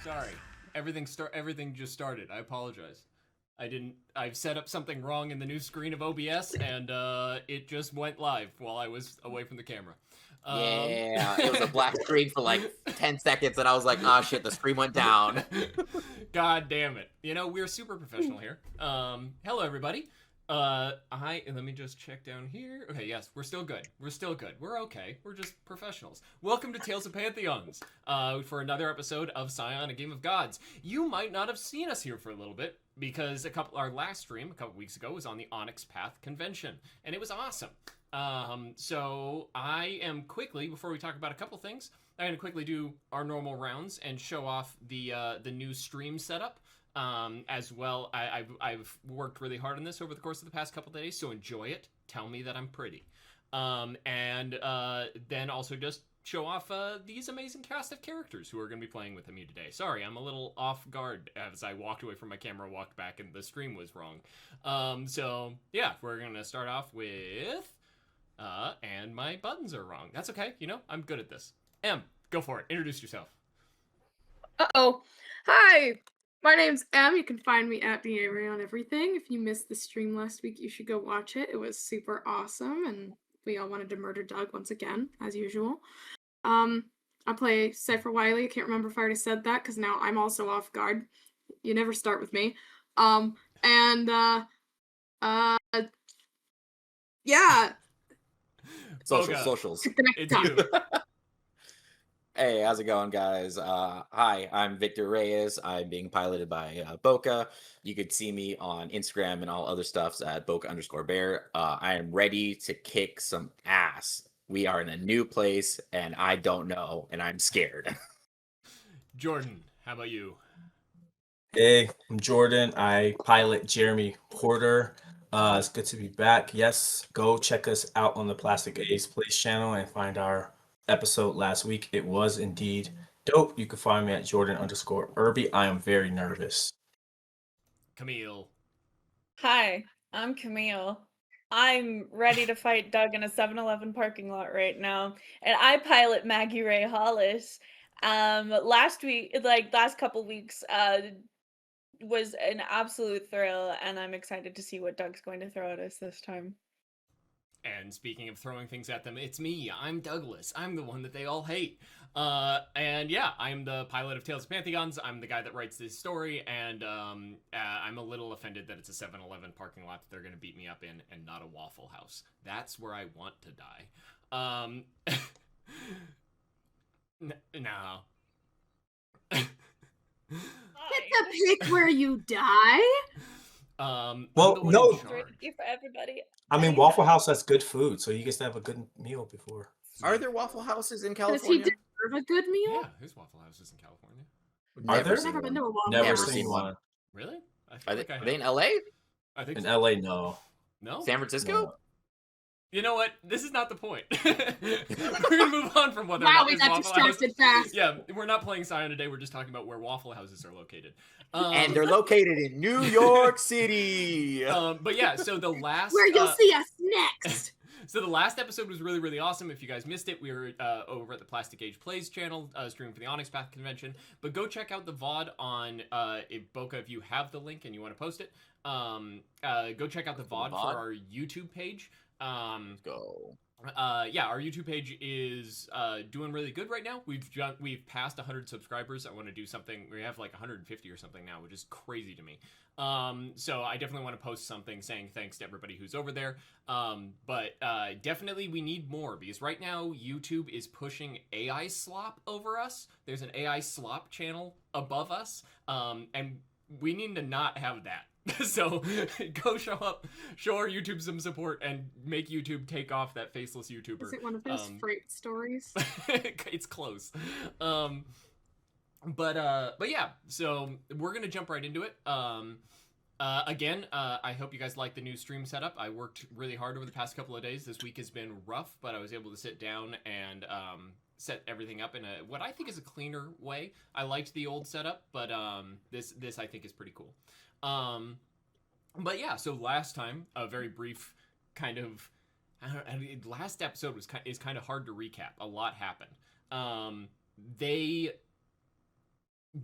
Sorry. Everything just started. I apologize. I've set up something wrong in the new screen of OBS, and it just went live while I was away from the camera. Yeah, it was a black screen for like 10 seconds, and I was like, ah, shit, the screen went down. God damn it. You know, we're super professional here. Hello, everybody. Let me just check down here. Okay, yes, we're still good. We're okay. We're just professionals. Welcome to Tales of Pantheons, for another episode of Scion, a Game of Gods. You might not have seen us here for a little bit, because our last stream a couple weeks ago was on the Onyx Path convention, and it was awesome. So I am quickly, before we talk about a couple things, I'm going to quickly do our normal rounds and show off the new stream setup. As well, I've worked really hard on this over the course of the past couple days, so enjoy it. Tell me that I'm pretty. And then also just show off these amazing cast of characters who are going to be playing with me today. Sorry, I'm a little off guard as I walked away from my camera, walked back, and the stream was wrong. So yeah, we're going to start off with... and my buttons are wrong. That's okay, you know, I'm good at this. Em, go for it. Introduce yourself. Uh-oh. Hi! My name's Em. You can find me at d&amp on everything. If you missed the stream last week, you should go watch it. It was super awesome, and we all wanted to murder Doug once again, as usual. I play Cypher Wiley. I can't remember if I already said that, because now I'm also off guard. You never start with me. Yeah. Socials. It's you. Hey, how's it going, guys? Hi, I'm Victor Reyes. I'm being piloted by Boca. You could see me on Instagram and all other stuffs at Boca_bear. I am ready to kick some ass. We are in a new place, and I don't know, and I'm scared. Jordan, how about you? Hey, I'm Jordan. I pilot Jeremy Porter. It's good to be back. Yes, go check us out on the Plastic Ace Place channel and find our episode last week. It was indeed dope. You can find me at Jordan_Irby. I am very nervous. Camille. Hi, I'm Camille. I'm ready to fight Doug in a 7-Eleven parking lot right now, and I pilot Maggie Ray Hollis. Last couple weeks, was an absolute thrill, and I'm excited to see what Doug's going to throw at us this time. And speaking of throwing things at them, it's me. I'm Douglas. I'm the one that they all hate. And yeah, I'm the pilot of Tales of Pantheons. I'm the guy that writes this story, and I'm a little offended that it's a 7-Eleven parking lot that they're going to beat me up in, and not a Waffle House. That's where I want to die. No. Get the pic where you die? Well, no. Thank you for everybody. I mean, Waffle House has good food, so you get to have a good meal before. Are there Waffle Houses in Does he California? deserve a good meal? Yeah, there's Waffle Houses in California. Are Never there? seen Never been one. to a Waffle Never House. seen one. Really? I Are feel they, like I are they in have. LA? I think In so. LA, no. No? San Francisco? No. You know what? This is not the point. We're gonna move on from whether or Wow, not we there's got Waffle Houses. distracted fast. Yeah, we're not playing Scion today. We're just talking about where Waffle Houses are located. And they're located in New York City. But yeah, so the last Where you'll see us next. So the last episode was really, really awesome. If you guys missed it, we were over at the Plastic Age Plays channel, streaming for the Onyx Path convention. But go check out the VOD on Boca if you have the link and you want to post it. Go check out the VOD for our YouTube page. Go. Yeah, our YouTube page is doing really good right now. We've passed 100 subscribers. I want to do something. We have like 150 or something now, which is crazy to me. So I definitely want to post something saying thanks to everybody who's over there. But definitely we need more, because right now YouTube is pushing AI slop over us. There's an AI slop channel above us, and we need to not have that. So go show our YouTube some support, and make YouTube take off that faceless YouTuber. Is it one of those freight stories? It's close. But yeah, so we're gonna jump right into it. Again, I hope you guys like the new stream setup. I worked really hard over the past couple of days. This week has been rough, but I was able to sit down and set everything up in what I think is a cleaner way. I liked the old setup, but this I think is pretty cool. But yeah, so last time, a very brief kind of, last episode is kind of hard to recap. A lot happened. They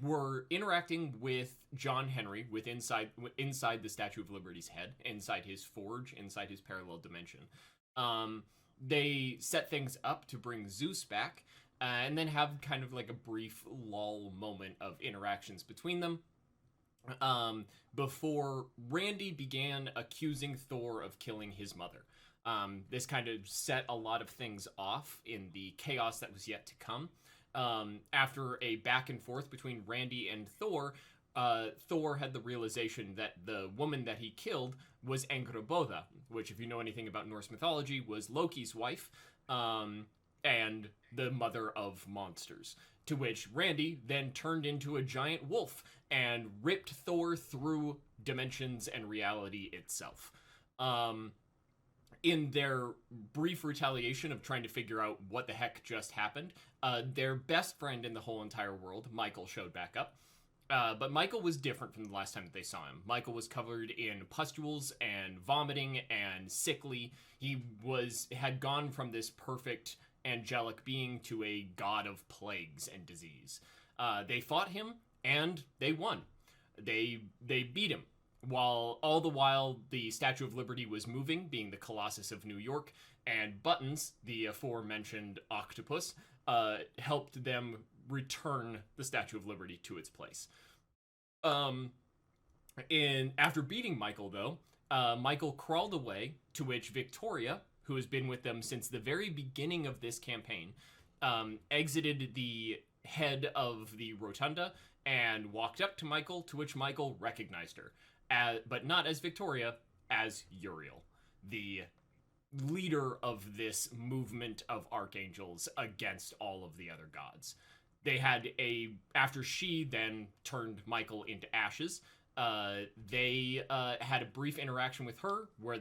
were interacting with John Henry inside the Statue of Liberty's head, inside his forge, inside his parallel dimension. They set things up to bring Zeus back, and then have kind of like a brief lull moment of interactions between them. Before Randy began accusing Thor of killing his mother. This kind of set a lot of things off in the chaos that was yet to come. After a back and forth between Randy and Thor, Thor had the realization that the woman that he killed was Angrboda, which, if you know anything about Norse mythology, was Loki's wife, and the mother of monsters. To which Randy then turned into a giant wolf and ripped Thor through dimensions and reality itself. In their brief retaliation of trying to figure out what the heck just happened, their best friend in the whole entire world, Michael, showed back up. But Michael was different from the last time that they saw him. Michael was covered in pustules and vomiting and sickly. He had gone from this perfect angelic being to a god of plagues and disease. They fought him, and they won. They beat him. All the while, the Statue of Liberty was moving, being the Colossus of New York, and Buttons, the aforementioned octopus, helped them return the Statue of Liberty to its place. After beating Michael, though, Michael crawled away, to which Victoria, who has been with them since the very beginning of this campaign, exited the head of the rotunda and walked up to Michael, to which Michael recognized her. But not as Victoria, as Uriel, the leader of this movement of archangels against all of the other gods. After she then turned Michael into ashes, they had a brief interaction with her where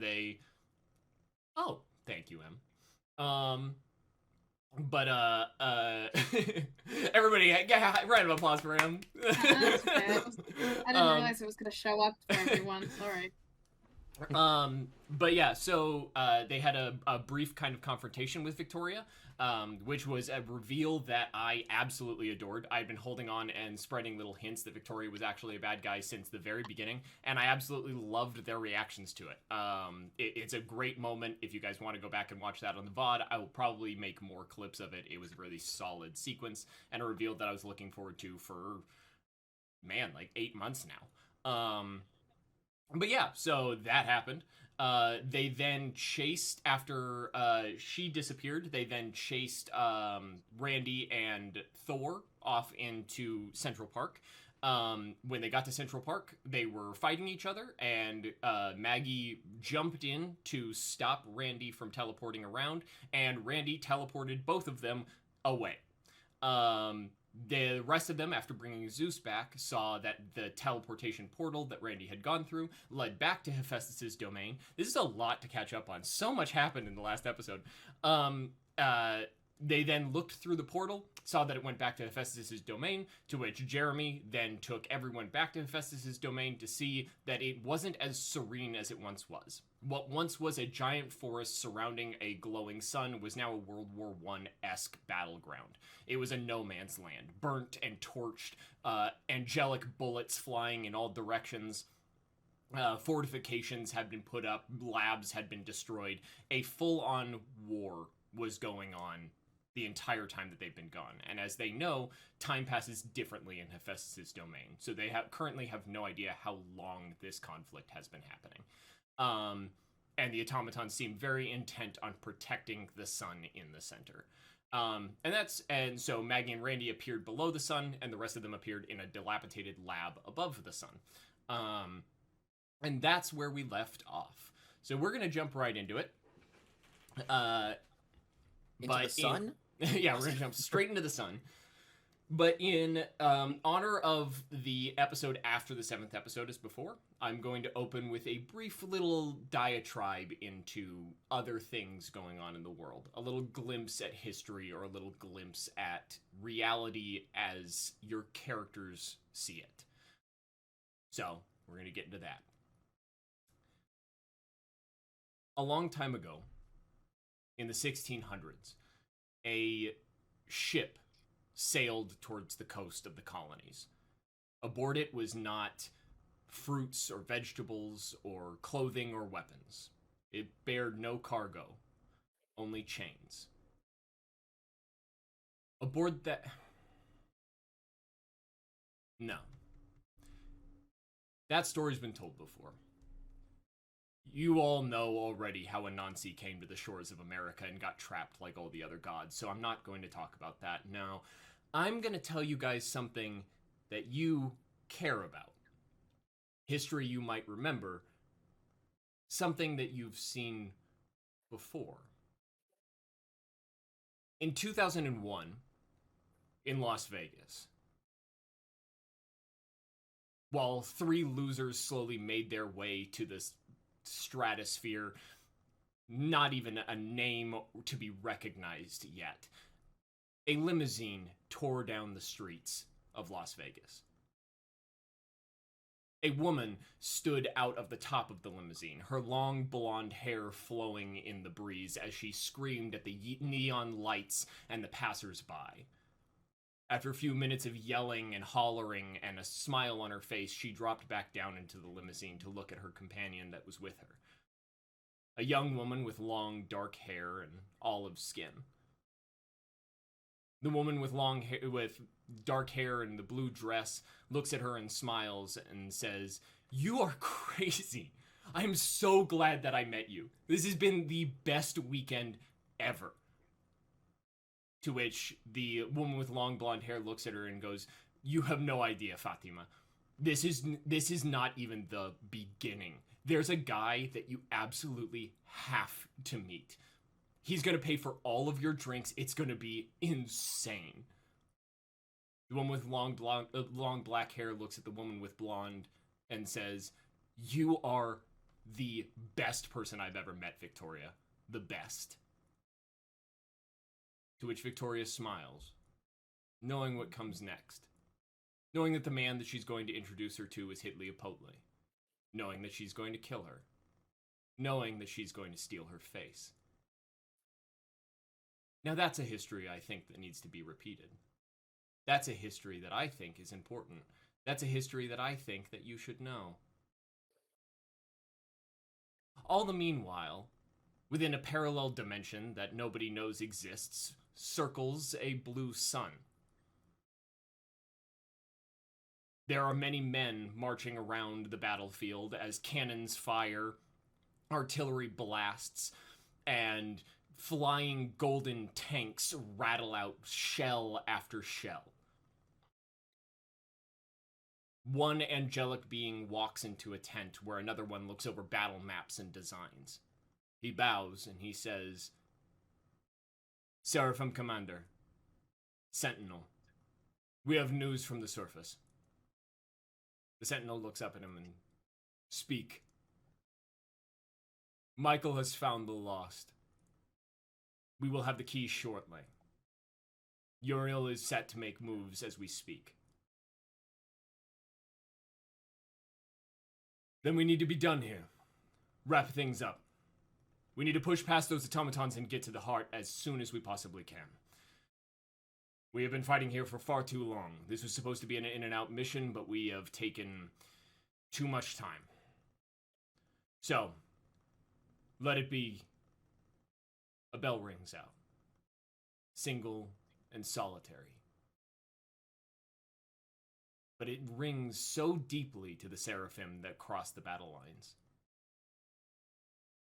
oh, thank you, Em. Everybody, round of applause for him. That's okay. I didn't realize it was going to show up for everyone. Sorry. But yeah, so they had a brief kind of confrontation with Victoria, which was a reveal that I absolutely adored. I'd been holding on and spreading little hints that Victoria was actually a bad guy since the very beginning, and I absolutely loved their reactions to it. It's a great moment. If you guys want to go back and watch that on the VOD, I will probably make more clips of it. It was a really solid sequence, and a reveal that I was looking forward to for, like 8 months now. But yeah, so that happened. They then chased, after she disappeared, they then chased Randy and Thor off into Central Park. When they got to Central Park, they were fighting each other, and Maggie jumped in to stop Randy from teleporting around, and Randy teleported both of them away. The rest of them, after bringing Zeus back, saw that the teleportation portal that Randy had gone through led back to Hephaestus' domain. This is a lot to catch up on. So much happened in the last episode. They then looked through the portal, saw that it went back to Hephaestus' domain, to which Jeremy then took everyone back to Hephaestus' domain to see that it wasn't as serene as it once was. What once was a giant forest surrounding a glowing sun was now a World War I-esque battleground. It was a no man's land, burnt and torched, angelic bullets flying in all directions. Fortifications had been put up, labs had been destroyed. A full-on war was going on the entire time that they've been gone. And as they know, time passes differently in Hephaestus' domain. So they currently have no idea how long this conflict has been happening. And the automatons seem very intent on protecting the sun in the center. And so Maggie and Randy appeared below the sun, and the rest of them appeared in a dilapidated lab above the sun. And that's where we left off. So we're going to jump right into it. Into the sun? Yeah, we're going to jump straight into the sun. But in honor of the episode after the 7th episode as before, I'm going to open with a brief little diatribe into other things going on in the world. A little glimpse at history, or a little glimpse at reality as your characters see it. So, we're going to get into that. A long time ago, in the 1600s, a ship sailed towards the coast of the colonies. Aboard it was not fruits or vegetables or clothing or weapons. It bared no cargo, only chains. Aboard that... No. That story's been told before. You all know already how Anansi came to the shores of America and got trapped like all the other gods, so I'm not going to talk about that now. I'm going to tell you guys something that you care about. History you might remember. Something that you've seen before. In 2001, in Las Vegas, while three losers slowly made their way to this stratosphere, not even a name to be recognized yet, a limousine tore down the streets of Las Vegas. A woman stood out of the top of the limousine, her long blonde hair flowing in the breeze as she screamed at the neon lights and the passers-by. After a few minutes of yelling and hollering and a smile on her face, she dropped back down into the limousine to look at her companion that was with her. A young woman with long, dark hair and olive skin. The woman with with dark hair and the blue dress looks at her and smiles and says, "You are crazy. I am so glad that I met you. This has been the best weekend ever." To which the woman with long blonde hair looks at her and goes, "You have no idea, Fatima. This is not even the beginning. There's a guy that you absolutely have to meet. He's going to pay for all of your drinks. It's going to be insane." The woman with long black hair looks at the woman with blonde and says, "You are the best person I've ever met, Victoria. The best." To which Victoria smiles, knowing what comes next. Knowing that the man that she's going to introduce her to is Ep8. Knowing that she's going to kill her. Knowing that she's going to steal her face. Now that's a history I think that needs to be repeated. That's a history that I think is important. That's a history that I think that you should know. All the meanwhile, within a parallel dimension that nobody knows exists, circles a blue sun. There are many men marching around the battlefield as cannons fire, artillery blasts, and flying golden tanks rattle out shell after shell. One angelic being walks into a tent where another one looks over battle maps and designs. He bows and he says, "Seraphim Commander, Sentinel, we have news from the surface." The Sentinel looks up at him and "Speak." "Michael has found the lost. We will have the keys shortly. Uriel is set to make moves as we speak." "Then we need to be done here. Wrap things up. We need to push past those automatons and get to the heart as soon as we possibly can. We have been fighting here for far too long. This was supposed to be an in-and-out mission, but we have taken too much time. So, let it be. A bell rings out. Single and solitary. But it rings so deeply to the Seraphim that cross the battle lines.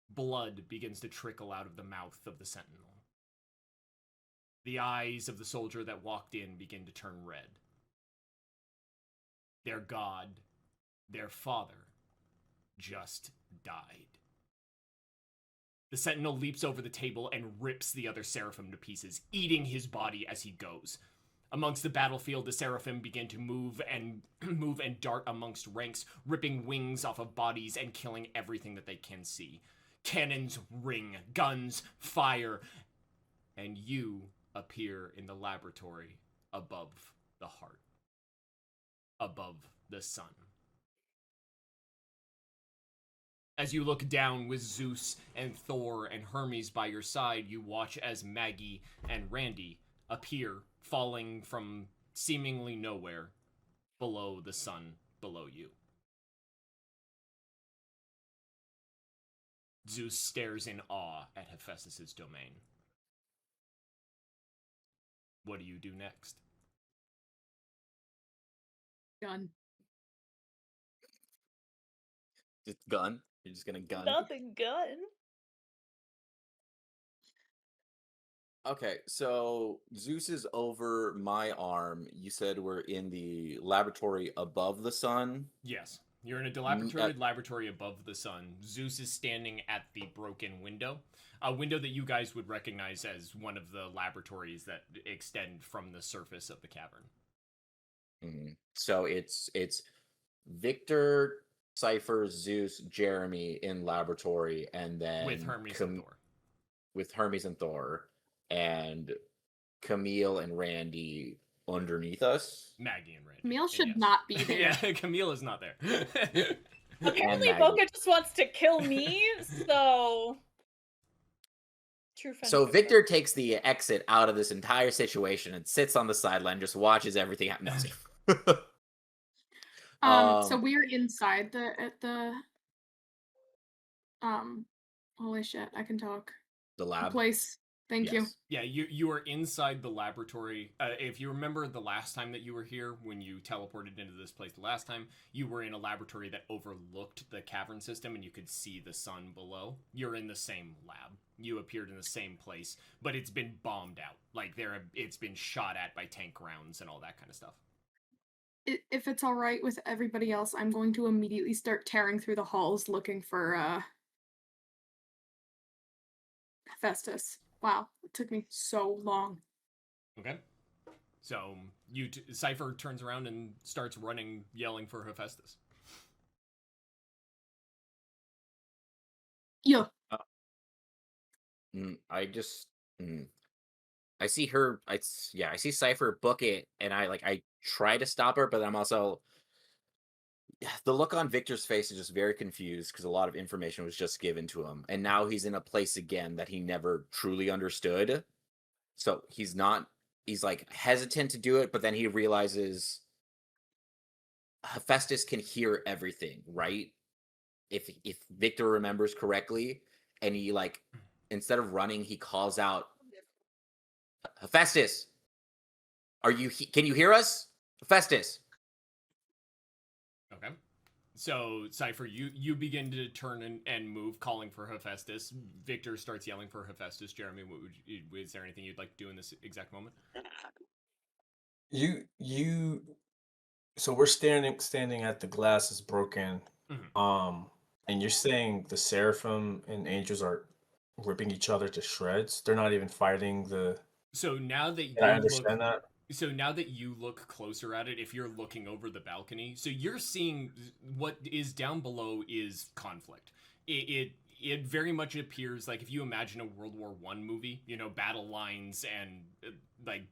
Blood begins to trickle out of the mouth of the Sentinel. The eyes of the soldier that walked in begin to turn red. Their god, their father, just died. The Sentinel leaps over the table and rips the other Seraphim to pieces, eating his body as he goes. Amongst the battlefield, the Seraphim begin to move and dart amongst ranks, ripping wings off of bodies and killing everything that they can see. Cannons ring, guns fire, and you appear in the laboratory above the heart, above the sun. As you look down with Zeus and Thor and Hermes by your side, you watch as Maggie and Randy appear falling from seemingly nowhere below the sun below you. Zeus stares in awe at Hephaestus' domain. What do you do next? Gun. Just gun. You're just gonna gun. Nothing gun. Okay, so Zeus is over my arm. You said we're in the laboratory above the sun. Yes. You're in a dilapidated laboratory above the sun. Zeus is standing at the broken window. A window that you guys would recognize as one of the laboratories that extend from the surface of the cavern. So it's Victor, Cypher, Zeus, Jeremy in laboratory, and then With Hermes and Thor. With Hermes and Thor, and Camille and Randy underneath us. Maggie and Randy. Camille should yes. not be there. Yeah, Camille is not there. Apparently, Maggie. Boca just wants to kill me, so. True friend. So Victor takes the exit out of this entire situation and sits on the sideline, just watches everything happen. No, So we're inside the holy shit, I can talk. the The lab. place. Thank you. Yes. Yeah, you are inside the laboratory. If you remember the last time that you were here, when you teleported into this place the last time, you were in a laboratory that overlooked the cavern system and you could see the sun below. You're in the same lab. You appeared in the same place, but it's been bombed out. Like it's been shot at by tank rounds and all that kind of stuff. If it's all right with everybody else, I'm going to immediately start tearing through the halls looking for Hephaestus. Wow, it took me so long. Okay. So Cypher turns around and starts running, yelling for Hephaestus. Yeah. I see her. I see Cypher book it, and I try to stop her, but I'm also. The look on Victor's face is just very confused because a lot of information was just given to him. And now he's in a place again that he never truly understood. So he's like hesitant to do it, but then he realizes Hephaestus can hear everything, right? If Victor remembers correctly, and he instead of running, he calls out, Hephaestus, can you hear us? Hephaestus. Okay. So, Cypher, you begin to turn and move, calling for Hephaestus. Victor starts yelling for Hephaestus. Jeremy, is there anything you'd like to do in this exact moment? So we're standing at the glass is broken. Mhm. And you're saying the seraphim and angels are ripping each other to shreds? They're not even fighting the. So now that I understand that. So now that you look closer at it, if you're looking over the balcony, so you're seeing what is down below is conflict. It very much appears like if you imagine a World War I movie, battle lines and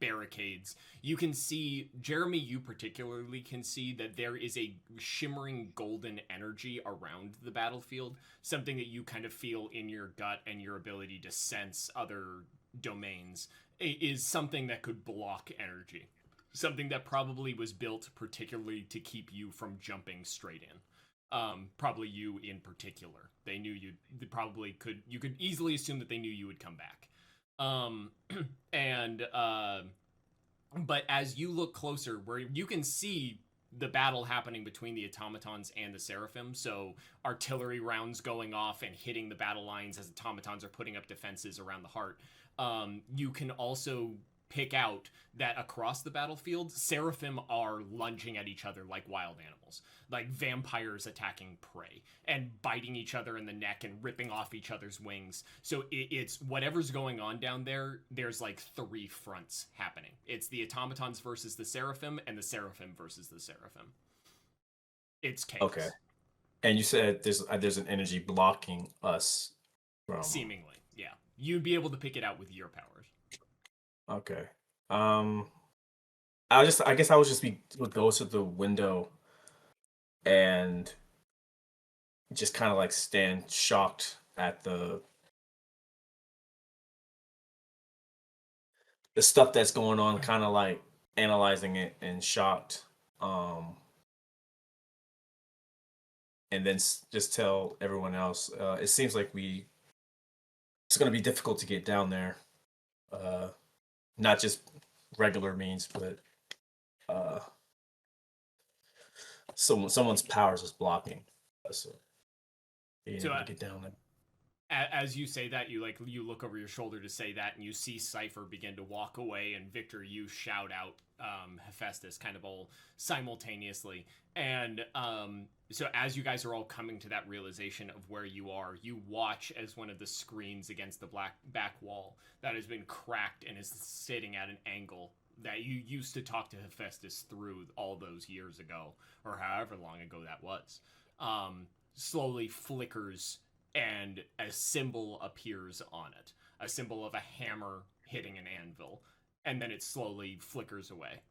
barricades, you can see, Jeremy, you particularly can see that there is a shimmering golden energy around the battlefield, something that you kind of feel in your gut and your ability to sense other domains is something that could block energy. Something that probably was built particularly to keep you from jumping straight in. Probably you in particular. They knew you could easily assume that they knew you would come back. But as you look closer, where you can see the battle happening between the automatons and the seraphim, so artillery rounds going off and hitting the battle lines as automatons are putting up defenses around the heart. You can also pick out that across the battlefield, seraphim are lunging at each other like wild animals, like vampires attacking prey and biting each other in the neck and ripping off each other's wings. So it's whatever's going on down there, there's like three fronts happening. It's the automatons versus the seraphim and the seraphim versus the seraphim. It's chaos. Okay. And you said there's an energy blocking us from. Seemingly, yeah. You'd be able to pick it out with your powers. Okay. I guess I would go to the window and just kind of stand shocked at the the stuff that's going on, kind of like analyzing it and shocked. And then just tell everyone else. It seems like it's going to be difficult to get down there. Not just regular means, but someone's powers is blocking us being able to get down there. As you say that, you look over your shoulder to say that, and you see Cypher begin to walk away, and Victor, you shout out Hephaestus kind of all simultaneously. And so as you guys are all coming to that realization of where you are, you watch as one of the screens against the back wall that has been cracked and is sitting at an angle that you used to talk to Hephaestus through all those years ago, or however long ago that was, slowly flickers, and a symbol appears on it. A symbol of a hammer hitting an anvil. And then it slowly flickers away.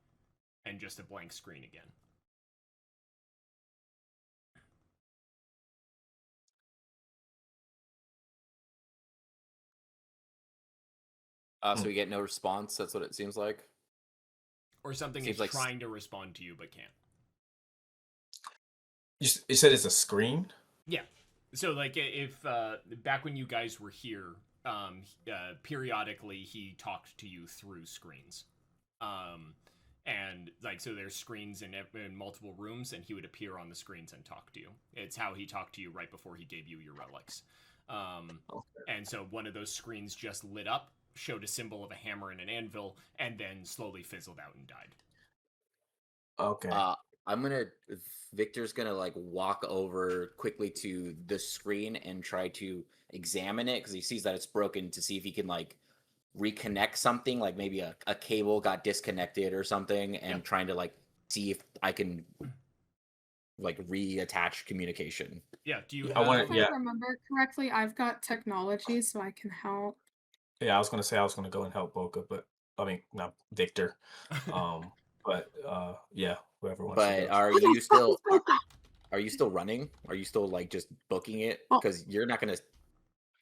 And just a blank screen again. So we get no response. That's what it seems like. Or something is trying to respond to you but can't. You said it's a screen? Yeah. So, like, if back when you guys were here, periodically he talked to you through screens. And, like, so there's screens in multiple rooms, and he would appear on the screens and talk to you. It's how he talked to you right before he gave you your relics. And so one of those screens just lit up, showed a symbol of a hammer and an anvil, and then slowly fizzled out and died. Okay. Victor's gonna like walk over quickly to the screen and try to examine it because he sees that it's broken, to see if he can like reconnect something, like maybe a cable got disconnected or something, and trying to like see if I can like reattach communication. Yeah, do you if I remember correctly, I've got technology, so I can help. Yeah, I was gonna say I was gonna go and help Boca, but I mean not Victor. But yeah, whoever wants to go. Are you still running? Are you still like just booking it? Because you're not gonna.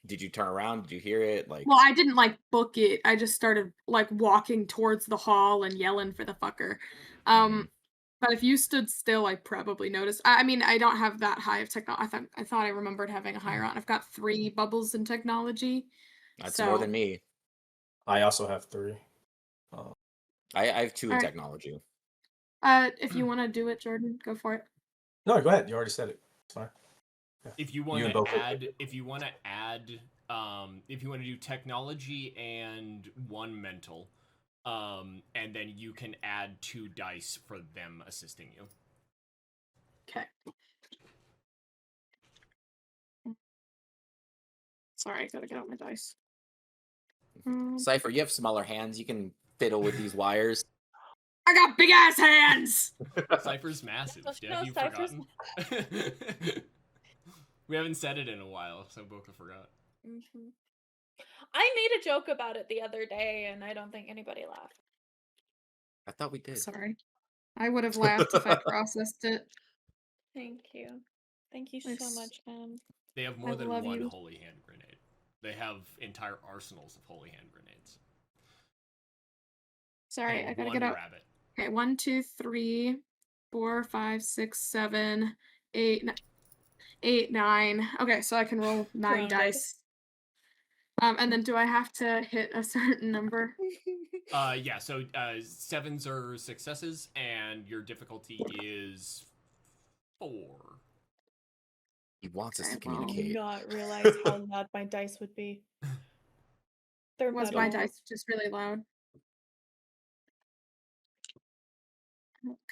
Did you turn around? Did you hear it? Like, well, I didn't like book it. I just started like walking towards the hall and yelling for the fucker. But if you stood still, I probably noticed. I mean, I don't have that high of technology. I thought I remembered having a higher on. I've got 3 bubbles in technology. That's more than me. I also have 3. I have 2 in technology. If you want to do it, Jordan, go for it. No, go ahead. You already said it. It's fine. Yeah. If you want to do technology and 1 mental, and then you can add 2 dice for them assisting you. Okay. Sorry, I gotta get out my dice. Cypher, you have smaller hands. You can fiddle with these wires. I got big ass hands. Cypher's massive. Have you forgotten? We haven't said it in a while, so Boca forgot. I made a joke about it the other day, and I don't think anybody laughed. I thought we did. Sorry. I would have laughed if I processed it. Thank you. Thank you so much, They have more than 1 holy hand grenade. They have entire arsenals of holy hand grenades. Sorry, I gotta get out. Rabbit. Okay, 1, 2, 3, 4, 5, 6, 7, 8, 9. Okay, so I can roll 9 dice. And then do I have to hit a certain number? Yeah, so 7s are successes, and your difficulty is 4. He wants us to communicate. I did not realize how loud my dice would be. Was my dice just really loud?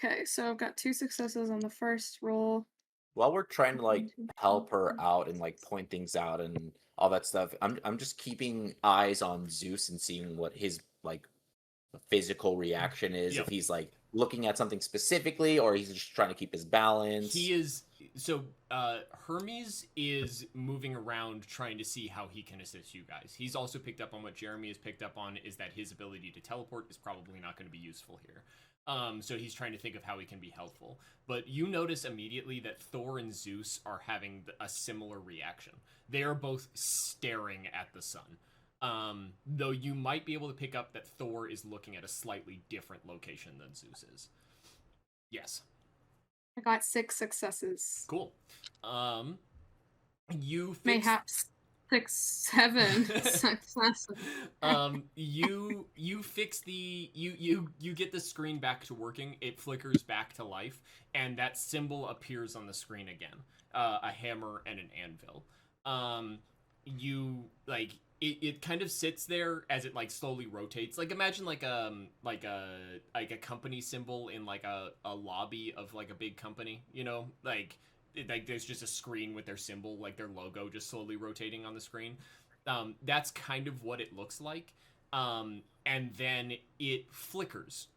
Okay, so I've got 2 successes on the first roll. While we're trying to like help her out and like point things out and all that stuff, I'm just keeping eyes on Zeus and seeing what his like physical reaction is. If he's like looking at something specifically, or he's just trying to keep his balance. He is. So Hermes is moving around trying to see how he can assist you guys. He's also picked up on what Jeremy has picked up on, is that his ability to teleport is probably not going to be useful here. So he's trying to think of how he can be helpful. But you notice immediately that Thor and Zeus are having a similar reaction. They are both staring at the sun. Though you might be able to pick up that Thor is looking at a slightly different location than Zeus is. Yes. I got 6 successes. Cool. You fix... Mayhaps 6, 7 successes. You fix the you get the screen back to working. It flickers back to life, and that symbol appears on the screen again. A hammer and an anvil. You like it kind of sits there as it like slowly rotates. Like imagine like a company symbol in like a lobby of like a big company, you know? Like there's just a screen with their symbol, like their logo just slowly rotating on the screen. That's kind of what it looks like. And then it flickers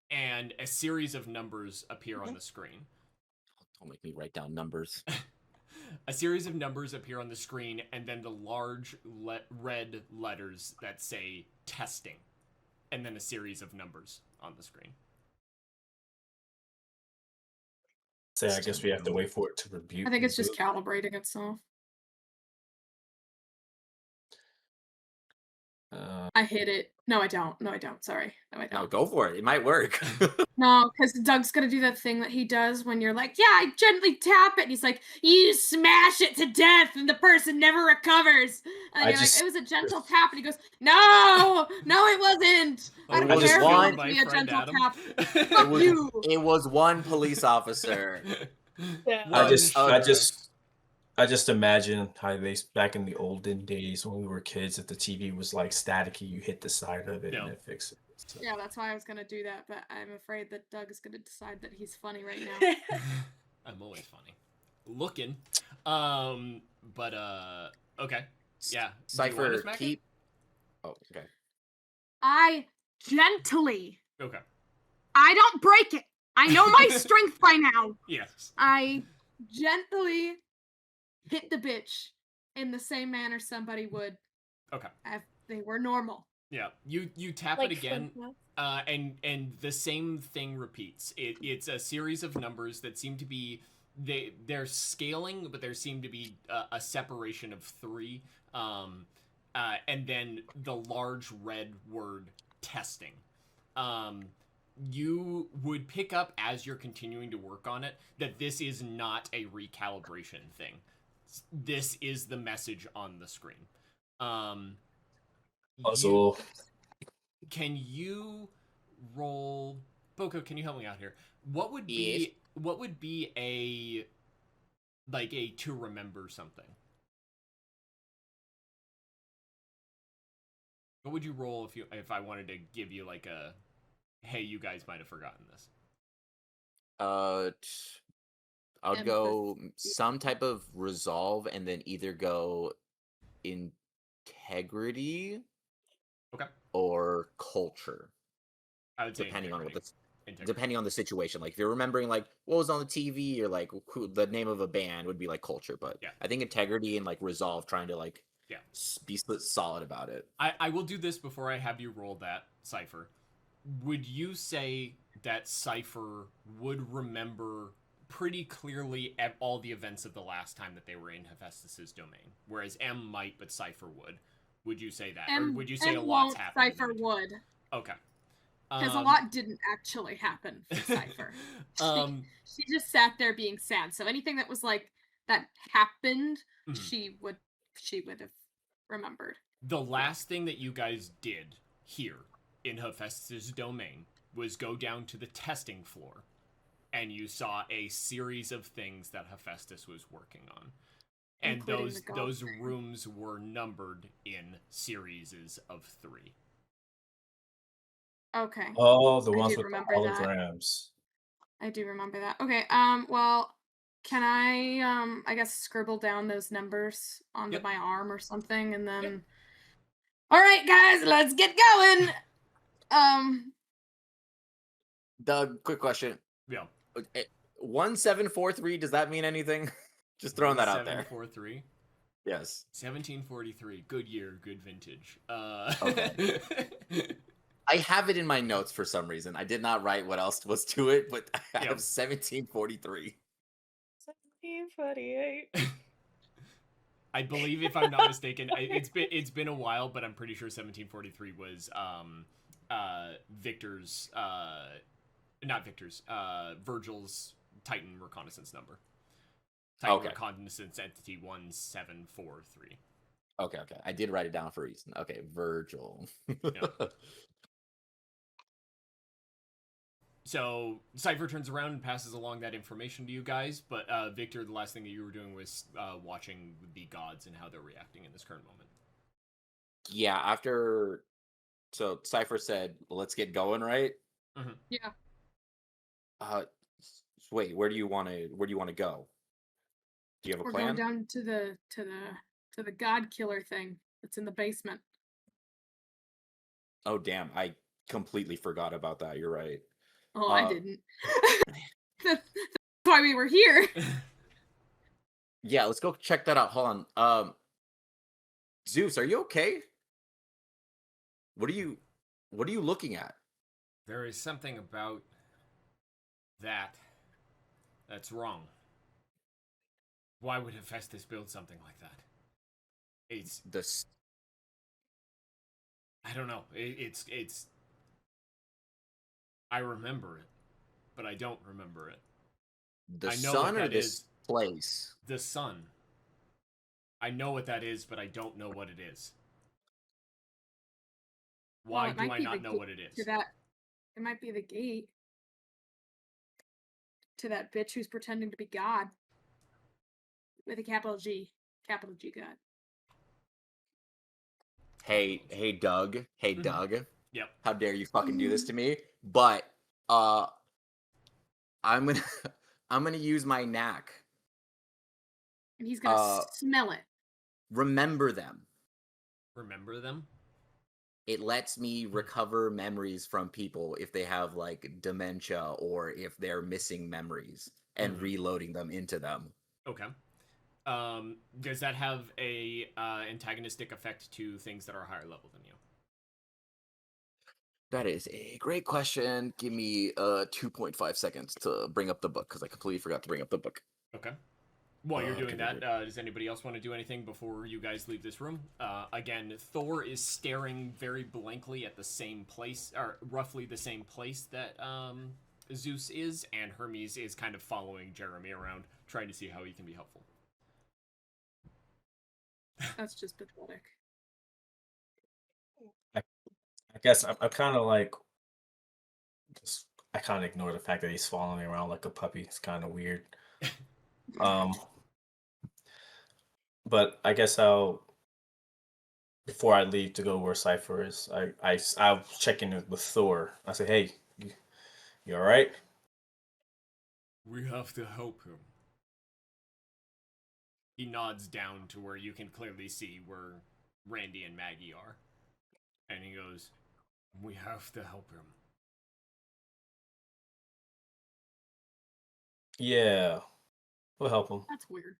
and a series of numbers appear on the screen. Don't make me write down numbers. A series of numbers appear on the screen, and then the large red letters that say testing, and then a series of numbers on the screen. So I guess we have to wait for it to rebuke. I think it's just calibrating itself. I hit it. No, I don't. No, I don't. Sorry. No, I don't. No, go for it. It might work. No, because Doug's gonna do that thing that he does when you're like, yeah, I gently tap it, and he's like, you smash it to death, and the person never recovers. And then you're like, it was a gentle tap, and he goes, no, it wasn't. I don't care if it be a gentle tap. Fuck you. It was one police officer. Yeah. I just imagine how they back in the olden days when we were kids, if the TV was like staticky, you hit the side of it and it fixed it. So. Yeah, that's why I was gonna do that, but I'm afraid that Doug is gonna decide that he's funny right now. I'm always funny. Looking. But okay. Yeah. Cypher, keep. Oh, okay. I gently. Okay. I don't break it. I know my strength by now. Yes. I gently hit the bitch in the same manner somebody would. Okay. If they were normal. Yeah. You tap Like it again, and the same thing repeats. It's a series of numbers that seem to be they're scaling, but there seem to be a separation of 3. And then the large red word testing. You would pick up as you're continuing to work on it that this is not a recalibration thing. This is the message on the screen. Puzzle. Can you roll, Boca? Can you help me out here? What would be a to remember something? What would you roll if I wanted to give you like a, hey, you guys might have forgotten this? I would go some type of resolve, and then either go integrity, or culture. I would say depending on the situation. Like if you're remembering like what was on the TV, or like who the name of a band, would be like culture. But yeah. I think integrity and like resolve, trying to like be solid about it. I will do this before I have you roll that, Cypher. Would you say that Cypher would remember pretty clearly at all the events of the last time that they were in Hephaestus' domain, whereas M might, but Cypher would? Would you say that, or would you say a lot's happened? Cypher would. Okay. Because a lot didn't actually happen for Cypher. She just sat there being sad. So anything that was like that happened, she would have remembered. The last thing that you guys did here in Hephaestus' domain was go down to the testing floor, and you saw a series of things that Hephaestus was working on. And those rooms were numbered in series of 3. Okay. Oh, the ones with the holograms. I do remember that. Okay, well, can I guess scribble down those numbers onto my arm or something, and then... All right, guys, let's get going! Doug, quick question. Yeah. 1743, does that mean anything? Just throwing that out there. 1743? Yes. 1743. Good year, good vintage. Okay. I have it in my notes for some reason. I did not write what else was to it, but I have 1743. 1748. I believe, if I'm not mistaken, it's been a while, but I'm pretty sure 1743 was Victor's not Victor's Virgil's Titan reconnaissance number. Titan reconnaissance entity 1743. Okay. I did write it down for a reason. Okay, Virgil. Yeah. So Cypher turns around and passes along that information to you guys, but Victor, the last thing that you were doing was watching the gods and how they're reacting in this current moment. Yeah, after so Cypher said, "Let's get going," right? Mm-hmm. Yeah. Wait, where do you want to go? Do you have a We're plan? going down to the god killer thing that's in the basement. Oh damn, I completely forgot about that. You're right. Oh, I didn't. That's why we were here. Yeah, let's go check that out. Hold on. Zeus, are you okay? What are you looking at? There is something about that's wrong. Why would Hephaestus build something like that? It's This. I don't know. It's I remember it, but I don't remember it. The I know sun what or that this is. place? The sun. I know what that is, but I don't know what it is. Why do I not know what it is? It might be the gate to that bitch who's pretending to be God with a capital G God. Hey, Doug. Hey, Mhm. Doug. Yep. How dare you fucking do this to me? But I'm gonna use my knack. And he's gonna smell it. Remember them. Remember them? It lets me recover memories from people if they have like dementia or if they're missing memories and reloading them into them. Okay. Does that have a antagonistic effect to things that are higher level than you? That is a great question. Give me 2.5 seconds to bring up the book because I completely forgot to bring up the book. Okay. While you're doing okay, that, does anybody else want to do anything before you guys leave this room? Again, Thor is staring very blankly at the same place, or roughly the same place that Zeus is, and Hermes is kind of following Jeremy around, trying to see how he can be helpful. That's just pathetic. I guess I'm kind of like, I kind of ignore the fact that he's following me around like a puppy. It's kind of weird. But I guess before I leave to go where Cypher is, I'll check in with Thor. I say, hey, you all right? We have to help him. He nods down to where you can clearly see where Randy and Maggie are. And he goes, we have to help him. Yeah, we'll help him. That's weird.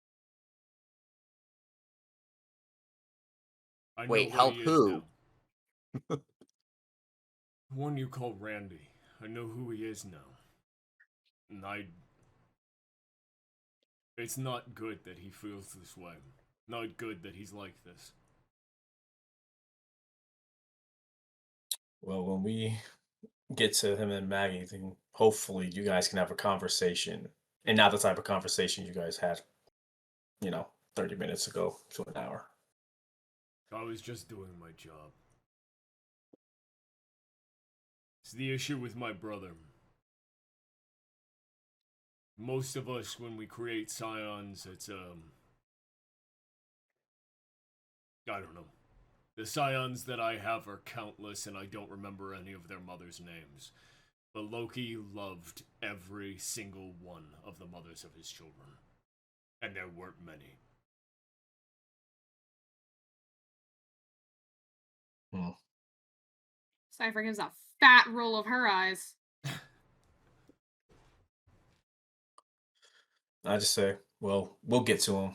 I know Wait, what help he is who? now. One you call Randy. I know who he is now. And it's not good that he feels this way. Not good that he's like this. Well, when we get to him and Maggie, then hopefully you guys can have a conversation. And not the type of conversation you guys had, 30 minutes ago to an hour. I was just doing my job. It's the issue with my brother. Most of us, when we create Scions, it's, I don't know. The Scions that I have are countless, and I don't remember any of their mothers' names. But Loki loved every single one of the mothers of his children. And there weren't many. Cypher gives a fat roll of her eyes. I just say, well, we'll get to him.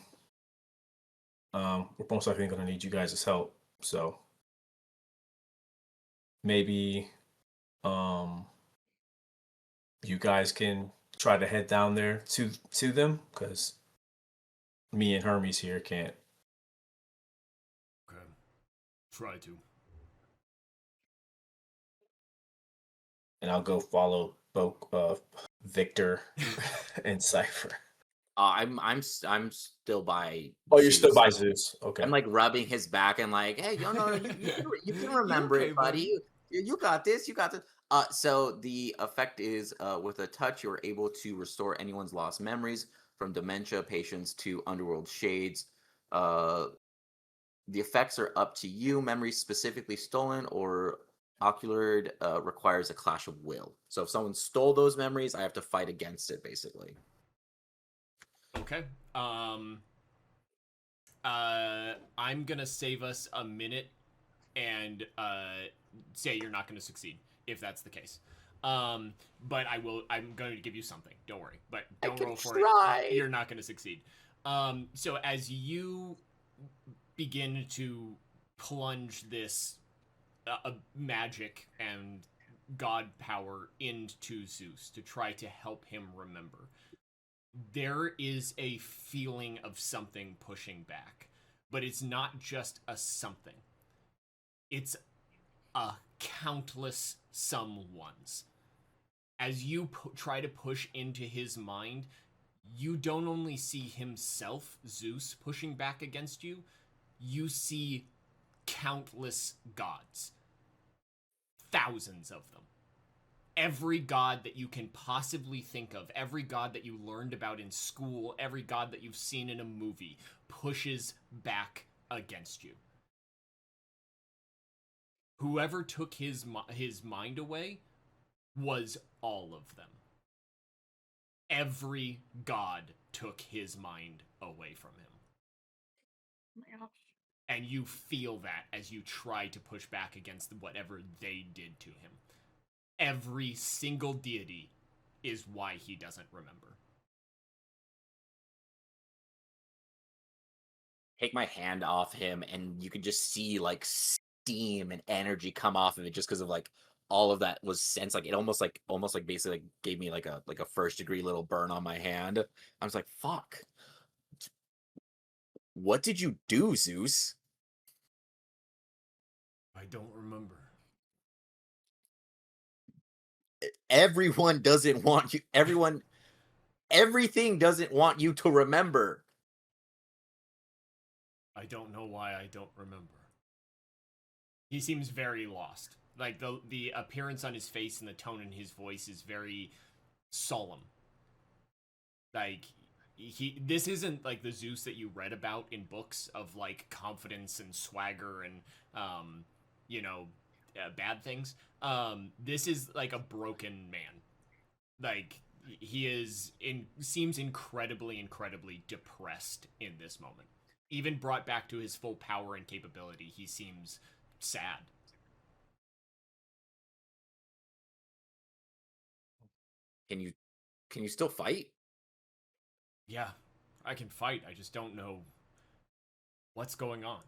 We're most likely going to need you guys' help. So maybe you guys can try to head down there to them, because me and Hermes here can't Try to. And I'll go follow Victor and Cypher. I'm still by. Oh, you're still Zeus. by Zeus. Okay. I'm like rubbing his back and like, hey, you can remember okay, it, buddy. You got this. You got this. So the effect is with a touch, you're able to restore anyone's lost memories from dementia patients to underworld shades. The effects are up to you. Memories specifically stolen or occlured requires a clash of will. So if someone stole those memories, I have to fight against it, basically. Okay. I'm gonna save us a minute and say you're not gonna succeed if that's the case. But I will. I'm going to give you something. Don't worry. But don't roll for try. it. You're not gonna succeed. So as you begin to plunge this magic and god power into Zeus to try to help him remember, there is a feeling of something pushing back. But it's not just a something. It's a countless someones. As you try to push into his mind, you don't only see himself, Zeus, pushing back against you, you see countless gods. Thousands of them. Every god that you can possibly think of, every god that you learned about in school, every god that you've seen in a movie, pushes back against you. Whoever took his mind away was all of them. Every god took his mind away from him. Oh my gosh. And you feel that as you try to push back against whatever they did to him. Every single deity is why he doesn't remember. Take my hand off him, and you could just see like steam and energy come off of it, just because of like all of that was sense. Like it almost like basically like gave me like a first degree little burn on my hand. I was like, fuck. What did you do, Zeus? I don't remember. Everyone doesn't want you. Everything doesn't want you to remember. I don't know why I don't remember. He seems very lost. Like the appearance on his face and the tone in his voice is very solemn. Like this isn't like the Zeus that you read about in books of like confidence and swagger and bad things. This is like a broken man. Like he seems incredibly depressed in this moment. Even brought back to his full power and capability, he seems sad. Can you still fight? Yeah, I can fight. I just don't know what's going on.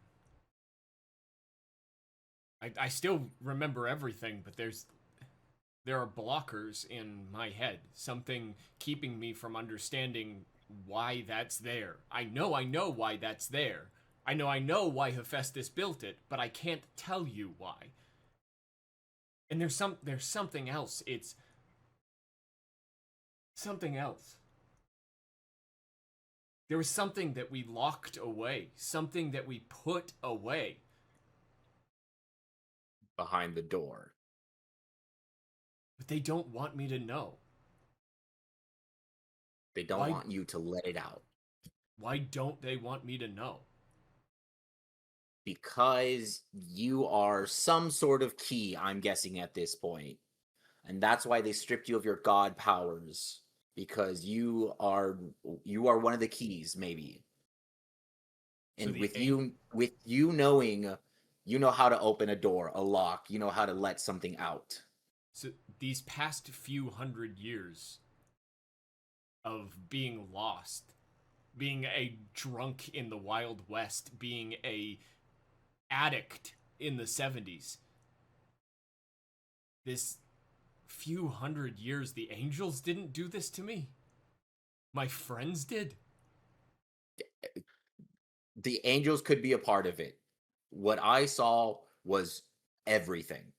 I still remember everything, but there are blockers in my head. Something keeping me from understanding why that's there. I know why that's there. I know why Hephaestus built it, but I can't tell you why. And there's something else. It's something else. There was something that we locked away, something that we put away. Behind the door. But they don't want me to know. They don't want you to let it out. Why don't they want me to know? Because you are some sort of key, I'm guessing at this point. And that's why they stripped you of your god powers. Because you are one of the keys, maybe. And So with you knowing, you know how to open a door, a lock, you know how to let something out. So these past few hundred years of being lost, being a drunk in the Wild West, being a addict in the 70s, this few hundred years, the angels didn't do this to me. My friends did. The angels could be a part of it. What I saw was everything.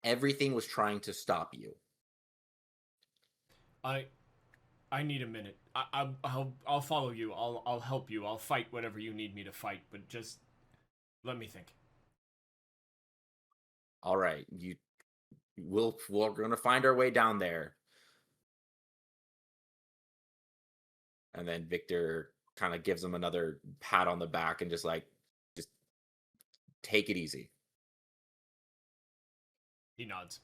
Everything was trying to stop you. I need a minute. I'll follow you. I'll help you. I'll fight whatever you need me to fight, but just let me think. All right, we're gonna find our way down there. And then Victor kind of gives him another pat on the back and just take it easy. He nods.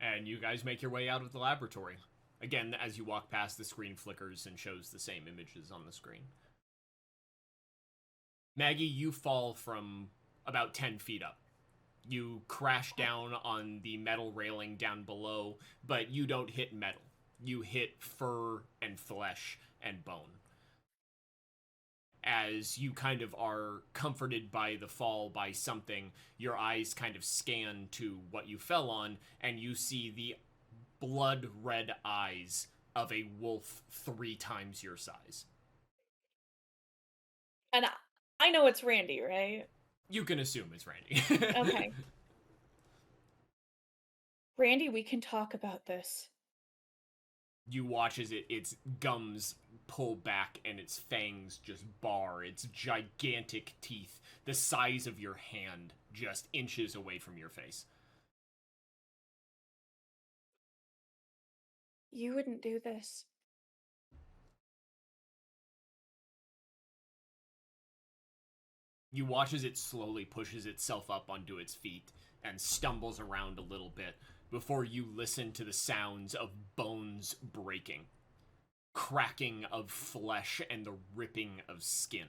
And you guys make your way out of the laboratory. Again, as you walk past, the screen flickers and shows the same images on the screen. Maggie, you fall from about 10 feet up. You crash down on the metal railing down below, but you don't hit metal. You hit fur and flesh and bone. As you kind of are comforted by the fall by something, your eyes kind of scan to what you fell on, and you see the blood red eyes of a wolf 3 times your size. And I know it's Randy, right? You can assume it's Randy. Okay. Randy, we can talk about this. You watch as its gums pull back and its fangs just bar, its gigantic teeth, the size of your hand, just inches away from your face. You wouldn't do this. You watch as it slowly pushes itself up onto its feet and stumbles around a little bit before you listen to the sounds of bones breaking, cracking of flesh, and the ripping of skin.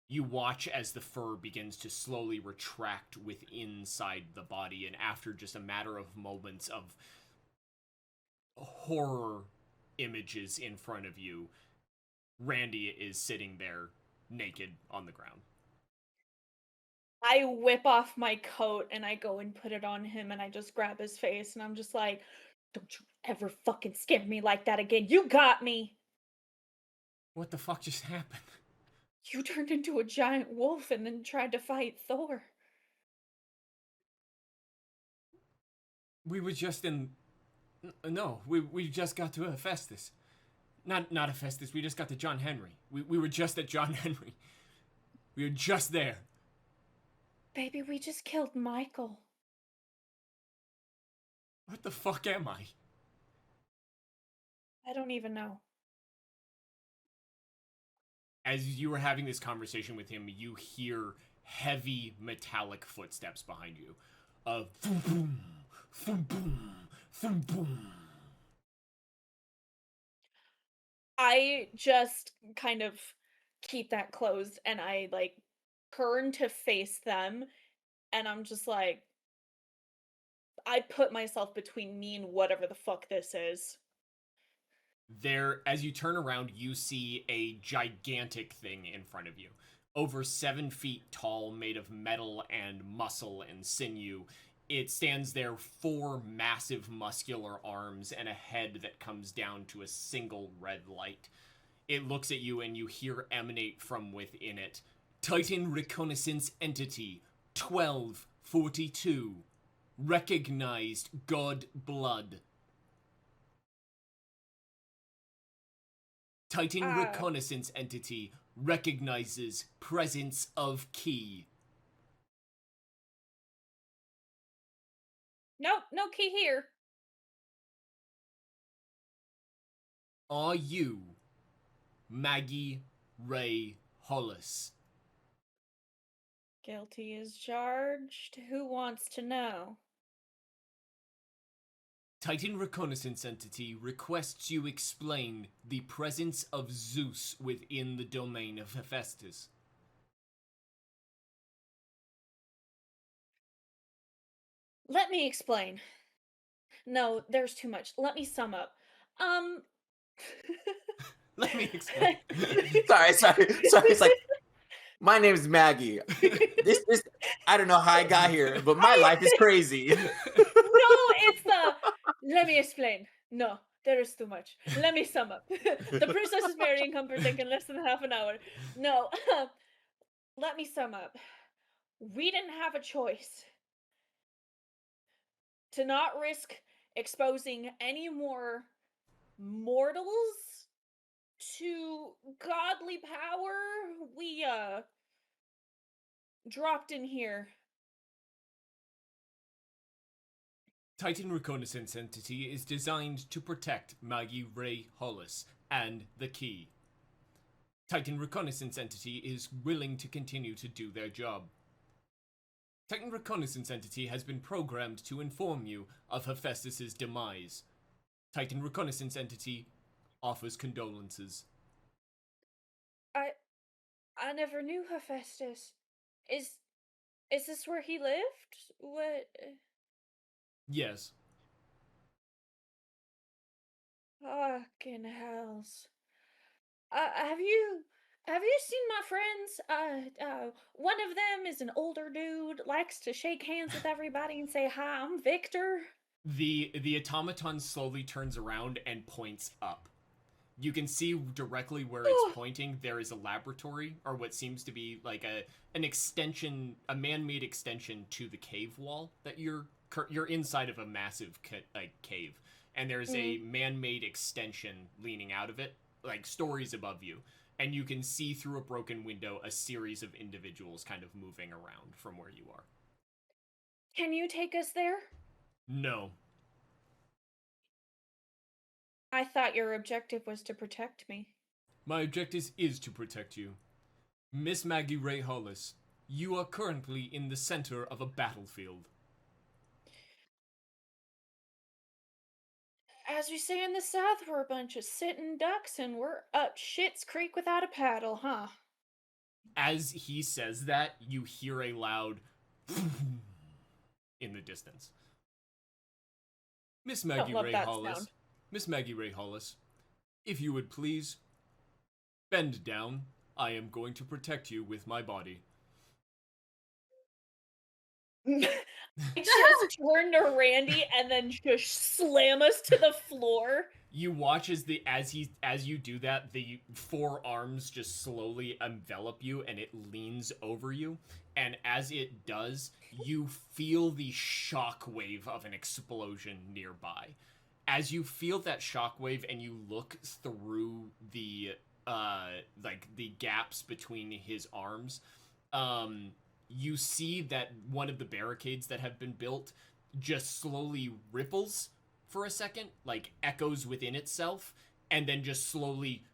You watch as the fur begins to slowly retract inside the body, and after just a matter of moments of horror images in front of you, Randy is sitting there naked on the ground. I whip off my coat and I go and put it on him and I just grab his face and I'm just like, don't you ever fucking scare me like that again. You got me. What the fuck just happened? You turned into a giant wolf and then tried to fight Thor. We were just in... No, we just got to Hephaestus. Not Hephaestus, we just got to John Henry. We were just at John Henry. We were just there. Baby, we just killed Michael. What the fuck am I? I don't even know. As you were having this conversation with him, you hear heavy metallic footsteps behind you. Of boom boom, boom boom, boom boom. I just kind of keep that closed and I like turn to face them and I'm just like, I put myself between me and whatever the fuck this is. There, as you turn around, you see a gigantic thing in front of you. Over 7 feet tall, made of metal and muscle and sinew. It stands there, 4 massive muscular arms and a head that comes down to a single red light. It looks at you and you hear emanate from within it, Titan Reconnaissance Entity 1242. Recognized God Blood. Titan Reconnaissance Entity recognizes presence of key. Nope, no key here. Are you Maggie Ray Hollis? Guilty as charged. Who wants to know? Titan Reconnaissance Entity requests you explain the presence of Zeus within the domain of Hephaestus. Let me explain. No, there's too much. Let me sum up. Let me explain. Sorry. It's like, my name's Maggie. This I don't know how I got here, but my life is crazy. No, it's the let me explain. No, There is too much. Let me sum up. The princess is marrying Humperdinck in less than half an hour. No, let me sum up. We didn't have a choice to not risk exposing any more mortals to godly power. We dropped in here. Titan Reconnaissance Entity is designed to protect Maggie Ray Hollis and the Key. Titan Reconnaissance Entity is willing to continue to do their job. Titan Reconnaissance Entity has been programmed to inform you of Hephaestus' demise. Titan Reconnaissance Entity offers condolences. I never knew Hephaestus. Is this where he lived? What? Yes. Fucking hells. Have you seen my friends? One of them is an older dude, likes to shake hands with everybody and say, "Hi, I'm Victor." The automaton slowly turns around and points up. You can see directly where it's pointing. There is a laboratory, or what seems to be like an extension, a man-made extension to the cave wall that you're inside of a massive cave, and there's a man-made extension leaning out of it, like stories above you, and you can see through a broken window a series of individuals kind of moving around from where you are. Can you take us there? No. I thought your objective was to protect me. My objective is to protect you. Miss Maggie Ray Hollis, you are currently in the center of a battlefield. As we say in the South, we're a bunch of sitting ducks and we're up Schitt's Creek without a paddle, huh? As he says that, you hear a loud in the distance. Miss Maggie Ray Hollis. Sound. Miss Maggie Ray Hollis, if you would please bend down. I am going to protect you with my body. I just turn to Randy and then just slam us to the floor. You watch as you do that, the four arms just slowly envelop you and it leans over you. And as it does, you feel the shockwave of an explosion nearby. As you feel that shockwave and you look through the the gaps between his arms, you see that one of the barricades that have been built just slowly ripples for a second, like echoes within itself, and then just slowly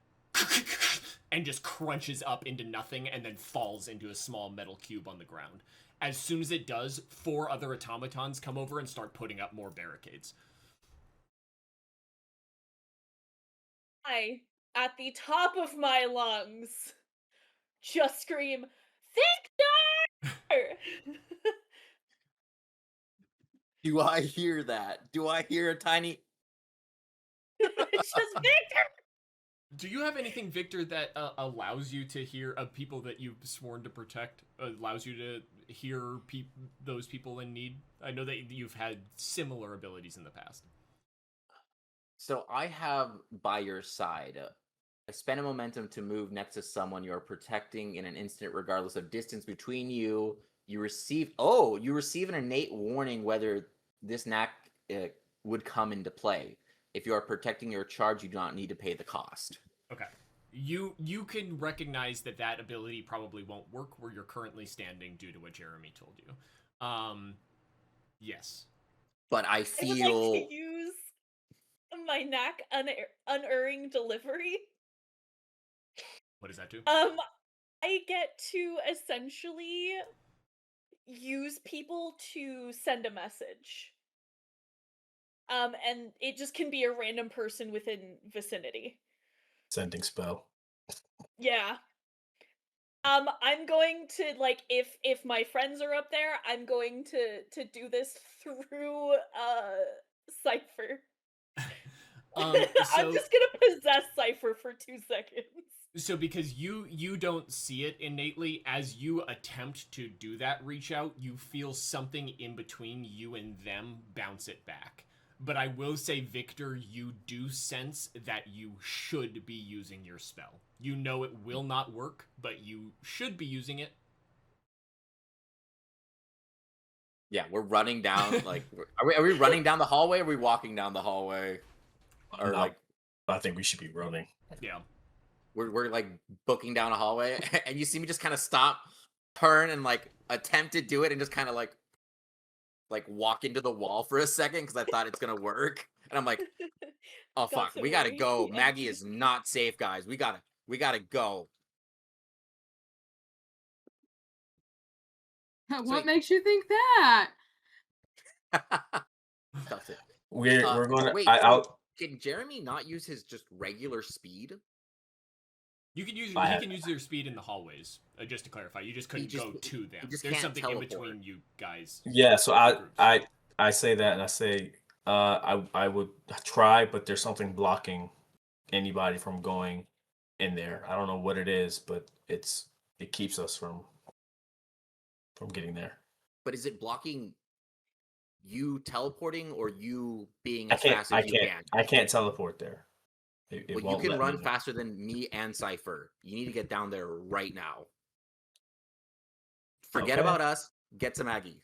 and just crunches up into nothing and then falls into a small metal cube on the ground. As soon as it does, 4 other automatons come over and start putting up more barricades. I, at the top of my lungs, just scream, Victor! Do I hear that? Do I hear a tiny... It's just Victor! Do you have anything, Victor, that allows you to hear people that you've sworn to protect? Allows you to hear those people in need? I know that you've had similar abilities in the past. So I have by your side. Spend a momentum to move next to someone you are protecting in an instant, regardless of distance between you. You receive an innate warning whether this knack would come into play. If you are protecting your charge, you do not need to pay the cost. Okay. You can recognize that ability probably won't work where you're currently standing due to what Jeremy told you. Yes. But I I feel... would like to use my knack unerring delivery. What does that do? I get to essentially use people to send a message. And it just can be a random person within vicinity. Sending spell. Yeah. I'm going to, like, if my friends are up there, I'm going to do this through Cypher. I'm just gonna possess Cypher for 2 seconds. So because you don't see it innately, as you attempt to do that reach out, you feel something in between you and them bounce it back. but I will say, Victor, you do sense that you should be using your spell. You know it will not work, but you should be using it. Yeah, we're running down. Like, are we running down the hallway? Or are we walking down the hallway? Or No, like, I think we should be running. Yeah. we're like booking down a hallway, and you see me just kind of stop, turn, and like attempt to do it, and just kind of like walk into the wall for a second because I thought it's gonna work, and I'm like, oh fuck, Got we so gotta worried. go. Yeah. Maggie is not safe, guys. We gotta go. What Sweet. makes you think that? Stuff it. We're gonna. Wait, I'll. can Jeremy not use his just regular speed? You can use I he have- can use your speed in the hallways. Just to clarify, you just couldn't just- go to them. just There's can't something teleport. in between you guys. Yeah. So groups. I say that, and I say I would try, but there's something blocking anybody from going in there. I don't know what it is, but it keeps us from getting there. But is it blocking you teleporting or you being I as can't. fast I as you can't. can? I can't teleport there. It Well, you won't can let run me. faster than me and Cypher. You need to get down there right now. Forget Okay. about us. Get to Maggie.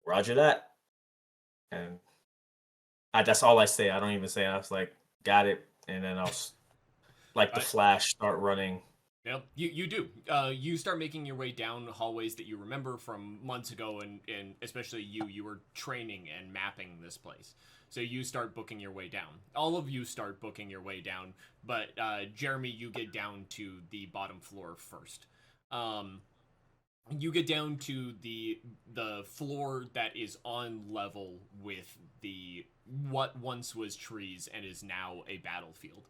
Roger that. And that's all I say. I don't even say. I was like, got it, and then like the Right. Flash start running. Yep, you do. You start making your way down hallways that you remember from months ago, and especially you were training and mapping this place. So you start booking your way down. All of you start booking your way down, but Jeremy, you get down to the bottom floor first. You get down to the floor that is on level with what once was trees and is now a battlefield.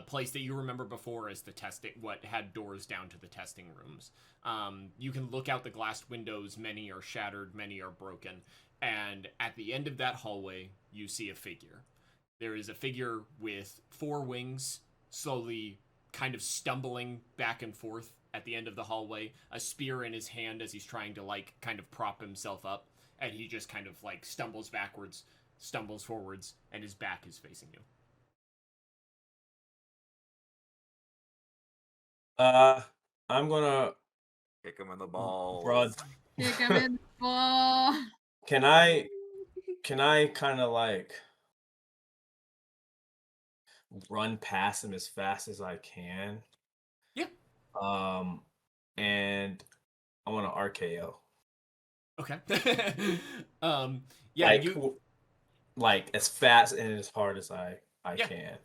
Place that you remember before as the testing, what had doors down to the testing rooms. You can look out the glass windows. Many are shattered, many are broken. And at the end of that hallway, you see a figure. There is a figure with 4 wings, slowly kind of stumbling back and forth at the end of the hallway, a spear in his hand as he's trying to kind of prop himself up. And he just kind of stumbles backwards, stumbles forwards, and his back is facing you. I'm gonna, Kick him in the balls. Rod. Kick him in the ball. Can I kind of run past him as fast as I can? Yeah. And I want to RKO. Okay. Yeah, like as fast and as hard as I Yeah. can.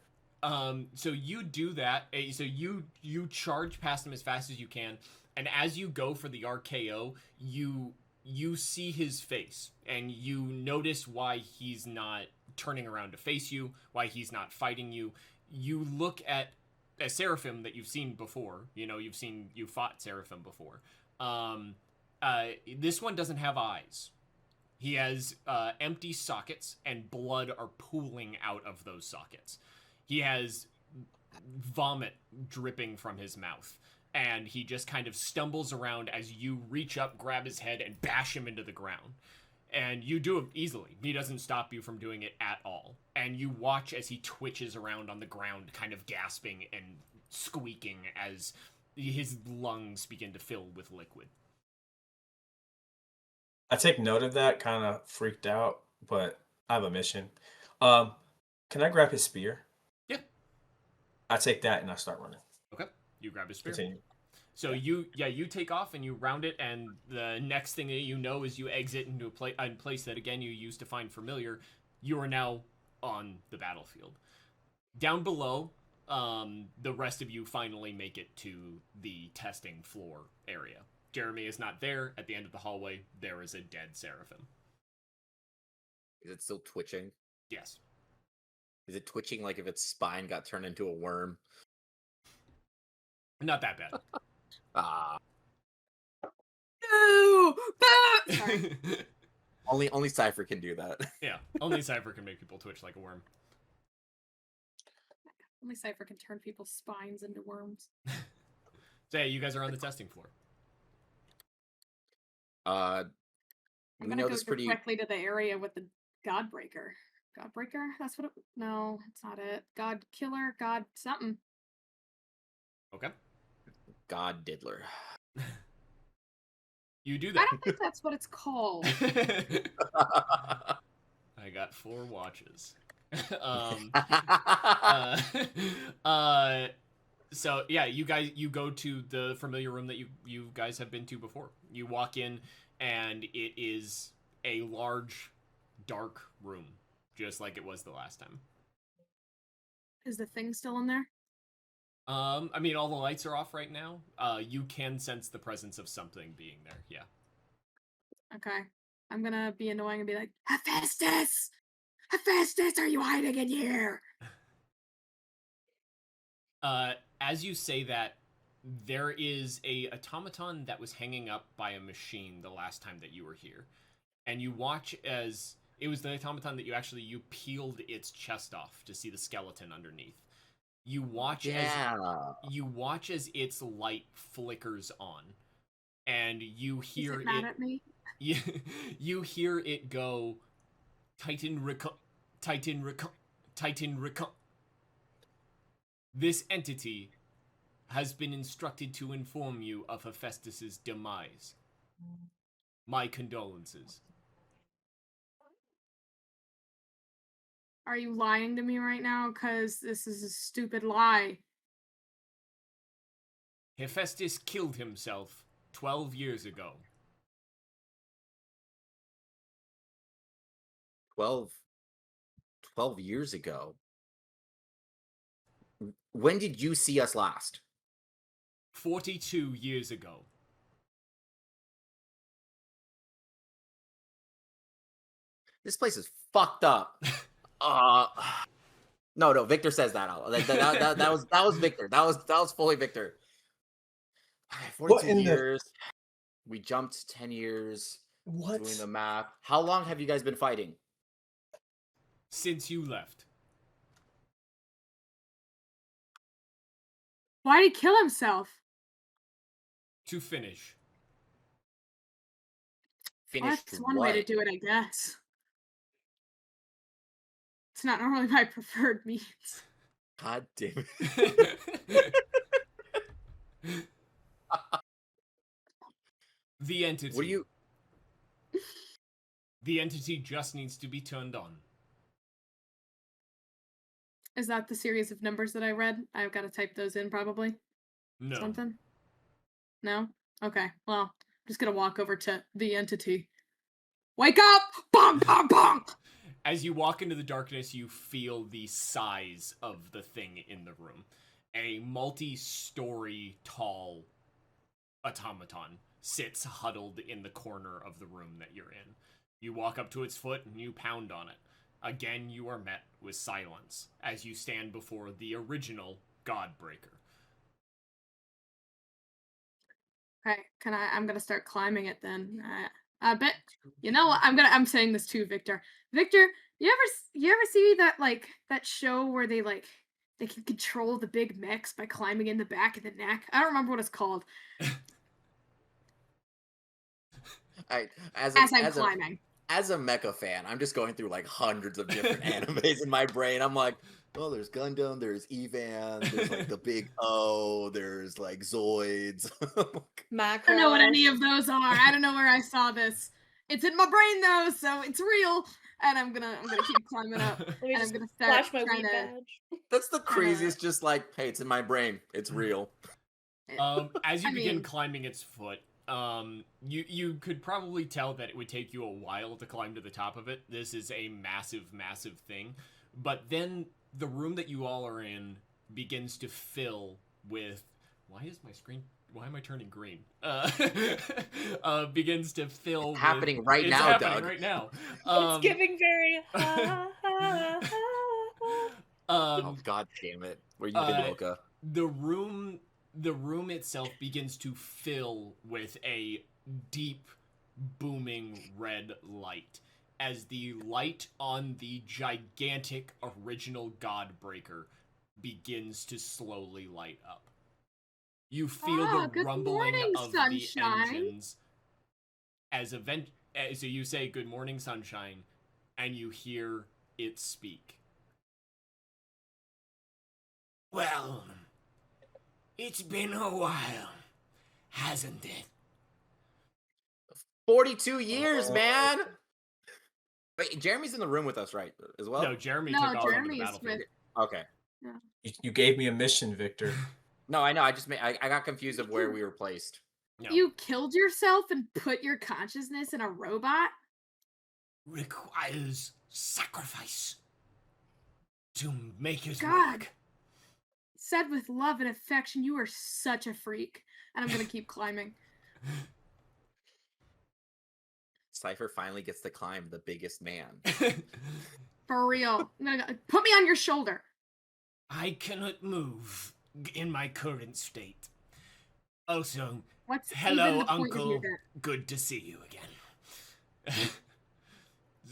So you do that. So you charge past him as fast as you can, and as you go for the RKO, you see his face, and you notice why he's not turning around to face you, why he's not fighting you. You look at a Seraphim that you've seen before. You fought Seraphim before. This one doesn't have eyes. He has empty sockets, and blood are pooling out of those sockets. He has vomit dripping from his mouth, and he just kind of stumbles around as you reach up, grab his head, and bash him into the ground. And you do it easily. He doesn't stop you from doing it at all. And you watch as he twitches around on the ground, kind of gasping and squeaking as his lungs begin to fill with liquid. I take note of that, kind of freaked out, but I have a mission. Can I grab his spear? Yeah. I take that and I start running. Okay. You grab his spear. Continue. So you take off and you round it, and the next thing that you know is you exit into a place that again you used to find familiar. You are now on the battlefield. Down below, the rest of you finally make it to the testing floor area. Jeremy is not there. At the end of the hallway, there is a dead Seraphim. Is it still twitching? Yes. Is it twitching like if its spine got turned into a worm? Not that bad. Ah. No! Sorry. Only Cypher can do that. Yeah, only Cypher can make people twitch like a worm. Only Cypher can turn people's spines into worms. So yeah, you guys are on the testing floor. I'm We gonna know go this pretty. directly to the area with the Godbreaker. Godbreaker? That's what it... No, it's not it. God Killer? God something. Okay. God Diddler. You do I that. don't think that's what it's called. I got 4 watches. uh, uh, so yeah, you go to the familiar room that you guys have been to before. You walk in, and it is a large, dark room, just like it was the last time. Is the thing still in there? I mean, all the lights are off right now. You can sense the presence of something being there. Yeah. Okay. I'm gonna be annoying and be like, Hephaestus! Hephaestus, are you hiding in here? As you say that, there is a automaton that was hanging up by a machine the last time that you were here, and you watch as it was the automaton that you peeled its chest off to see the skeleton underneath. You watch as its light flickers on, and you hear Is it mad at me? You hear it go, Titan Recon. This entity has been instructed to inform you of Hephaestus's demise. My condolences. Are you lying to me right now? Because this is a stupid lie. Hephaestus killed himself 12 years ago. 12 years ago. When did you see us last? 42 years ago. This place is fucked up. No, Victor says that out. That was Victor. That was fully Victor. 42 years. We jumped 10 years. What? Doing the math. How long have you guys been fighting? Since you left. Why did he kill himself? To finish. Finish That's one way to do it, I guess. It's not normally my preferred means. God damn it. The entity. What do you... The entity just needs to be turned on. Is that the series of numbers that I read? I've got to type those in, probably? No. Something? No? Okay, well, I'm just gonna walk over to the entity. Wake up! Bong, bong, bong! As you walk into the darkness, you feel the size of the thing in the room. A multi-story tall automaton sits huddled in the corner of the room that you're in. You walk up to its foot and you pound on it. Again, you are met with silence as you stand before the original Godbreaker. Okay, I'm gonna start climbing it then. I bet, you know what, I'm saying this too, Victor. Victor, you ever see that show where they can control the big mechs by climbing in the back of the neck? I don't remember what it's called. As climbing. As a mecha fan, I'm just going through like hundreds of different animes in my brain. I'm like, oh, there's Gundam, there's Evan, there's like the Big O, there's like Zoids. I don't know what any of those are. I don't know where I saw this. It's in my brain though, so it's real. And I'm gonna keep climbing up. And I'm gonna start flash my trying weed to. badge. That's the craziest. Just like, hey, it's in my brain. It's real. As you begin climbing its foot, you could probably tell that it would take you a while to climb to the top of it. This is a massive, massive thing. But then the room that you all are in begins to fill with... Why am I turning green? Begins to fill happening with... right it's now, happening Doug. right now. It's giving very... Oh, god damn it. Where you been, Boca? The room itself begins to fill with a deep, booming red light as the light on the gigantic original Godbreaker begins to slowly light up. You feel the Good rumbling morning, of sunshine. the engines as So you say good morning, sunshine, and you hear it speak. Well, it's been a while, hasn't it? 42 years, Oh. man. Wait, Jeremy's in the room with us, right? As well. No, Jeremy No, took off onto the Jeremy is battlefield. with. Okay. You gave me a mission, Victor. No, I know. I got confused of where we were placed. No. You killed yourself and put your consciousness in a robot? Requires sacrifice to make it God. work. Said with love and affection, you are such a freak. And I'm gonna keep climbing. Cypher finally gets to climb the biggest man. For real. I'm gonna go, put me on your shoulder. I cannot move in my current state. Also, What's hello, even the point of Uncle. you there? Good to see you again.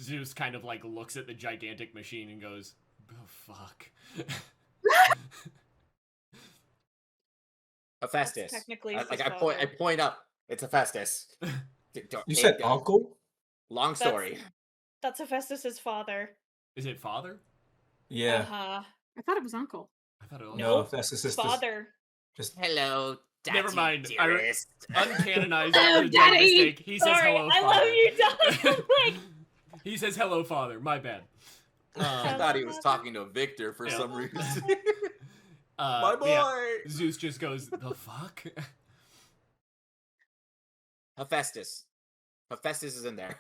Zeus kind of like looks at the gigantic machine and goes, "Oh fuck." Hephaestus. technically I his father. point up. It's Hephaestus. You said uncle? Long story. That's Hephaestus' father. Is it father? Yeah. Uh-huh. I thought it was uncle. I thought it was. No, that's his sister. Father. Just Hello, Daddy. Never mind. Dearest. Uncanonized Oh, the joke Daddy! mistake. He says Sorry, hello, I father. love you, Doug. Like, He says hello, father. My bad. I thought he was talking to Victor for Yeah. some reason. My boy. Zeus just goes, the fuck? Hephaestus. Hephaestus is in there.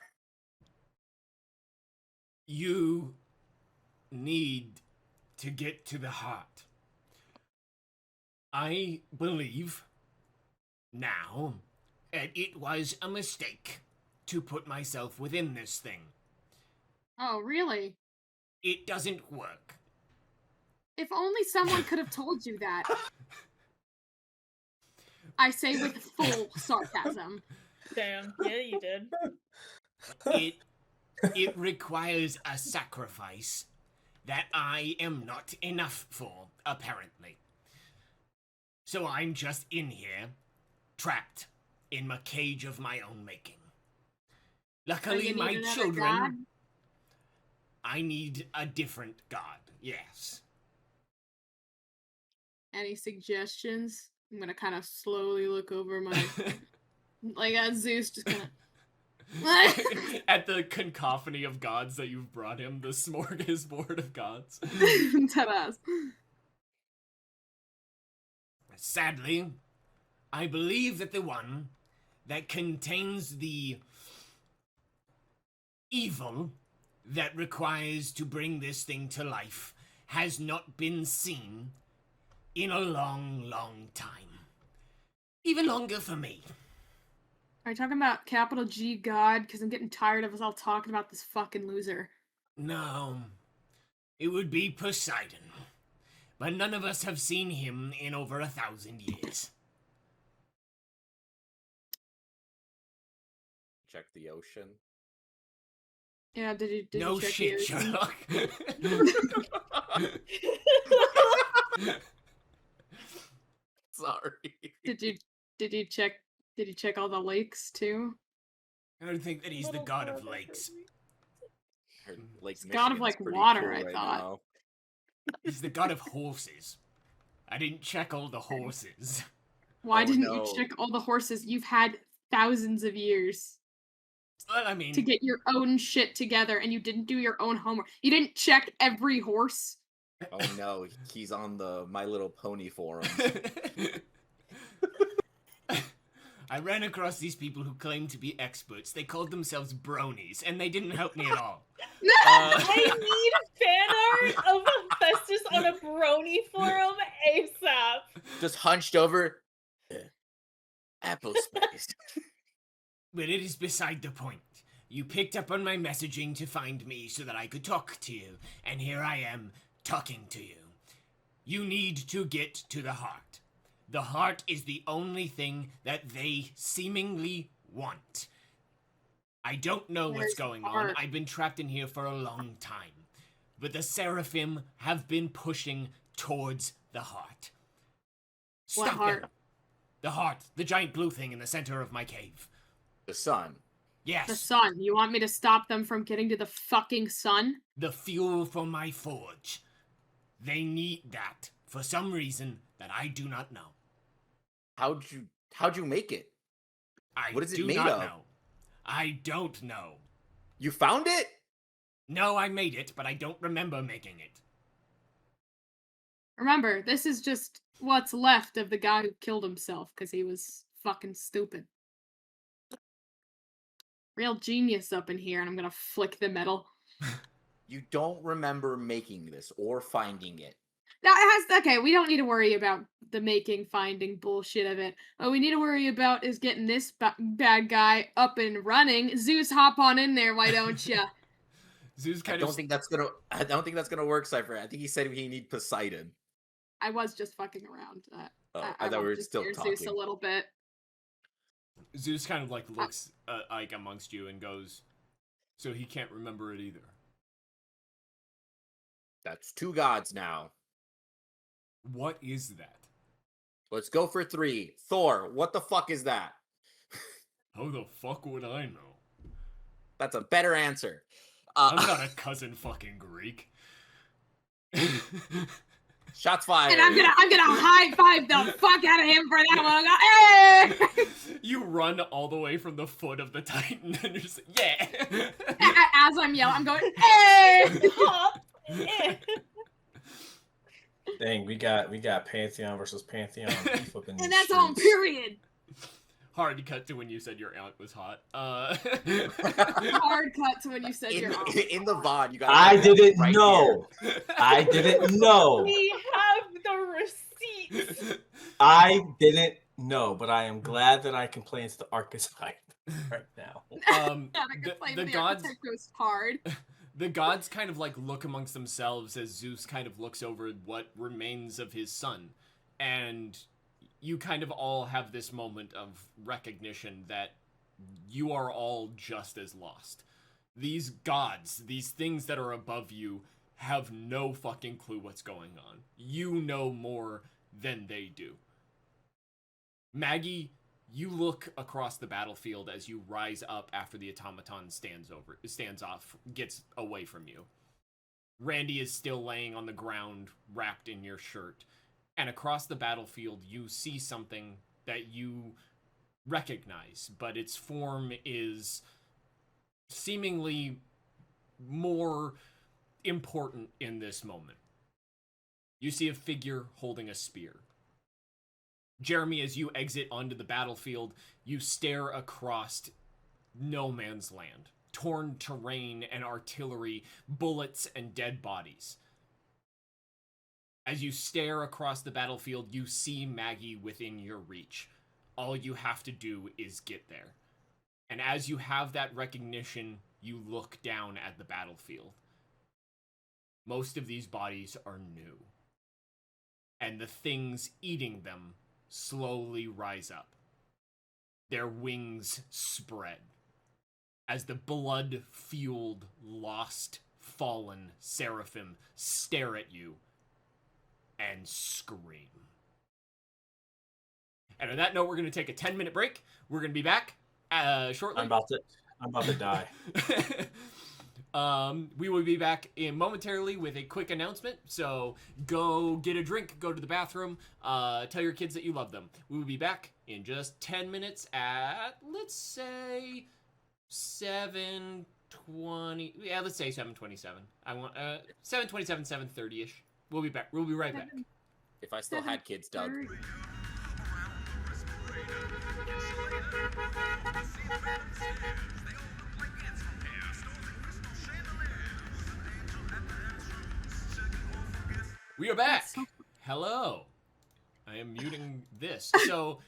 You need to get to the heart. I believe now that it was a mistake to put myself within this thing. Oh, really? It doesn't work. If only someone could have told you that. I say with full sarcasm. damn. Yeah, you did. It requires a sacrifice that I am not enough for, apparently. So I'm just in here, trapped in my cage of my own making. So Luckily, you my need another children. god? I need a different god, yes. Any suggestions? I'm gonna kind of slowly look over my, like, Zeus just kind of. At the cacophony of gods that you've brought him, the smorgasbord of gods. Deadass. Sadly, I believe that the one that contains the evil that requires to bring this thing to life has not been seen in a long, long time. Even longer for me. Are you talking about capital G God? Because I'm getting tired of us all talking about this fucking loser. No, it would be Poseidon. But none of us have seen him in over 1,000 years. Check the ocean. Yeah, did you No check shit, the ocean? Sherlock. Sorry. Did you check all the lakes too? I don't think that he's the god of lakes. Her Lake God of, Michigan's like, pretty water, cool I right thought. now. He's the god of horses. I didn't check all the horses. Why Oh, didn't no. you check all the horses? You've had thousands of years Well, I mean, to get your own shit together, and you didn't do your own homework. You didn't check every horse. Oh no, he's on the My Little Pony forums. I ran across these people who claimed to be experts. They called themselves bronies, and they didn't help me at all. I need fan art of Hephaestus on a brony forum ASAP. Just hunched over. Apple space. But it is beside the point. You picked up on my messaging to find me so that I could talk to you, and here I am talking to you. You need to get to the heart. The heart is the only thing that they seemingly want. I don't know what's Where's the going on. heart? I've been trapped in here for a long time. But the Seraphim have been pushing towards the heart. What Stop heart? them. The heart, the giant blue thing in the center of my cave. The sun. Yes. The sun. You want me to stop them from getting to the fucking sun? The fuel for my forge. They need that for some reason that I do not know. How'd you make it? What is it made of? Know. I don't know. You found it? No, I made it, but I don't remember making it. Remember, this is just what's left of the guy who killed himself because he was fucking stupid. Real genius up in here, and I'm gonna flick the metal. You don't remember making this or finding it. Okay, we don't need to worry about the making, finding bullshit of it. What we need to worry about is getting this bad guy up and running. Zeus, hop on in there, why don't you? Zeus I don't think that's gonna work, Cypher. I think he said he need Poseidon. I was just fucking around. I thought we were still talking. Zeus a little bit. Zeus kind of like looks like amongst you and goes, so he can't remember it either. That's 2 gods now. What is that? Let's go for 3. Thor, what the fuck is that? How the fuck would I know? That's a better answer. I'm not a cousin fucking Greek. Shots fired. And I'm gonna high five the fuck out of him for that one. Go, hey! You run all the way from the foot of the Titan and you're just yeah. As I'm yelling, I'm going, hey! Dang, we got Pantheon versus Pantheon. Beef up in these And that's streets. on period. Hard to cut to when you said your aunt was hot. Hard cut to when you said you're off. In the VOD, you got. I didn't right know. here. I didn't know. We have the receipts. I didn't know, but I am glad that I can play into the archetype right now. The gods goes hard. The gods kind of like look amongst themselves as Zeus kind of looks over what remains of his son, and you kind of all have this moment of recognition that you are all just as lost. These gods, these things that are above you, have no fucking clue what's going on. You know more than they do. Maggie, you look across the battlefield as you rise up after the automaton stands off, gets away from you. Randy is still laying on the ground, wrapped in your shirt. And across the battlefield, you see something that you recognize, but its form is seemingly more important in this moment. You see a figure holding a spear. Jeremy, as you exit onto the battlefield, you stare across no man's land. Torn terrain and artillery, bullets and dead bodies. As you stare across the battlefield, you see Maggie within your reach. All you have to do is get there. And as you have that recognition, you look down at the battlefield. Most of these bodies are new. And the things eating them slowly rise up. Their wings spread. As the blood-fueled, lost, fallen seraphim stare at you and scream. And on that note, we're going to take a 10-minute break. We're going to be back shortly. I'm about to die. We will be back momentarily with a quick announcement. So go get a drink, go to the bathroom, tell your kids that you love them. We will be back in just 10 minutes at, let's say, 7:20. Yeah, let's say 7:27. I want 7:27, 7:30ish. We'll be back. We'll be right back. If I still had kids, Doug. We are back. Hello. I am muting this. So,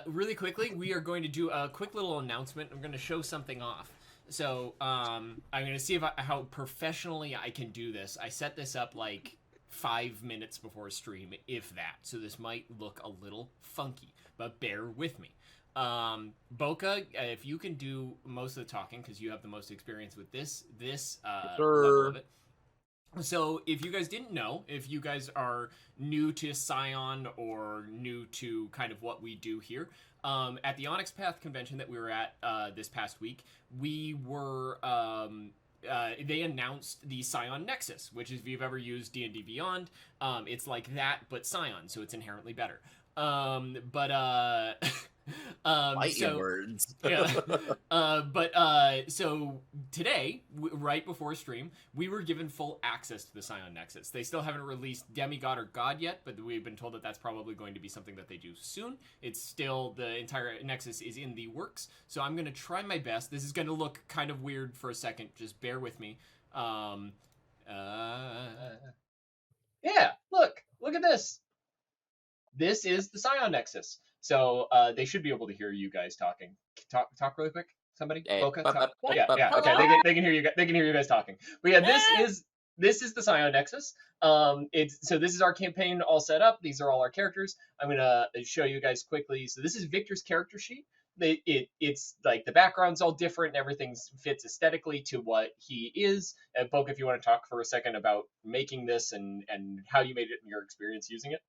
really quickly, we are going to do a quick little announcement. I'm going to show something off. So, I'm going to see how professionally I can do this. I set this up like 5 minutes before stream, if that. So this might look a little funky, but bear with me. Boca, if you can do most of the talking, because you have the most experience with this level of it. So if you guys didn't know, if you guys are new to Scion or new to kind of what we do here, at the Onyx Path convention that we were at this past week, we were they announced the Scion Nexus, which is, if you've ever used D&D Beyond, it's like that but Scion, so it's inherently better. Light your So words. yeah. So today, right before stream, we were given full access to the Scion Nexus. They still haven't released Demigod or God yet, but we've been told that that's probably going to be something that they do soon. It's still, the entire Nexus is in the works, so I'm going to try my best. This is going to look kind of weird for a second. Just bear with me. Yeah, look at this. This is the Scion Nexus. So they should be able to hear you guys talking. Talk really quick. Somebody, Hey, Boca. bup, bup, bup, Yeah, bup. yeah. Okay, Hello? they can hear you. They can hear you guys talking. But yeah, this is the Scion Nexus. This is our campaign all set up. These are all our characters. I'm gonna show you guys quickly. So this is Victor's character sheet. It's like the background's all different and everything fits aesthetically to what he is. And Boca, if you want to talk for a second about making this and how you made it and your experience using it.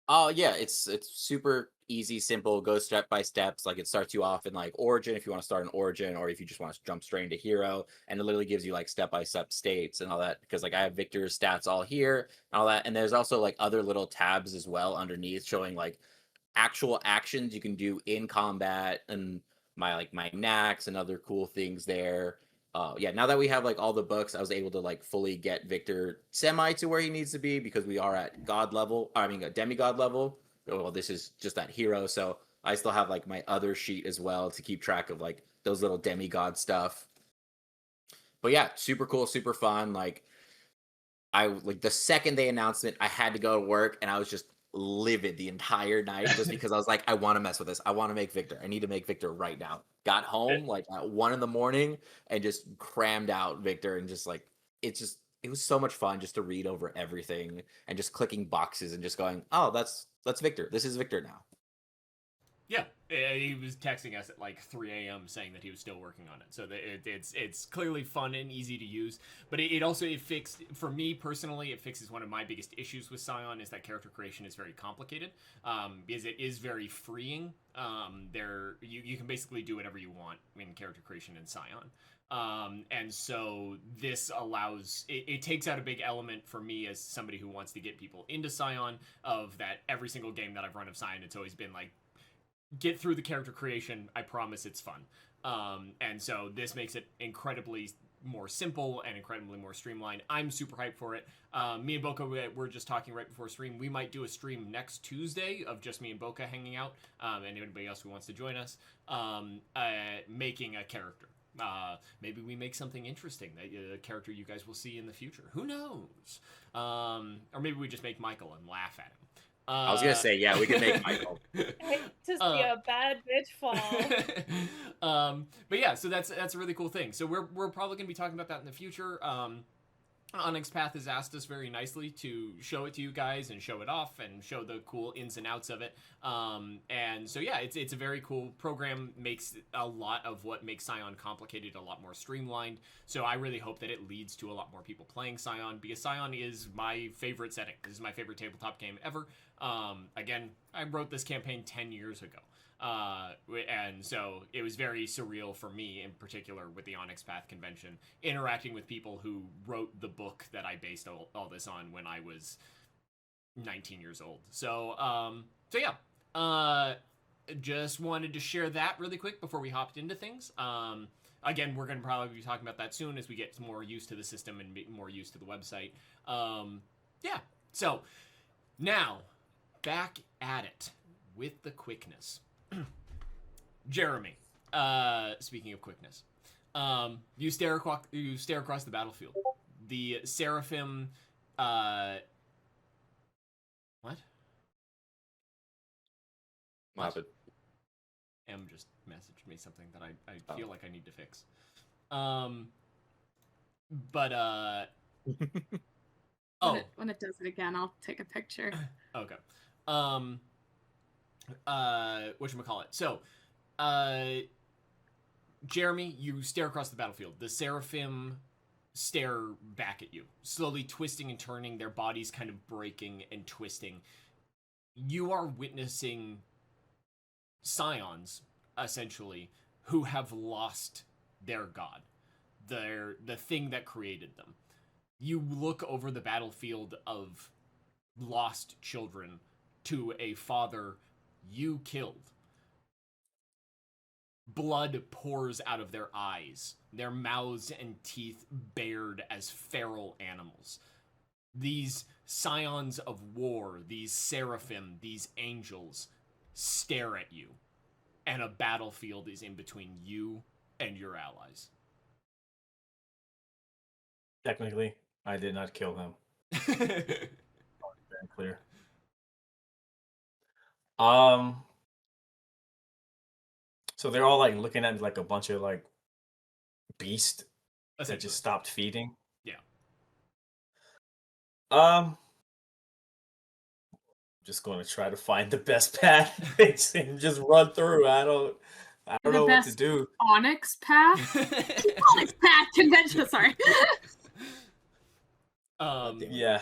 Oh yeah, it's super easy, simple, goes step by steps. Like it starts you off in like origin if you want to start an origin, or if you just want to jump straight into hero, and it literally gives you like step by step states and all that. Because like I have Victor's stats all here and all that, and there's also like other little tabs as well underneath showing like actual actions you can do in combat and my knacks and other cool things there. Yeah, now that we have like all the books, I was able to like fully get Victor semi to where he needs to be, because we are at god level. I mean, a demigod level. Well, this is just that hero, so I still have like my other sheet as well to keep track of like those little demigod stuff. But yeah, super cool, super fun. Like I like the second they announced it, I had to go to work, and I was just livid the entire night just because I was like, I want to mess with this. I want to make Victor. I need to make Victor right now. Got home like at 1 a.m. and just crammed out Victor, and just like it was so much fun just to read over everything and just clicking boxes and just going, oh, that's Victor. This is Victor now. Yeah, he was texting us at like 3 a.m. saying that he was still working on it. So it's clearly fun and easy to use. But it also fixed, for me personally, it fixes one of my biggest issues with Scion, is that character creation is very complicated, because it is very freeing. You can basically do whatever you want in character creation in Scion. And so this allows, it takes out a big element for me as somebody who wants to get people into Scion, of that every single game that I've run of Scion, it's always been like, get through the character creation, I promise it's fun. And so this makes it incredibly more simple and incredibly more streamlined. I'm super hyped for it. Me and Boca were just talking right before stream. We might do a stream next Tuesday of just me and Boca hanging out, and anybody else who wants to join us, making a character. Maybe we make something interesting, a character you guys will see in the future. Who knows? Or maybe we just make Michael and laugh at him. I was gonna say, yeah, we can make Michael. I hate to see a bad bitch fall. But yeah, so that's a really cool thing. So we're probably gonna be talking about that in the future. Onyx Path has asked us very nicely to show it to you guys and show it off and show the cool ins and outs of it. And so yeah, it's a very cool program. Makes a lot of what makes Scion complicated a lot more streamlined. So I really hope that it leads to a lot more people playing Scion, because Scion is my favorite setting. This is my favorite tabletop game ever. Again, I wrote this campaign 10 years ago. And so it was very surreal for me, in particular with the Onyx Path convention, interacting with people who wrote the book that I based all this on when I was 19 years old. So yeah, just wanted to share that really quick before we hopped into things. Again, we're going to probably be talking about that soon as we get more used to the system and more used to the website. Yeah, so now back at it with the quickness. Jeremy, speaking of quickness, you stare across the battlefield. The Seraphim, what? What happened? M just messaged me something that I feel like I need to fix. When it does it again, I'll take a picture. Okay. Whatchamacallit? So, Jeremy, you stare across the battlefield. The Seraphim stare back at you, slowly twisting and turning, their bodies kind of breaking and twisting. You are witnessing Scions, essentially, who have lost their god, the thing that created them. You look over the battlefield of lost children to a father you killed. Blood pours out of their eyes, their mouths and teeth bared as feral animals. These scions of war, these seraphim, these angels, stare at you, and a battlefield is in between you and your allies. Technically, I did not kill him. Very clear. So they're all like looking at like a bunch of like beasts that just stopped feeding. Yeah. Just going to try to find the best path and just run through. I don't know what to do. Onyx path? Onyx path convention, sorry. Yeah.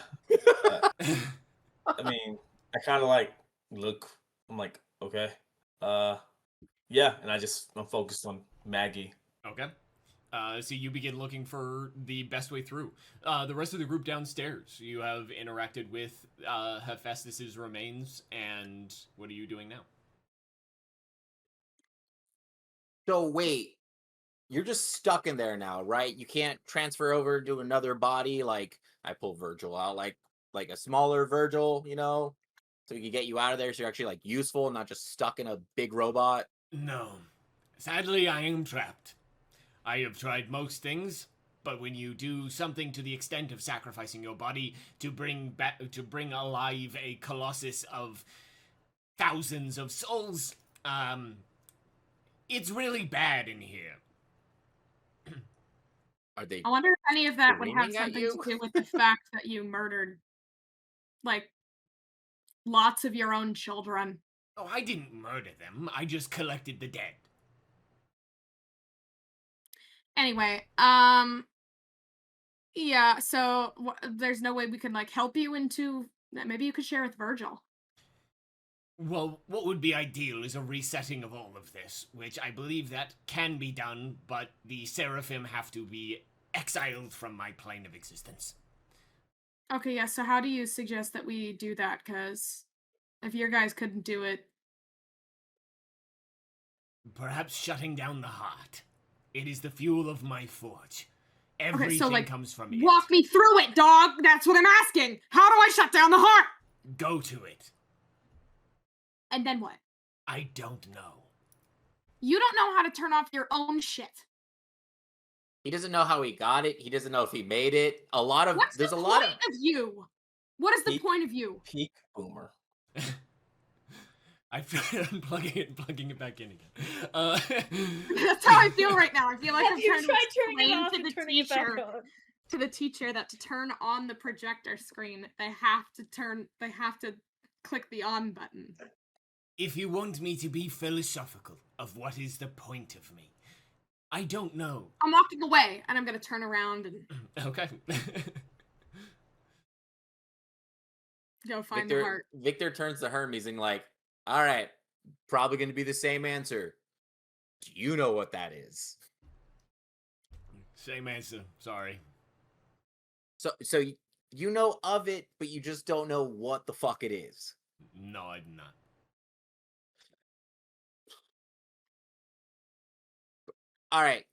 I mean, I kind of like look. I'm like, okay. Yeah, and I'm focused on Maggie. Okay. So you begin looking for the best way through. The rest of the group downstairs, you have interacted with Hephaestus's remains, and what are you doing now? So wait, you're just stuck in there now, right? You can't transfer over to another body. Like I pull Virgil out, like a smaller Virgil, so we can get you out of there. So you're actually like useful, not just stuck in a big robot. No, sadly, I am trapped. I have tried most things, but when you do something to the extent of sacrificing your body to bring alive a colossus of thousands of souls, it's really bad in here. Are they? I wonder if any of that would have screaming at something you? to do with the fact that you murdered, like, lots of your own children. Oh, I didn't murder them. I just collected the dead. Anyway, yeah, so there's no way we can, like, help you into... Maybe you could share with Virgil. Well, what would be ideal is a resetting of all of this, which I believe that can be done, but the Seraphim have to be exiled from my plane of existence. Okay, yeah, so how do you suggest that we do that? Because if your guys couldn't do it... Perhaps shutting down the heart. It is the fuel of my forge. Everything Okay, so, like, comes from it. walk me through it, dog! That's what I'm asking! How do I shut down the heart? Go to it. And then what? I don't know. You don't know how to turn off your own shit. He doesn't know how he got it. He doesn't know if he made it. What's There's the a point lot of you? What is the point of you? Peak boomer. I feel like I'm plugging it back in again. That's how I feel right now. I feel like I'm You trying to tried turning it explain off to and the turning it back teacher, on. to the teacher that to turn on the projector screen, they have to click the on button. If you want me to be philosophical of what is the point of me, I don't know. I'm walking away, and I'm gonna turn around and Okay. go find the heart. Victor turns to Hermes and like, all right, probably going to be the same answer. Do you know what that is? Same answer. Sorry. So you know of it, but you just don't know what the fuck it is. No, I do not. All right,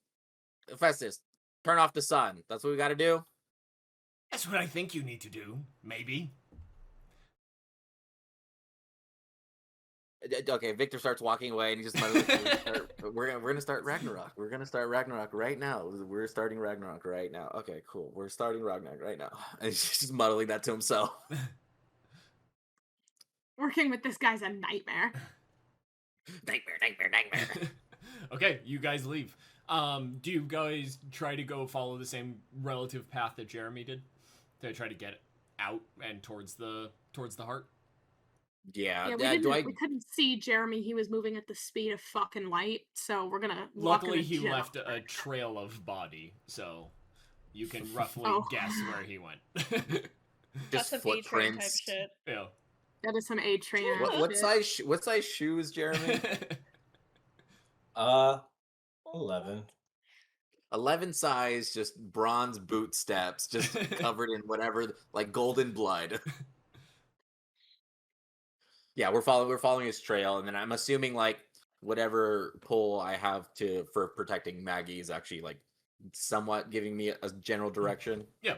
Hephaestus, turn off the sun. That's what we got to do. That's what I think you need to do. Maybe. Okay, Victor starts walking away, and he's just we're gonna start Ragnarok. We're gonna start Ragnarok right now. We're starting Ragnarok right now. Okay, cool. We're starting Ragnarok right now. And he's just muddling that to himself. Working with this guy's a nightmare. Nightmare. Okay, you guys leave. Do you guys try to go follow the same relative path that Jeremy did to try to get out and towards the heart? Yeah. We couldn't see Jeremy. He was moving at the speed of fucking light, so we're gonna walk Luckily, in a he general left a direction. trail of body, so You can roughly Oh. guess where he went. That's Just some A-train type footprints. shit. Yeah. That is some A-train What shit. what size shoes, Jeremy? 11. 11 size, just bronze boot steps, just covered in whatever, like golden blood. Yeah, we're following his trail, and then I'm assuming like whatever pull I have for protecting Maggie is actually like somewhat giving me a general direction. Yeah.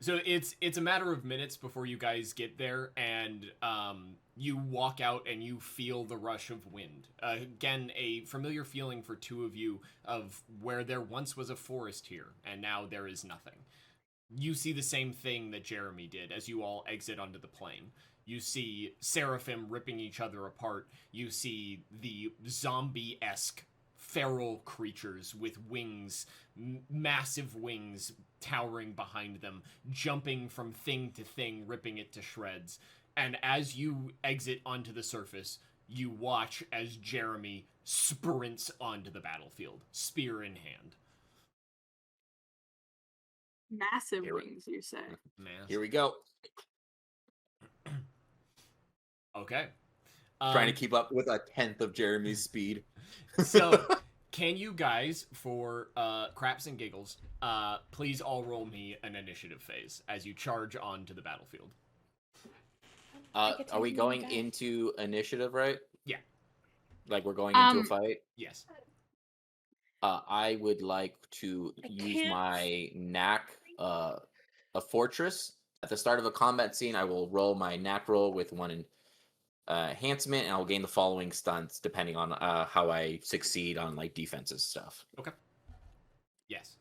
So it's a matter of minutes before you guys get there, and you walk out and you feel the rush of wind. Again, a familiar feeling for two of you of where there once was a forest here, and now there is nothing. You see the same thing that Jeremy did as you all exit onto the plain. You see Seraphim ripping each other apart. You see the zombie-esque feral creatures with wings, massive wings towering behind them, jumping from thing to thing, ripping it to shreds. And as you exit onto the surface, you watch as Jeremy sprints onto the battlefield, spear in hand. Massive Here we- wings, you say? Here we go. Okay. Trying to keep up with a tenth of Jeremy's speed. So, can you guys, for craps and giggles, please all roll me an initiative phase as you charge onto the battlefield? I get to Are we use going my die. into initiative, right? Yeah. Like we're going into a fight? Yes. I would like to I use can't- my knack, a fortress. At the start of a combat scene, I will roll my knack roll with one enhancement, and I'll gain the following stunts depending on how I succeed on like defensive stuff. Okay. Yes.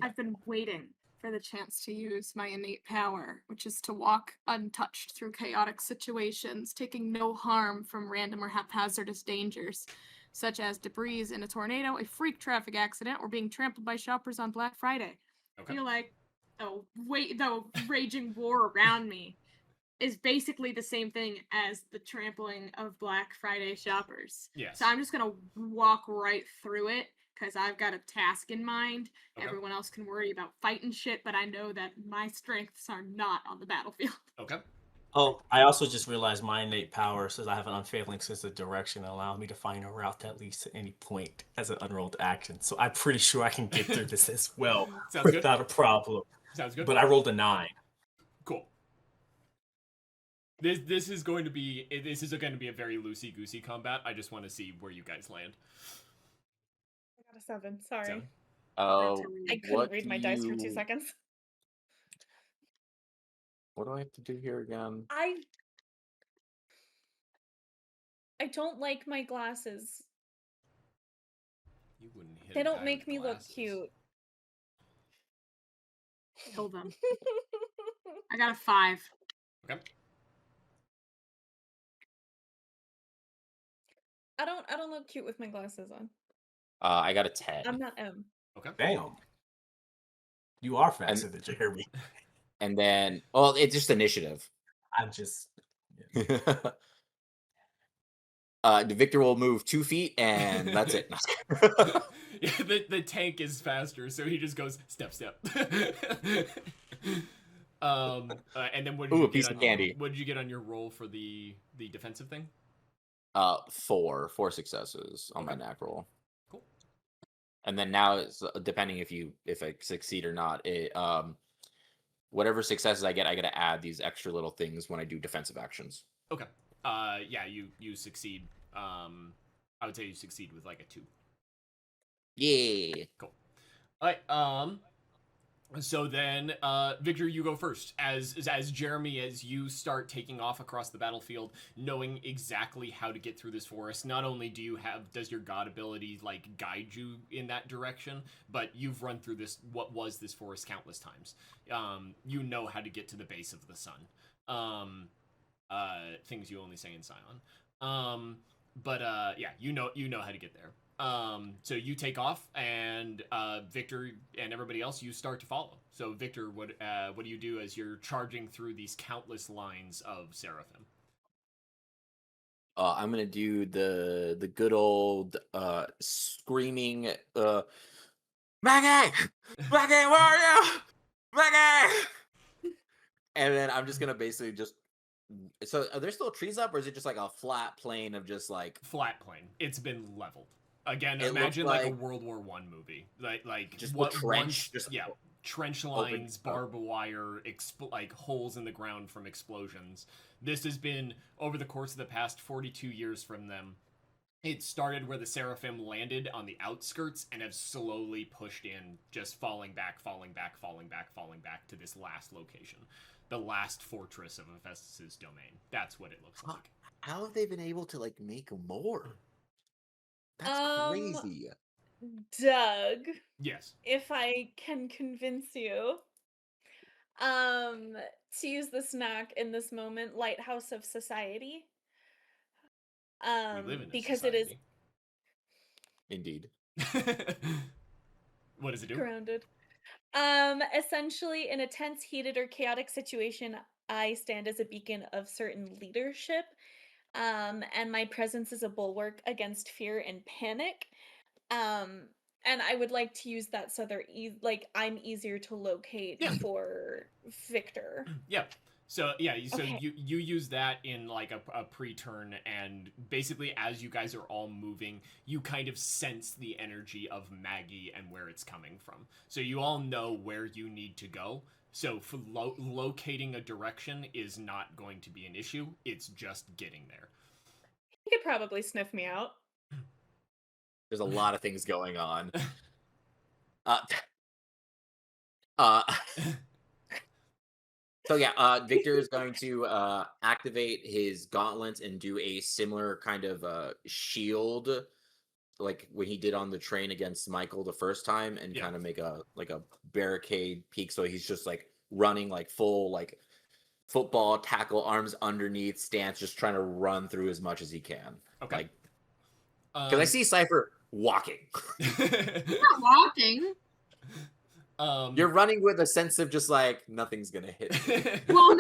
I've been waiting for the chance to use my innate power, which is to walk untouched through chaotic situations, taking no harm from random or haphazardous dangers, such as debris in a tornado, a freak traffic accident, or being trampled by shoppers on Black Friday. Okay. I feel like the raging war around me is basically the same thing as the trampling of Black Friday shoppers. Yes. So I'm just gonna walk right through it because I've got a task in mind. Okay. Everyone else can worry about fighting shit, but I know that my strengths are not on the battlefield. Okay. Oh, I also just realized my innate power says I have an unfailing sense of direction and allows me to find a route that leads to any point as an unrolled action. So I'm pretty sure I can get through this as well Sounds good. without a problem. Sounds good. But I rolled a 9. Cool. This is going to be a very loosey goosey combat. I just want to see where you guys land. I got a 7. Sorry. 7. Oh, I couldn't read my dice for 2 seconds. What do I have to do here again? I don't like my glasses. You wouldn't hit. They a don't guy make with me look glasses. cute. Kill them. I got a 5. Okay. I don't look cute with my glasses on. I got a 10. I'm not M. Okay. Damn. You are faster than Jeremy. And then, well, it's just initiative. I'm just. Victor will move 2 feet, and that's it. Yeah, the tank is faster, so he just goes step. And then what did Ooh, you a piece get of on candy. What did you get on your roll for the defensive thing? 4 successes on my knack roll. Cool. And then now it's depending if I succeed or not. Whatever successes I get to add these extra little things when I do defensive actions. Okay. Yeah, you succeed. I would say you succeed with like a 2. Yeah. Cool. All right. So then, Victor, you go first. As Jeremy, as you start taking off across the battlefield, knowing exactly how to get through this forest. Not only does your god ability like guide you in that direction, but you've run through what was this forest countless times. You know how to get to the base of the sun. Things you only say in Scion. But yeah, you know how to get there. So you take off, and Victor and everybody else, you start to follow. So Victor, what do you do as you're charging through these countless lines of Seraphim? I'm gonna do the good old screaming Maggie! Maggie, where are you? Maggie! And then I'm just gonna basically just. So are there still trees up, or is it just like a flat plain of just like Flat plane. It's been leveled. Again, It imagine looks like a like- World War I movie. Like just what a trench? once, Just yeah, trench open- lines, barbed wire, like holes in the ground from explosions. This has been over the course of the past 42 years from them. It started where the Seraphim landed on the outskirts and have slowly pushed in, just falling back to this last location. The last fortress of Hephaestus' domain. That's what it looks Huh. like. How have they been able to like make more? That's crazy. Doug, Yes. if I can convince you, to use the snack in this moment, Lighthouse of Society. We live in a Because society. Indeed. What does it do? grounded. Essentially, in a tense, heated, or chaotic situation, I stand as a beacon of certain leadership. And my presence is a bulwark against fear and panic. And I would like to use that so they're I'm easier to locate Yeah. for Victor. Yeah. So yeah, so Okay. you use that in like a pre-turn, and basically as you guys are all moving, you kind of sense the energy of Maggie and where it's coming from. So you all know where you need to go. So for locating a direction is not going to be an issue. It's just getting there. He could probably sniff me out. There's a lot of things going on. Uh, so yeah, Victor is going to activate his gauntlets and do a similar kind of shield, like when he did on the train against Michael the first time, and Yeah. kind of make a barricade peak. So he's just like running like full like football tackle, arms underneath stance, just trying to run through as much as he can. Okay. Like, because I see Cypher walking. Not walking. You're running with a sense of just like nothing's gonna hit me. Well,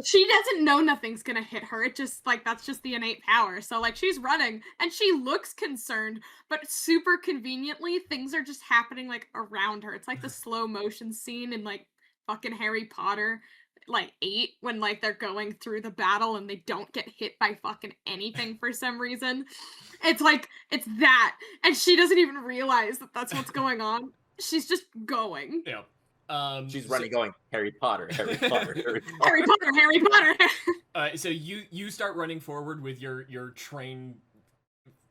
she doesn't know nothing's gonna hit her. It just like that's just the innate power. So like she's running and she looks concerned, but super conveniently things are just happening like around her. It's like the slow motion scene in like fucking Harry Potter, like 8, when like they're going through the battle and they don't get hit by fucking anything for some reason. It's like it's that, and she doesn't even realize that that's what's going on. She's just going. Yeah. She's running, going Harry Potter, Harry Potter, Harry Potter. Harry Potter, Harry Potter. So you start running forward with your train,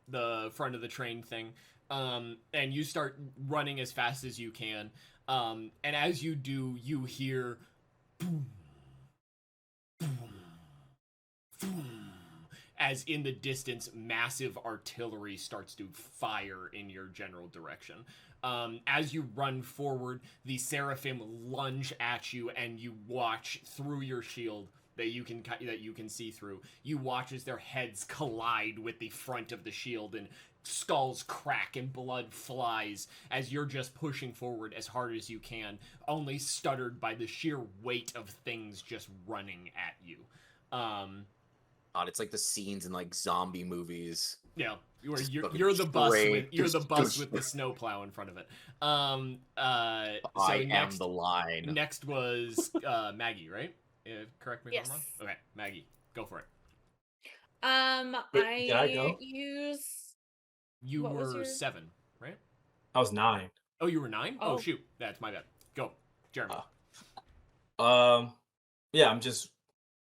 the front of the train thing, and you start running as fast as you can. And as you do, you hear boom, boom, boom, as in the distance, massive artillery starts to fire in your general direction. As you run forward, the Seraphim lunge at you, and you watch through your shield that you can see through. You watch as their heads collide with the front of the shield, and skulls crack and blood flies as you're just pushing forward as hard as you can, only stuttered by the sheer weight of things just running at you. God, it's like the scenes in like zombie movies. Yeah, Just you're fucking the bus straight, with just the snowplow in front of it. So I am the line. Next was Maggie, right? Correct me if I'm wrong. Yes. Okay, Maggie, go for it. Wait, did I go? use. You What was were your- 7, right? I was 9. Oh, you were 9? Oh, Oh. shoot, that's my bad. Go, Jeremy. Yeah, I'm just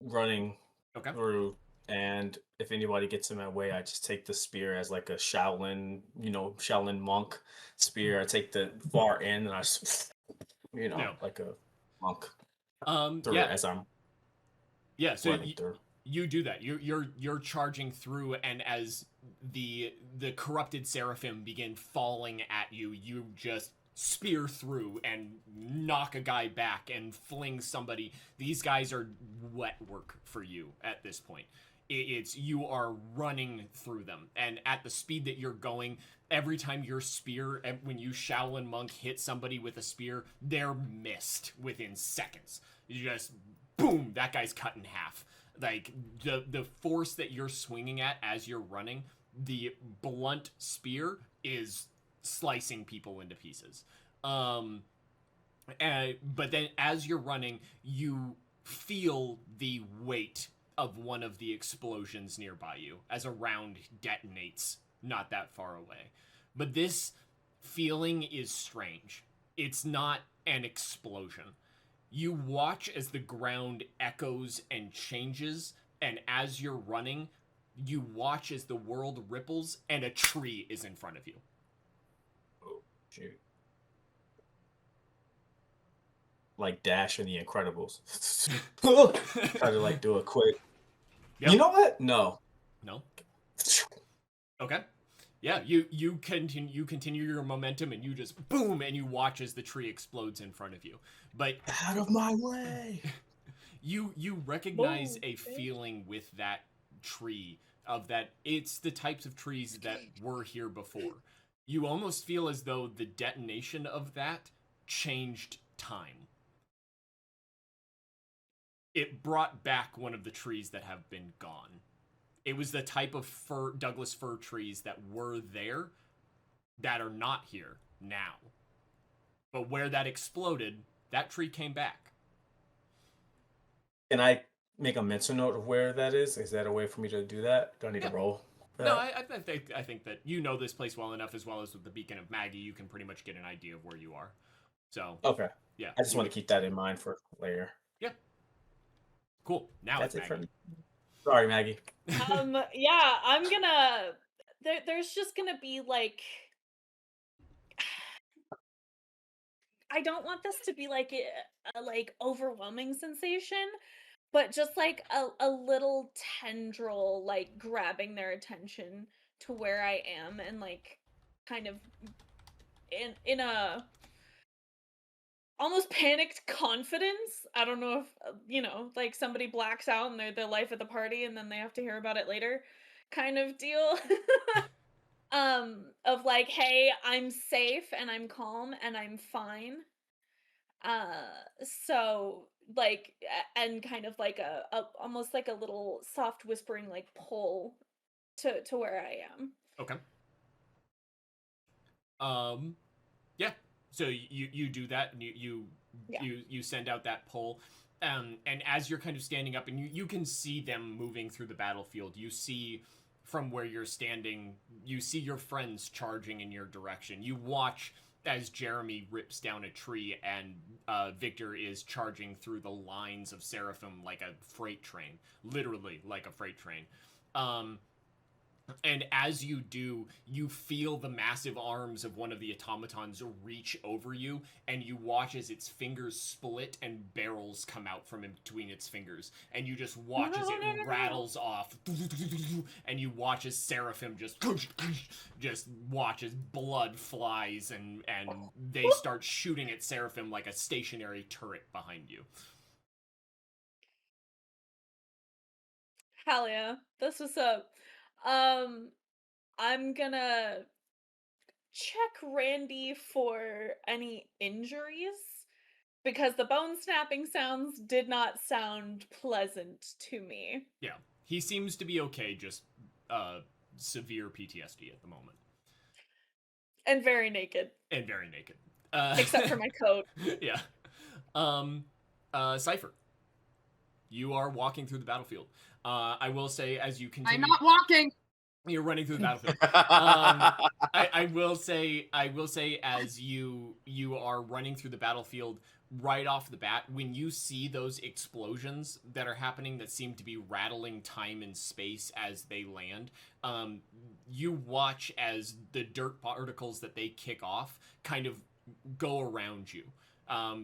running Okay. through, and if anybody gets in my way, I just take the spear as like a Shaolin monk spear. I take the far end and I, Yeah. like a monk through Yeah, it as I'm yeah. So running through. you do that. You're charging through, and as the corrupted seraphim begin falling at you, you just spear through and knock a guy back and fling somebody. These guys are wet work for you at this point. It's you are running through them, and at the speed that you're going, every time your spear, when you Shaolin monk hit somebody with a spear, they're missed within seconds. You just boom, that guy's cut in half. Like the force that you're swinging at as you're running, the blunt spear is slicing people into pieces. But then as you're running, you feel the weight of one of the explosions nearby you as a round detonates not that far away. But this feeling is strange. It's not an explosion. You watch as the ground echoes and changes, and as you're running, you watch as the world ripples and a tree is in front of you. Oh, shoot. Like Dash in The Incredibles. Try to like do a quick. Yep. You know what? No. No? Okay. Yeah, you continue your momentum and you just boom and you watch as the tree explodes in front of you. But Out of my way. you recognize Boom, a bitch. feeling with that tree of that it's the types of trees that were here before. You almost feel as though the detonation of that changed time. It brought back one of the trees that have been gone. It was the type of Douglas fir trees that were there that are not here now. But where that exploded, that tree came back. Can I make a mental note of where that is? Is that a way for me to do that? Do I need Yeah. to roll? For No, that? I think that you know this place well enough, as well as with the Beacon of Maggie, you can pretty much get an idea of where you are. So, Okay. yeah. I just want to keep that in mind for later. Yeah. Cool. Now That's it's it for Maggie. me. Sorry, Maggie. Yeah, I'm gonna. There's just gonna be like. I don't want this to be like a like overwhelming sensation, but just like a little tendril like grabbing their attention to where I am and like kind of in a almost panicked confidence. I don't know if like somebody blacks out and they're the life of the party and then they have to hear about it later kind of deal. Of like, hey, I'm safe and I'm calm and I'm fine. So like and kind of like a almost like a little soft whispering like pull to where I am. Okay. Yeah. So you do that, and Yeah. you send out that pull, and as you're kind of standing up, and you can see them moving through the battlefield. You see from where you're standing, you see your friends charging in your direction. You watch as Jeremy rips down a tree, and Victor is charging through the lines of Seraphim like a freight train, literally like a freight train. And as you do, you feel the massive arms of one of the automatons reach over you, and you watch as its fingers split and barrels come out from in between its fingers. And you just watch as it rattles off. And you watch as Seraphim just watch as blood flies, and they start shooting at Seraphim like a stationary turret behind you. Hell yeah. That's what's up. I'm gonna check Randy for any injuries because the bone snapping sounds did not sound pleasant to me. Yeah. He seems to be okay, just severe PTSD at the moment. And very naked. And very naked. Except for my coat. Yeah. Cypher. You are walking through the battlefield. I will say, as you continue... I'm not walking! You're running through the battlefield. I will say, as you are running through the battlefield, right off the bat, when you see those explosions that are happening that seem to be rattling time and space as they land, you watch as the dirt particles that they kick off kind of go around you.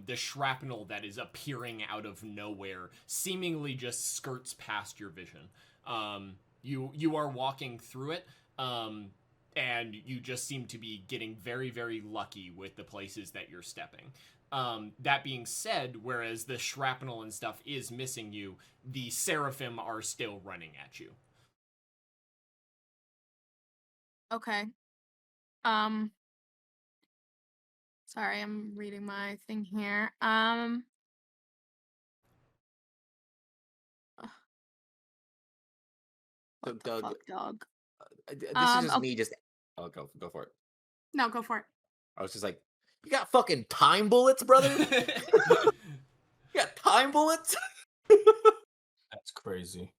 The shrapnel that is appearing out of nowhere seemingly just skirts past your vision. You are walking through it, and you just seem to be getting very, very lucky with the places that you're stepping. That being said, whereas the shrapnel and stuff is missing you, the Seraphim are still running at you. Okay. Sorry, I'm reading my thing here. So, What the Doug, fuck, dog? this is just okay. me. Just go for it. No, go for it. I was just like, You got fucking time bullets, brother? You got time bullets? That's crazy.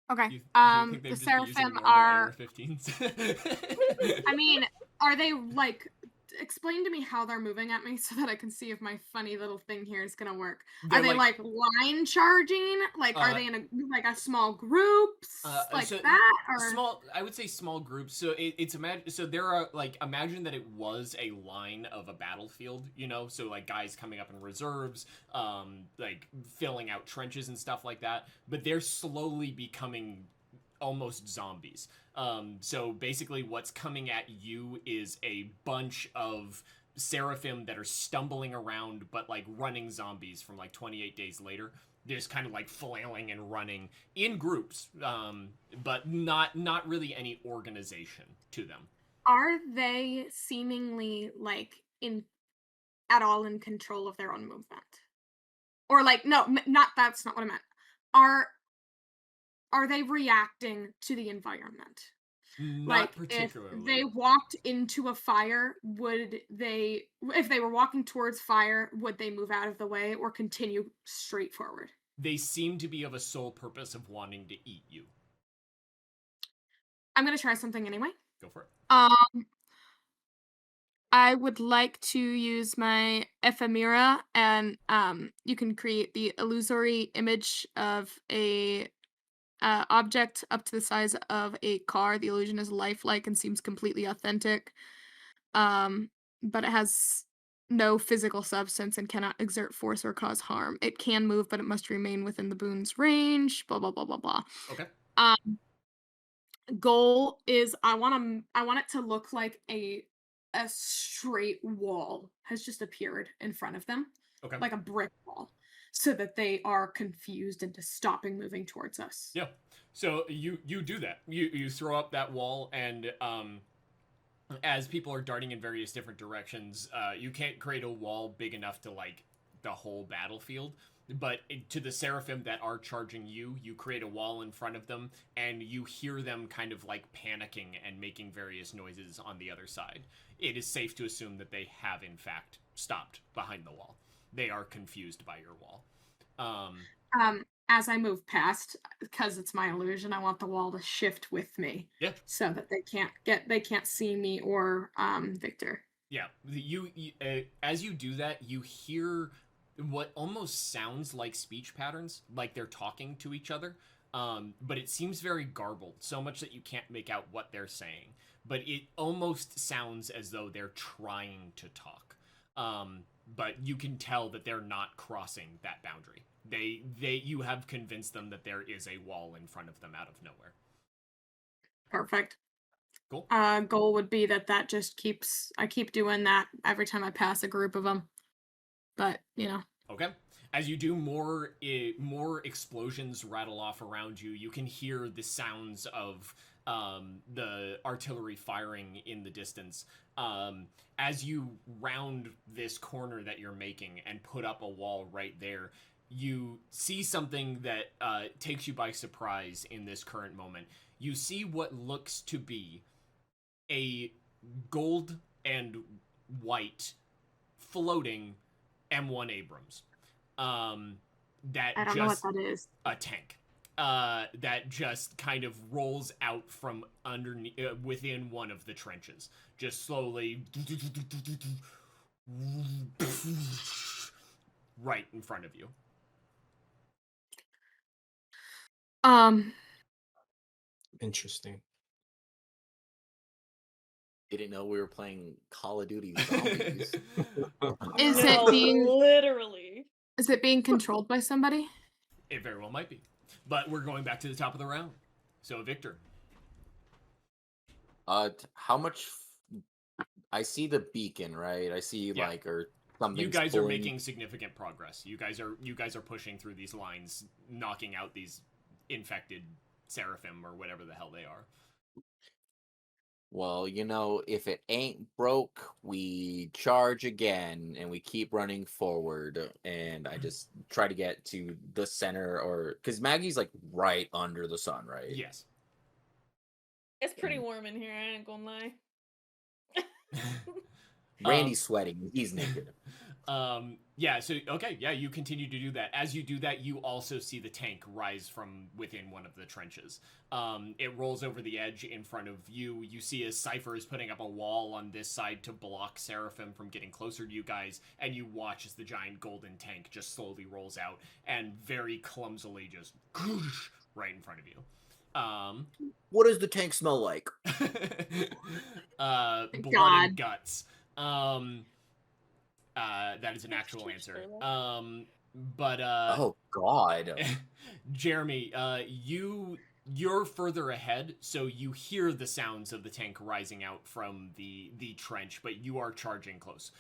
Okay. You think The they'd just be using Seraphim normal are. AR-15s? I mean, are they like? Explain to me how they're moving at me so that I can see if my funny little thing here is gonna work. Are they like line charging? Like, are they in a small groups like so that? Or small? I would say small groups. So it's so there are like, imagine that it was a line of a battlefield, you know. So like guys coming up in reserves, like filling out trenches and stuff like that. But they're slowly becoming almost zombies. So basically what's coming at you is a bunch of seraphim that are stumbling around but like running zombies from like 28 days later. They're just kind of like flailing and running in groups, but not really any organization to them. are they seemingly like at all in control of their own movement? Or like, no, not that's not what I meant. Are they reacting to the environment? Not Like, particularly. if they walked into a fire, if they were walking towards fire, would they move out of the way or continue straight forward? They seem to be of a sole purpose of wanting to eat you. I'm gonna try something anyway. Go for it. I would like to use my ephemera, and you can create the illusory image of a object up to the size of a car. The illusion is lifelike and seems completely authentic, but it has no physical substance and cannot exert force or cause harm. It can move, but it must remain within the boon's range. Blah blah blah blah blah. Okay. Goal is I want it to look like a straight wall has just appeared in front of them. Okay. Like a brick wall, so that they are confused into stopping moving towards us. Yeah. So you do that. You throw up that wall, and as people are darting in various different directions, you can't create a wall big enough to like the whole battlefield. But to the seraphim that are charging you, you create a wall in front of them, and you hear them kind of like panicking and making various noises on the other side. It is safe to assume that they have in fact stopped behind the wall. They are confused by your wall. As I move past, because it's my illusion, I want the wall to shift with me. Yeah. So that they can't see me or Victor. Yeah. You as you do that, you hear what almost sounds like speech patterns, like they're talking to each other. But it seems very garbled, so much that you can't make out what they're saying. But it almost sounds as though they're trying to talk. But you can tell that they're not crossing that boundary. You have convinced them that there is a wall in front of them out of nowhere. Perfect. Cool. Goal would be that just I keep doing that every time I pass a group of them. But, you know. Okay. As you do, more explosions rattle off around you. You can hear the sounds of the artillery firing in the distance. As you round this corner that you're making and put up a wall right there, you see something that takes you by surprise in this current moment. You see what looks to be a gold and white floating M1 Abrams. That I don't know what that is. A tank. That just kind of rolls out from underneath, within one of the trenches, just slowly, right in front of you. Interesting. Didn't know we were playing Call of Duty Zombies. Literally? Is it being controlled by somebody? It very well might be. But we're going back to the top of the round. So, Victor. How much? I see the beacon, right? I see like or something. You guys are making significant progress. You guys are pushing through these lines, knocking out these infected seraphim or whatever the hell they are. Well, you know, if it ain't broke, we charge again, and we keep running forward. And I just try to get to the center, or because Maggie's like right under the sun, right? Yes. It's pretty warm in here, I ain't gonna lie. Randy's sweating. He's naked. Yeah, so okay, yeah, you continue to do that. As you do that, you also see the tank rise from within one of the trenches. It rolls over the edge in front of you. You see as Cypher is putting up a wall on this side to block Seraphim from getting closer to you guys, and you watch as the giant golden tank just slowly rolls out and very clumsily just right in front of you. What does the tank smell like? Blood God. and guts. That is an actual answer. But Oh God. Jeremy, you're further ahead, so you hear the sounds of the tank rising out from the trench, but you are charging close.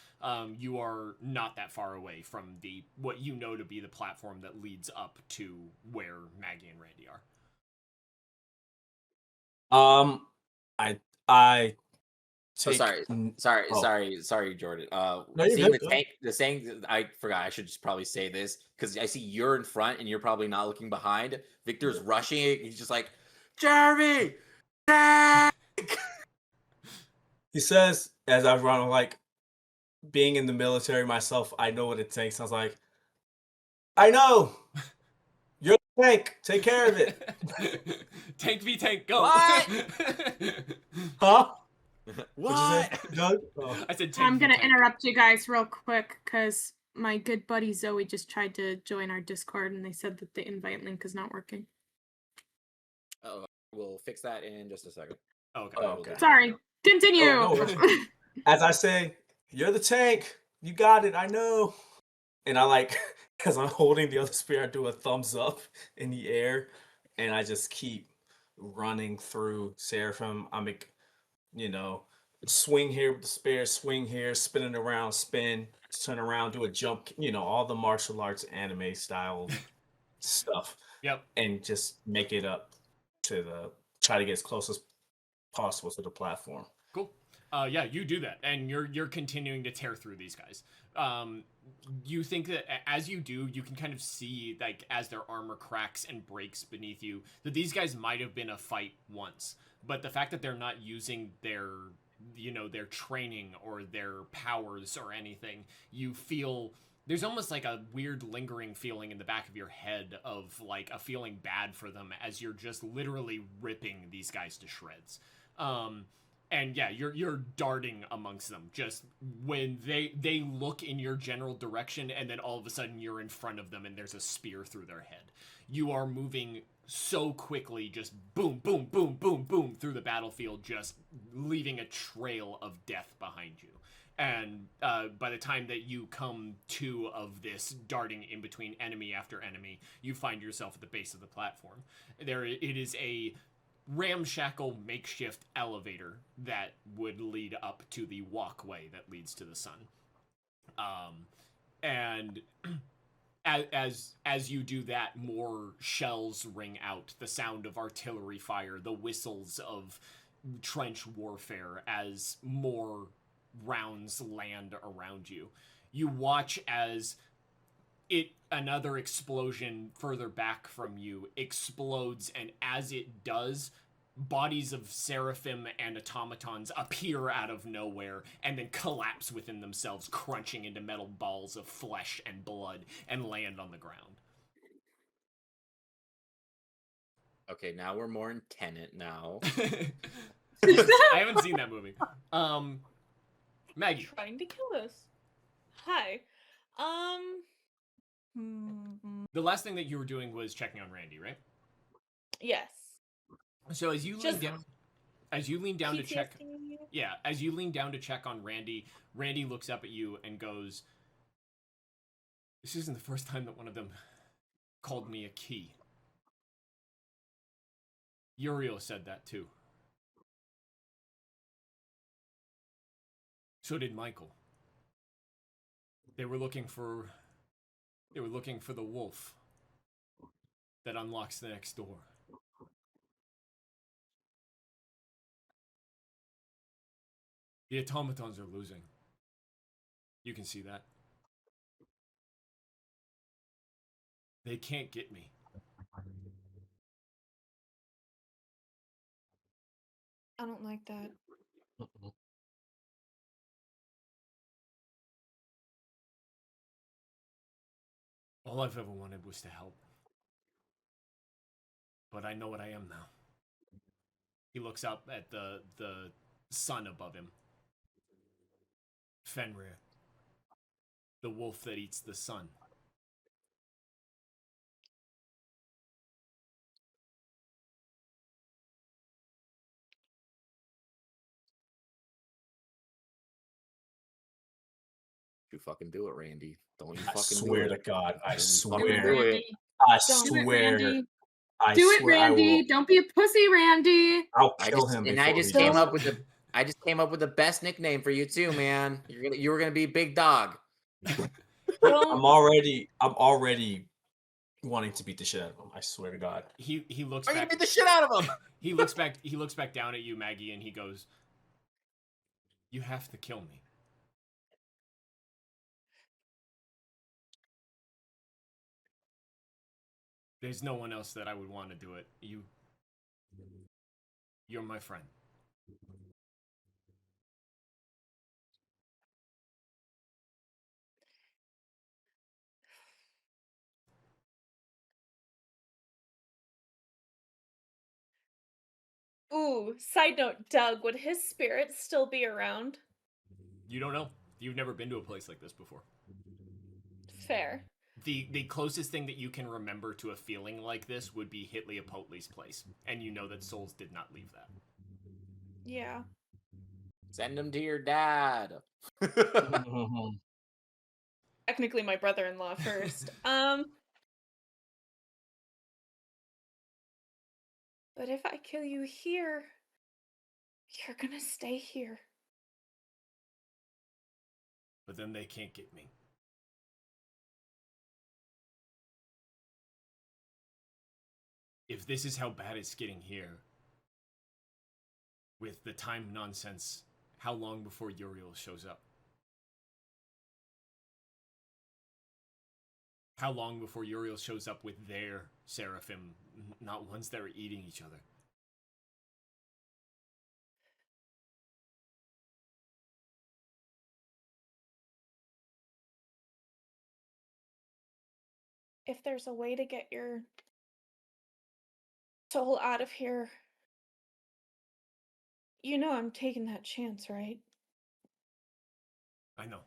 You are not that far away from the what you know to be the platform that leads up to where Maggie and Randy are. I So take sorry, Jordan. No, you're Seeing good, the tank, the saying, I forgot. I should just probably say this because I see you're in front and you're probably not looking behind. Victor's rushing it. He's just like, Jeremy, tank! He says, as I run, like, being in the military myself, I know what a tank sounds like. I know. You're the tank. Take care of it. Tank v tank, go. What? Huh? What? What'd you say, Doug? Oh. I said tank I'm v gonna tank. interrupt you guys real quick because my good buddy Zoe just tried to join our Discord and they said that the invite link is not working. Oh, we'll fix that in just a second. Okay. We'll Okay. do that Sorry. now. Continue. Oh, no worries. As I say, you're the tank. You got it. I know. And I like, as I'm holding the other spear, I do a thumbs up in the air, and I just keep running through Seraphim. I'm, swing here with the spear, swing here, spinning around, spin, turn around, do a jump. All the martial arts anime style stuff, Yep. and just make it up to try to get as close as possible to the platform. Cool. Yeah, you do that, and you're continuing to tear through these guys. You think that as you do, you can kind of see, like, as their armor cracks and breaks beneath you, that these guys might have been a fight once. But the fact that they're not using their training or their powers or anything, you feel there's almost like a weird lingering feeling in the back of your head of like a feeling bad for them as you're just literally ripping these guys to shreds. And yeah, you're darting amongst them just when they look in your general direction, and then all of a sudden you're in front of them and there's a spear through their head. You are moving so quickly, just boom, boom, boom, boom, boom through the battlefield, just leaving a trail of death behind you. And by the time that you come to of this darting in between enemy after enemy, you find yourself at the base of the platform. It is a ramshackle makeshift elevator that would lead up to the walkway that leads to the sun. And as you do that, more shells ring out, the sound of artillery fire, the whistles of trench warfare as more rounds land around you. You watch as another explosion further back from you explodes, and as it does, bodies of seraphim and automatons appear out of nowhere and then collapse within themselves, crunching into metal balls of flesh and blood, and land on the ground. Okay, now we're more in Tenet now. I haven't seen that movie. Maggie. Trying to kill us. Hi. The last thing that you were doing was checking on Randy, right? Yes. So as you lean down to check, PTSD. yeah, as you lean down to check on Randy, Randy looks up at you and goes, "This isn't the first time that one of them called me a key. Uriel said that too. So did Michael. They were looking for the wolf that unlocks the next door. The automatons are losing. You can see that. They can't get me. I don't like that. All I've ever wanted was to help. But I know what I am now. He looks up at the sun above him. Fenrir. The wolf that eats the sun. You fucking do it, Randy. Don't you I fucking swear do to it. God. I Don't Do fucking it, swear. do it. Randy. I Don't do it, swear. Randy. I Do it, swear I will. Randy. Don't be a pussy, Randy. I'll I kill just him and before I just he came does up it. with the best nickname for you too, man. You were gonna be Big Dog. I'm already wanting to beat the shit out of him. I swear to God. He looks I'm gonna back. beat the shit out of him. He looks back down at you, Maggie, and he goes, "You have to kill me." There's no one else that I would want to do it. You're my friend. Ooh, side note, Doug, would his spirit still be around? You don't know. You've never been to a place like this before. Fair. The closest thing that you can remember to a feeling like this would be Ep8's place, and you know that souls did not leave that. Yeah. Send him to your dad. Technically my brother-in-law first. But if I kill you here, you're gonna stay here. But then they can't get me. If this is how bad it's getting here, with the time nonsense, how long before Uriel shows up? How long before Uriel shows up with their seraphim, not ones that are eating each other? If there's a way to get your soul out of here, you know I'm taking that chance, right? I know.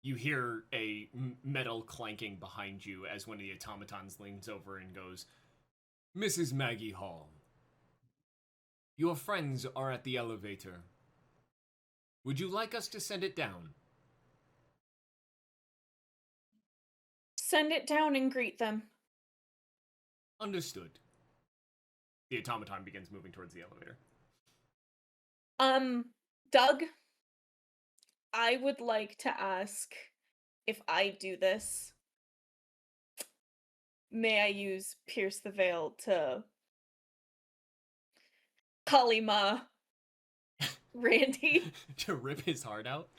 You hear a metal clanking behind you as one of the automatons leans over and goes, "Mrs. Maggie Hall, your friends are at the elevator. Would you like us to send it down?" Send it down and greet them. Understood. The automaton begins moving towards the elevator. Doug, I would like to ask, if I do this, may I use Pierce the Veil to Kalima Randy? To rip his heart out?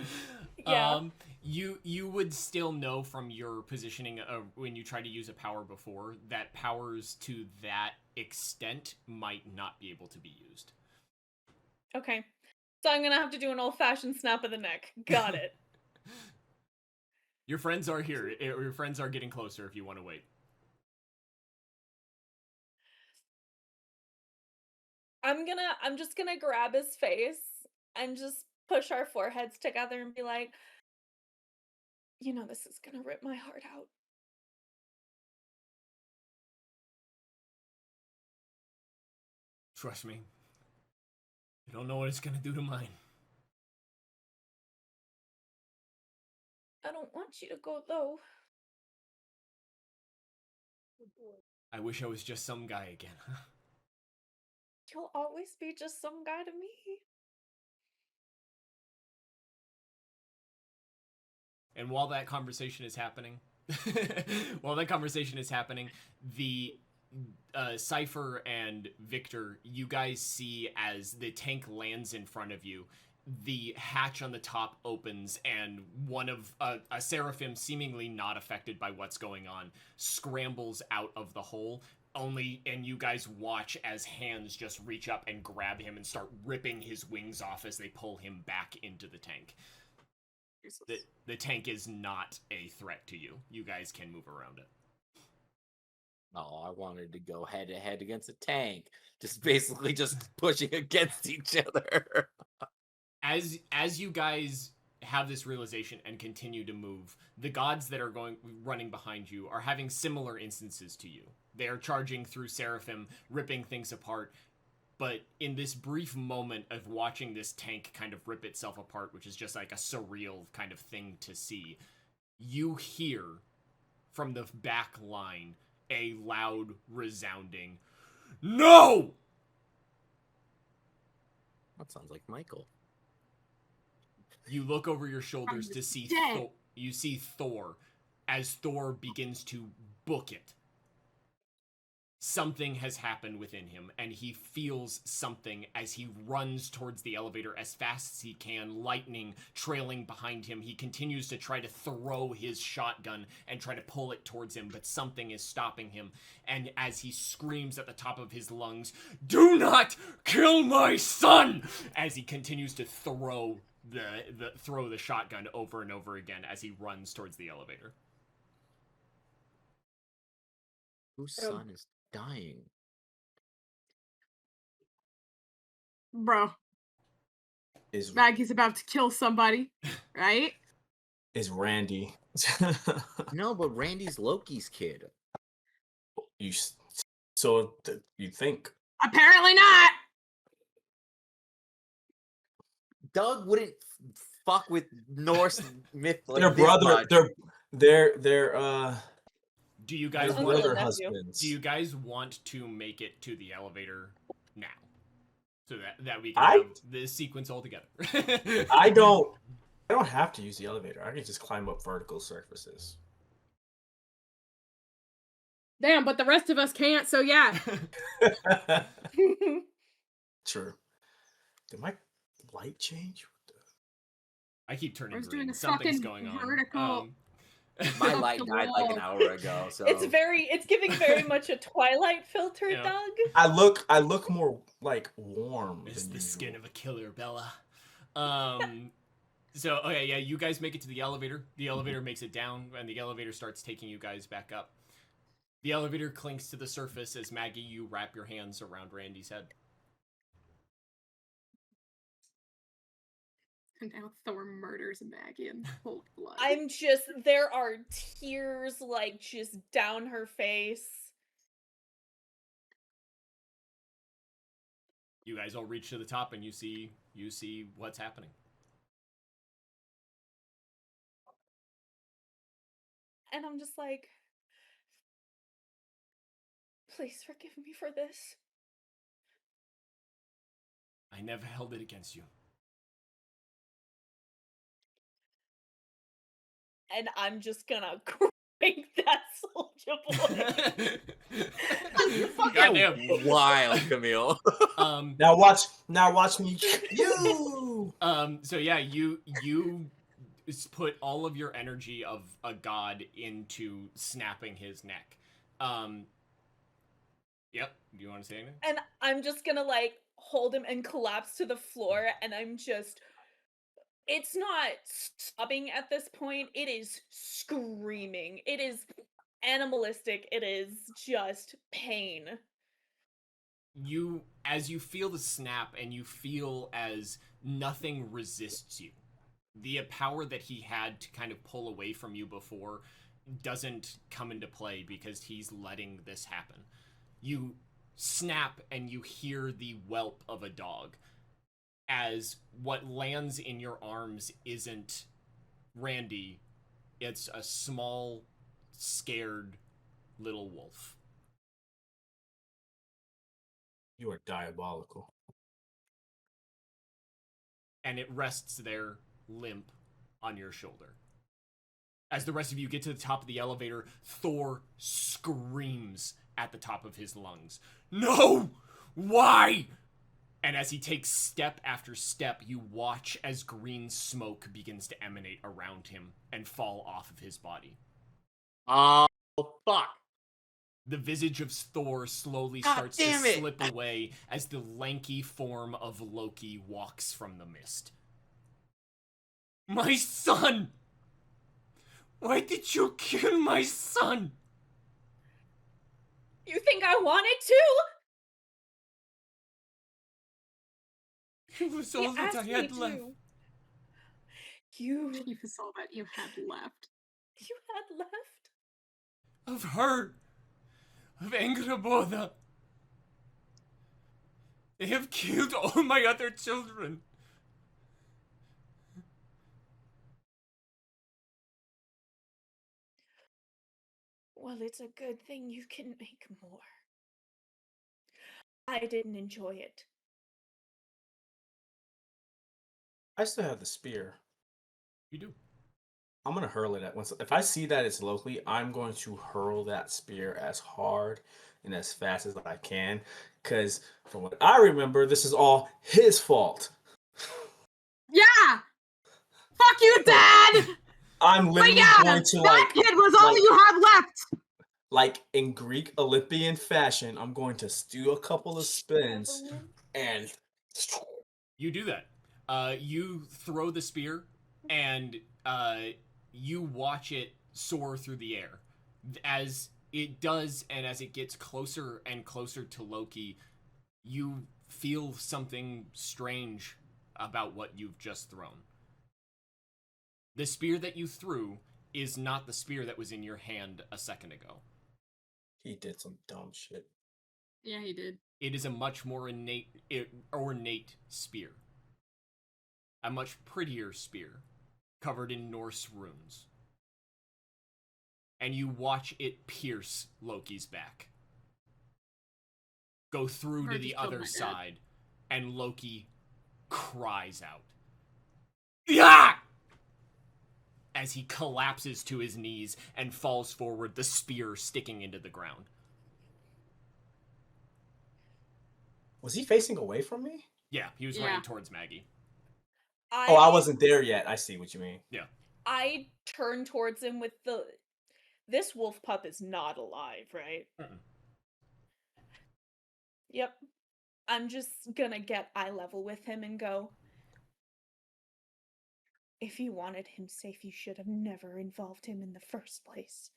Yeah. You would still know from your positioning when you tried to use a power before that powers to that extent might not be able to be used. Okay. So I'm gonna have to do an old-fashioned snap of the neck. Got it. Your friends are here. Your friends are getting closer if you want to wait. I'm just gonna grab his face and just push our foreheads together and be like, you know, this is gonna rip my heart out. Trust me. You don't know what it's gonna do to mine. I don't want you to go though. I wish I was just some guy again. You'll always be just some guy to me. And while that conversation is happening, the Cypher and Victor, you guys see as the tank lands in front of you, the hatch on the top opens and one of a seraphim, seemingly not affected by what's going on, scrambles out of the hole. And you guys watch as hands just reach up and grab him and start ripping his wings off as they pull him back into the tank. The tank is not a threat to you. You guys can move around it. Oh, I wanted to go head to head against a tank. Just basically just pushing against each other. As you guys have this realization and continue to move, the gods that are running behind you are having similar instances to you. They are charging through Seraphim, ripping things apart. But in this brief moment of watching this tank kind of rip itself apart, which is just like a surreal kind of thing to see, you hear from the back line a loud, resounding, "No!" That sounds like Michael. You look over your shoulders to see dead. you see Thor as Thor begins to book it. Something has happened within him, and he feels something as he runs towards the elevator as fast as he can, lightning trailing behind him. He continues to try to throw his shotgun and try to pull it towards him, but something is stopping him. And as he screams at the top of his lungs, "Do not kill my son!" as he continues to throw the shotgun over and over again as he runs towards the elevator. Whose son is dying? Bro, Is Maggie's about to kill somebody, right? Randy? No, but Randy's Loki's kid. You think? Apparently not. Doug wouldn't fuck with Norse myth like Their this brother. much. They're Do you guys Uncle want and brother nephew. husbands. Do you guys want to make it to the elevator now, so that we can I- have this sequence all together? I don't have to use the elevator. I can just climb up vertical surfaces. Damn, but the rest of us can't, so yeah. True. Did my light change? I keep turning I was doing green. a Something's fucking going on. vertical- My Up light the died like an wall. hour ago, so It's giving very much a Twilight filter, Yeah. Doug. I look more like warm. It's than the skin usual. of a killer, Bella. So okay, yeah, you guys make it to the elevator. The elevator makes it down, and the elevator starts taking you guys back up. The elevator clinks to the surface as Maggie, you wrap your hands around Randy's head. And now Thor murders Maggie in cold blood. There are tears like just down her face. You guys all reach to the top, and you see what's happening. And I'm just like, please forgive me for this. I never held it against you. And I'm just gonna crank that soldier boy. you're fucking Goddamn. wild, Camille. Now watch me. You. So yeah, you put all of your energy of a god into snapping his neck. Yep. Do you want to say anything? And I'm just gonna like hold him and collapse to the floor, and it's not sobbing at this point, it is screaming. It is animalistic. It is just pain. As you feel the snap and you feel as nothing resists you, the power that he had to kind of pull away from you before doesn't come into play because he's letting this happen. You snap and you hear the whelp of a dog as what lands in your arms isn't Randy, it's a small, scared little wolf. You are diabolical. And it rests there, limp, on your shoulder. As the rest of you get to the top of the elevator, Thor screams at the top of his lungs, "No! Why?" And as he takes step after step, you watch as green smoke begins to emanate around him and fall off of his body. Oh, fuck. The visage of Thor slowly God starts to damn it. slip away as the lanky form of Loki walks from the mist. My son! Why did you kill my son? You think I wanted to? It was You all that I asked me had left. to. You He was all that you had left. had left? Of her. Of Barboza. They have killed all my other children. Well, it's a good thing you can make more. I didn't enjoy it. I still have the spear. You do. I'm gonna hurl it at once. If I see that it's locally, I'm going to hurl that spear as hard and as fast as I can. Because from what I remember, this is all his fault. Yeah! Fuck you, Dad! I'm But literally yeah, going to that kid was all you had left! like in Greek Olympian fashion, I'm going to do a couple of spins and You do that. You throw the spear, and you watch it soar through the air. As it does, and as it gets closer and closer to Loki, you feel something strange about what you've just thrown. The spear that you threw is not the spear that was in your hand a second ago. he did some dumb shit. Yeah, he did. It is a much more ornate spear. A much prettier spear, covered in Norse runes. And you watch it pierce Loki's back. Go through to the other side, and Loki cries out. Yeah! As he collapses to his knees and falls forward, the spear sticking into the ground. Was he facing away from me? Yeah, he was running towards Maggie. I wasn't there yet. I see what you mean. Yeah. I turn towards him with the... This wolf pup is not alive, right? Mm-mm. Yep. I'm just gonna get eye level with him and go, if you wanted him safe, you should have never involved him in the first place.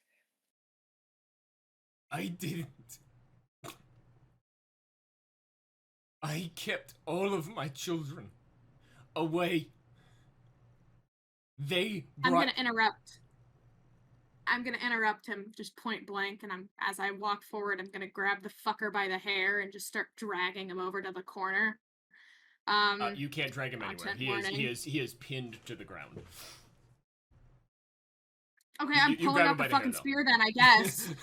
I didn't. I kept all of my children away. I'm gonna interrupt. I'm gonna interrupt him just point blank, and as I walk forward, I'm gonna grab the fucker by the hair and just start dragging him over to the corner. You can't drag him anywhere. He is pinned to the ground. Okay, I'm pulling out the fucking spear then, I guess.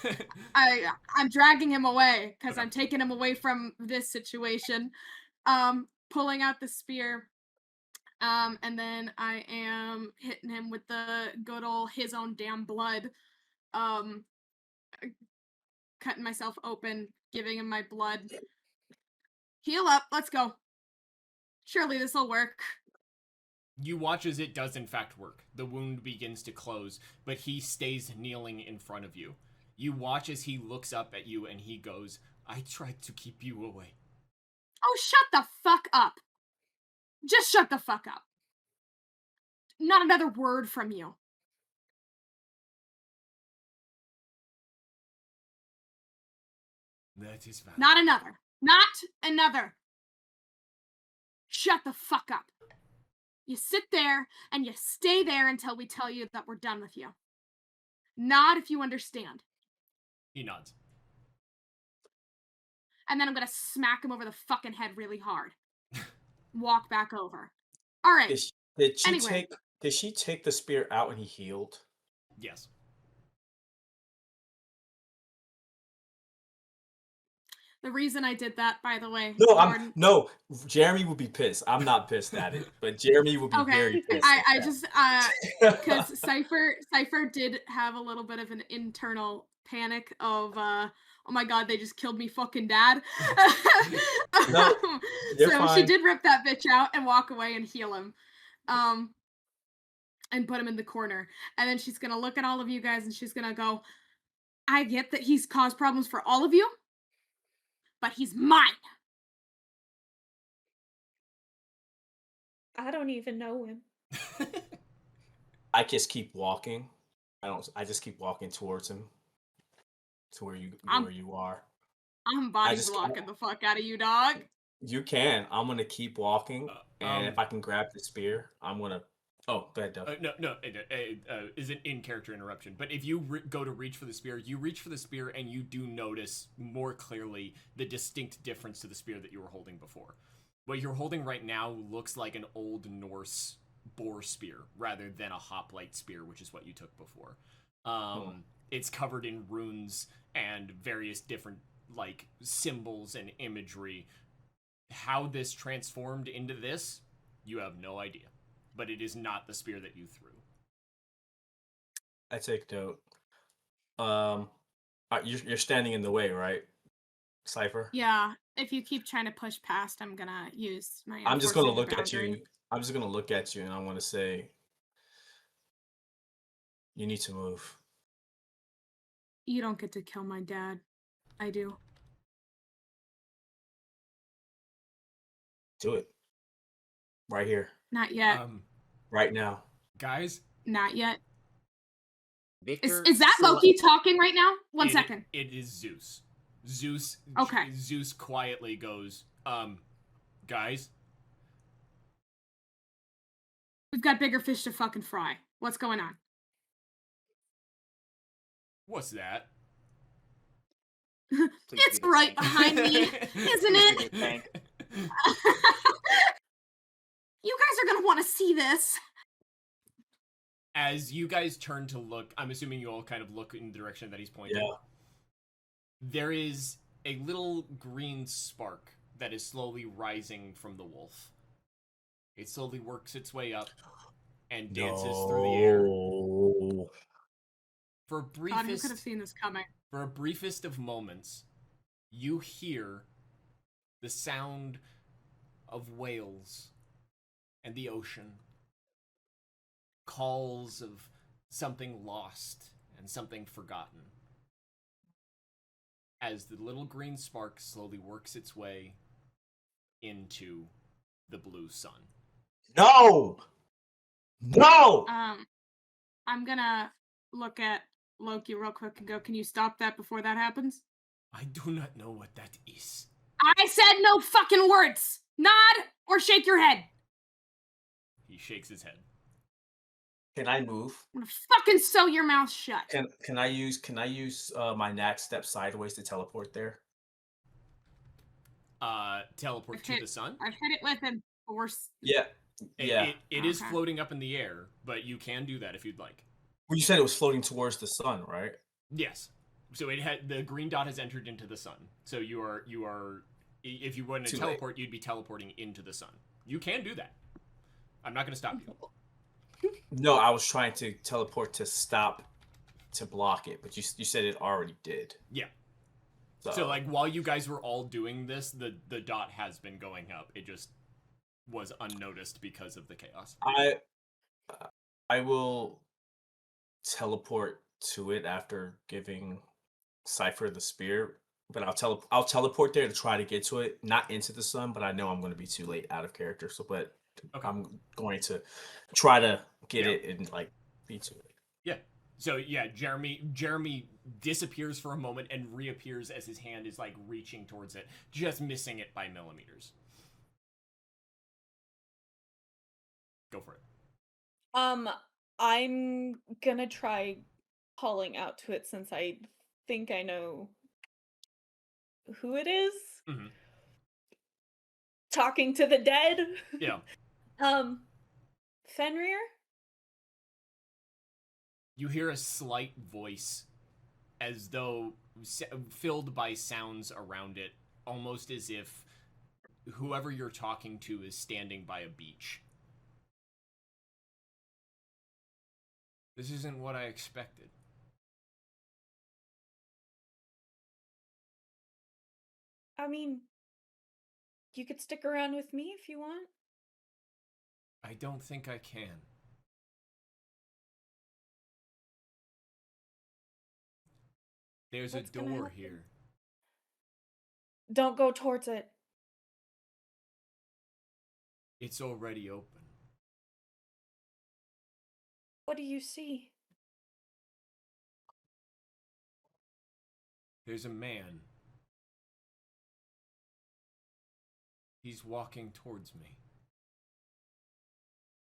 I'm dragging him away, because I'm taking him away from this situation. Pulling out the spear. And then I am hitting him with the good old his own damn blood. Cutting myself open, giving him my blood. Heal up, let's go. Surely this'll work. You watch as it does in fact work. The wound begins to close, but he stays kneeling in front of you. You watch as he looks up at you and he goes, I tried to keep you away. Oh, shut the fuck up. Just shut the fuck up. Not another word from you. That is valid. Not another. Not another. Shut the fuck up. You sit there and you stay there until we tell you that we're done with you. Nod if you understand. He nods. And then I'm gonna smack him over the fucking head really hard. Walk back over. All right. Did she take the spear out and he healed? Yes. The reason I did that, by the way. No, Jeremy would be pissed. I'm not pissed at it, but Jeremy would be very pissed. I just because Cypher did have a little bit of an internal panic of oh my god, they just killed me fucking dad. No, so fine. she did rip that bitch out and walk away and heal him. And put him in the corner. And then she's gonna look at all of you guys and she's gonna go, I get that he's caused problems for all of you, but he's mine. I don't even know him. I just keep walking. I just keep walking towards him to where you are. I'm I body just- blocking the fuck out of you, dog. You can. I'm gonna keep walking, and if um, I can grab the spear, I'm gonna. Oh, go ahead, Duff. no, is an in-character interruption. But if you go to reach for the spear, you reach for the spear, and you do notice more clearly the distinct difference to the spear that you were holding before. What you're holding right now looks like an Old Norse boar spear rather than a hoplite spear, which is what you took before. It's covered in runes and various different like symbols and imagery. How this transformed into this, you have no idea. But it is not the spear that you threw. I take note. You're standing in the way, right, Cypher? Yeah, if you keep trying to push past, I'm gonna use my. I'm just gonna enforcing the look at you. boundary. I'm just gonna look at you, and I'm gonna say, "You need to move." You don't get to kill my dad. I do. Do it. Right here. Not yet. Right now. Guys, Not yet. Victor, Is that Loki talking right now? One it- second. It is Zeus. Zeus. Okay. Zeus quietly goes, guys, We've got bigger fish to fucking fry. What's going on? what's that? Please It's be the right tank. behind me, isn't Please be it? the tank. You guys are gonna want to see this. As you guys turn to look, I'm assuming you all kind of look in the direction that he's pointing. Yeah. There is a little green spark that is slowly rising from the wolf. It slowly works its way up and dances through the air. No. For a God, who could have briefest, seen this coming? for a briefest of moments, you hear the sound of whales and the ocean. Calls of something lost and something forgotten. As the little green spark slowly works its way into the blue sun. No. No. I'm gonna look at Loki real quick and go, can you stop that before that happens? I do not know what that is. I said no fucking words! Nod or shake your head! He shakes his head. Can I move? I'm gonna fucking sew your mouth shut. Can I use my next step sideways to teleport there? Teleport to the sun? I've hit it with a force. Yeah. Yeah. It is Okay. floating up in the air, but you can do that if you'd like. Well, you said it was floating towards the sun, right? Yes. So it had the green dot has entered into the sun. So you are if you wanted to Too late. teleport, you'd be teleporting into the sun. You can do that. I'm not going to stop you. No, I was trying to teleport to stop to block it, but you said it already did. Yeah. So like while you guys were all doing this, the dot has been going up. It just was unnoticed because of the chaos. I will teleport to it after giving Cypher the spear, but I'll teleport there to try to get to it, not into the sun, but I know I'm going to be too late out of character. So, but Okay. I'm going to try to get it and like be too late. Yeah. So yeah, Jeremy disappears for a moment and reappears as his hand is like reaching towards it, just missing it by millimeters. Go for it. I'm gonna try calling out to it since I think I know who it is. Mhm. Talking to the dead. Yeah. Fenrir? You hear a slight voice as though filled by sounds around it, almost as if whoever you're talking to is standing by a beach. This isn't what I expected. I mean, you could stick around with me if you want. I don't think I can. There's What's a gonna door happen? here. Don't go towards it. It's already open. What do you see? There's a man. He's walking towards me.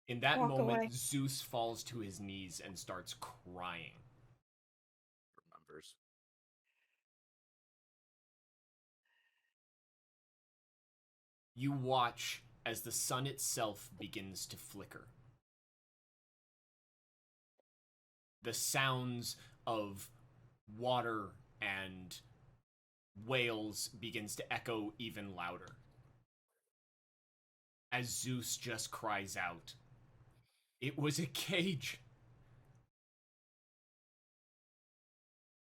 In that Walk moment, away. Zeus falls to his knees and starts crying. Remembers. You watch as the sun itself begins to flicker. The sounds of water and whales begins to echo even louder. As Zeus just cries out, "It was a cage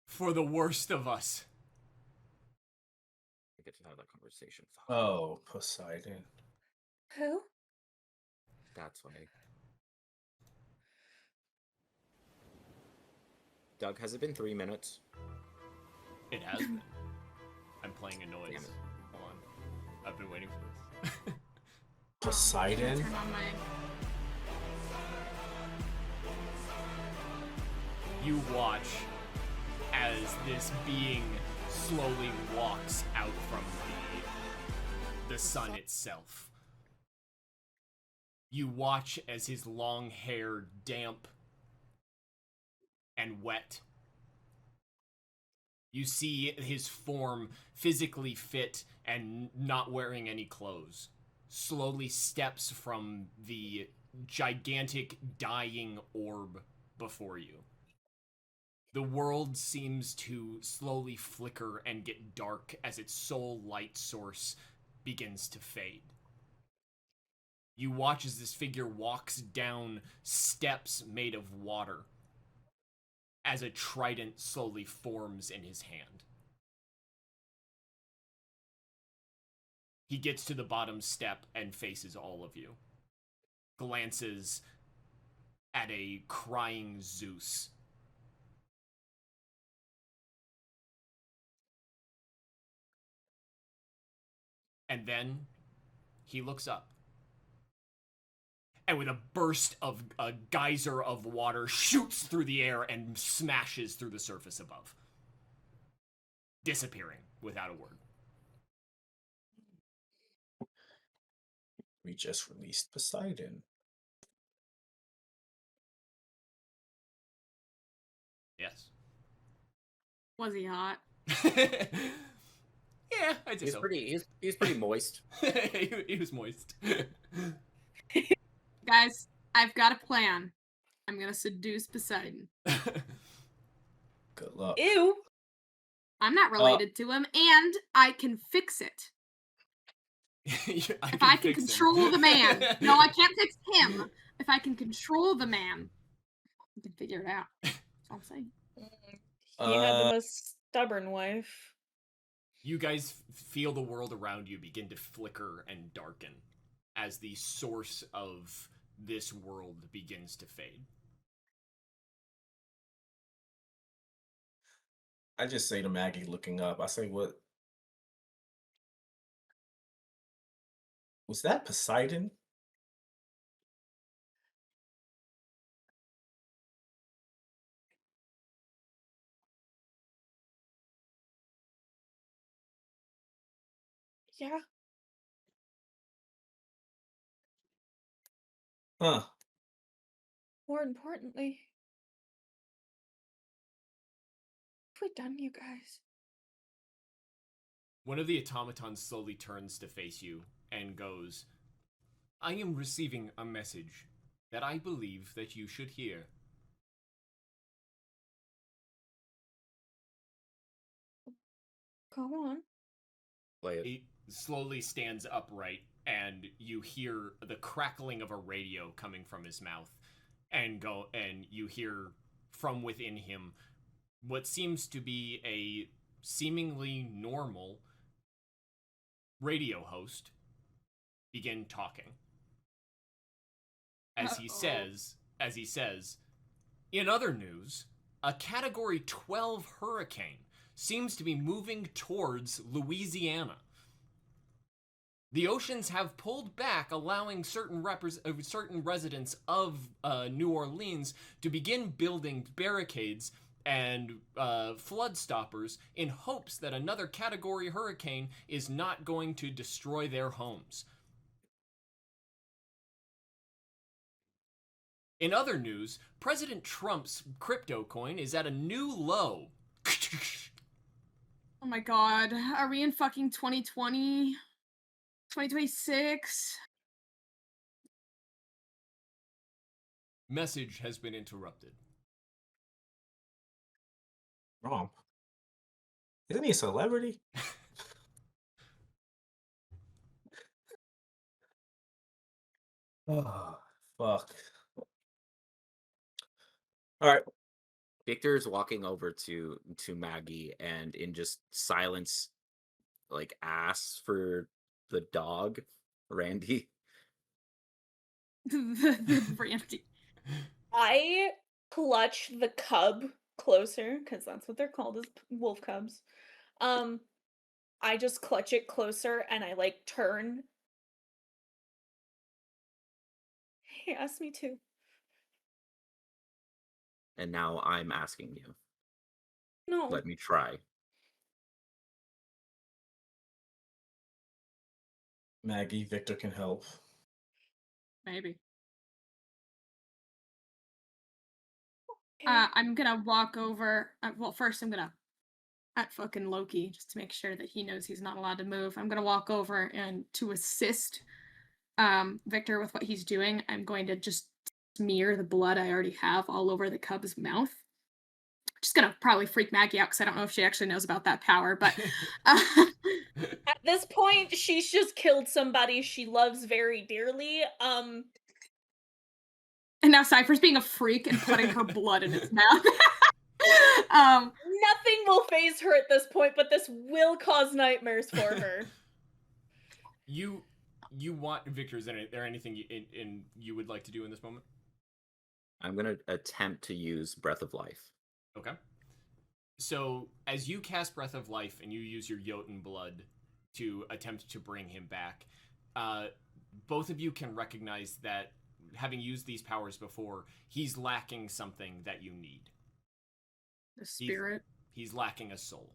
for the worst of us." I get to have that conversation. Fuck. Oh, Poseidon. Who? That's why. Doug, has it been 3 minutes? It has been. I'm playing a noise. Damn it. Hold on. I've been waiting for this. Poseidon? Turn on my... You watch as this being slowly walks out from the sun itself. You watch as his long hair, damp and wet. You see his form physically fit and not wearing any clothes. Slowly steps from the gigantic dying orb before you. The world seems to slowly flicker and get dark as its sole light source begins to fade. You watch as this figure walks down steps made of water as a trident slowly forms in his hand. He gets to the bottom step and faces all of you. Glances at a crying Zeus. And then he looks up. And with a burst of a geyser of water shoots through the air and smashes through the surface above. Disappearing without a word. We just released Poseidon. Yes. Was he hot? Yeah, I'd say He's so. he's pretty moist. He was moist. Guys, I've got a plan. I'm gonna seduce Poseidon. Good luck. Ew. I'm not related to him, and I can fix it. If I can control the man. No, I can't fix him. If I can control the man, I can figure it out. That's all I'm saying. He had the most stubborn wife. You guys feel the world around you begin to flicker and darken as the source of this world begins to fade. I just say to Maggie looking up, I say, what? Was that Poseidon? Yeah. Huh. More importantly, what have we done, you guys? One of the automatons slowly turns to face you and goes, "I am receiving a message that I believe that you should hear." Go on. Play it. He slowly stands upright, and you hear the crackling of a radio coming from his mouth, and you hear from within him what seems to be a seemingly normal radio host begin talking. As he says, "In other news, a Category 12 hurricane seems to be moving towards Louisiana. The oceans have pulled back, allowing certain residents of New Orleans to begin building barricades and flood stoppers in hopes that another category hurricane is not going to destroy their homes. In other news, President Trump's crypto coin is at a new low. Oh my god. Are we in fucking 2020? 2026? Message has been interrupted. Trump? Isn't he a celebrity? Oh, fuck. All right. Victor's walking over to Maggie and in just silence, like, asks for the dog, Randy. the Randy. I clutch the cub closer, because that's what they're called, as wolf cubs. I just clutch it closer and I like turn. He asked me to. And now I'm asking you. No. Let me try. Maggie, Victor can help. Maybe. Okay. I'm gonna walk over. Well, first I'm gonna at fucking Loki just to make sure that he knows he's not allowed to move. I'm gonna walk over and to assist Victor with what he's doing. I'm going to just smear the blood I already have all over the cub's mouth. Just gonna probably freak Maggie out because I don't know if she actually knows about that power, but At this point, she's just killed somebody she loves very dearly. and now Cypher's being a freak and putting her blood in its mouth. Nothing will phase her at this point, but this will cause nightmares for her. You want, Victor, is there anything you would like to do in this moment? I'm going to attempt to use Breath of Life. Okay. So, as you cast Breath of Life and you use your Jotun blood to attempt to bring him back, both of you can recognize that, having used these powers before, he's lacking something that you need. The spirit. He's lacking a soul.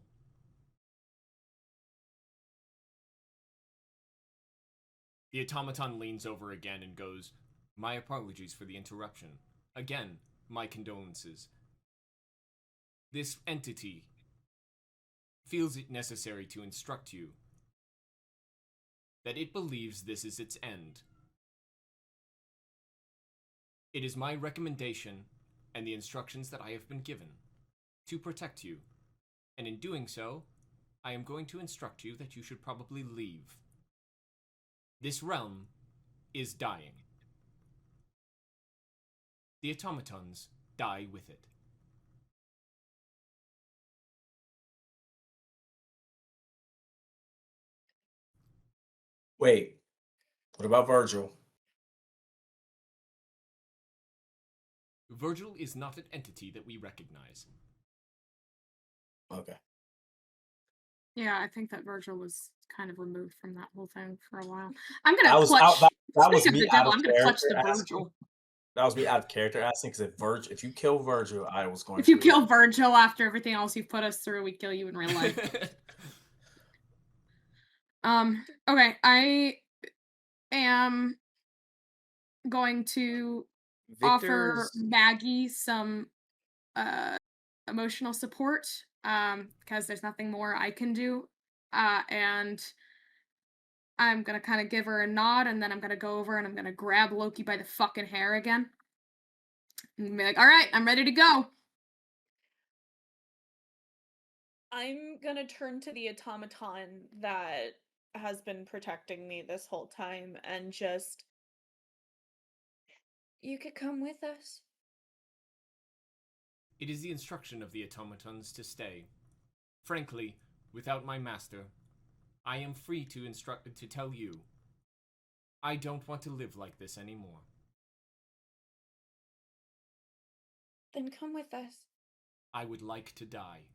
The automaton leans over again and goes, "My apologies for the interruption. Again, my condolences. This entity feels it necessary to instruct you that it believes this is its end. It is my recommendation and the instructions that I have been given to protect you, and in doing so, I am going to instruct you that you should probably leave. This realm is dying. The automatons die with it." Wait, what about Virgil? Virgil is not an entity that we recognize. Okay. Yeah, I think that Virgil was kind of removed from that whole thing for a while. I'm gonna That was clutch. out, that was Speaking of me the devil, out I'm of gonna clutch character the asking. Virgil. That was me out of character asking because if you kill Virgil, I was going If you to kill Virgil after everything else you've put us through, we kill you in real life. Okay, I am going to offer Victor's Maggie some emotional support because there's nothing more I can do, and I'm gonna kind of give her a nod, and then I'm gonna go over and I'm gonna grab Loki by the fucking hair again and be like, "All right, I'm ready to go." I'm gonna turn to the automaton that has been protecting me this whole time and just... You could come with us. It is the instruction of the automatons to stay. Frankly, without my master, I am free to tell you, I don't want to live like this anymore. Then come with us. I would like to die.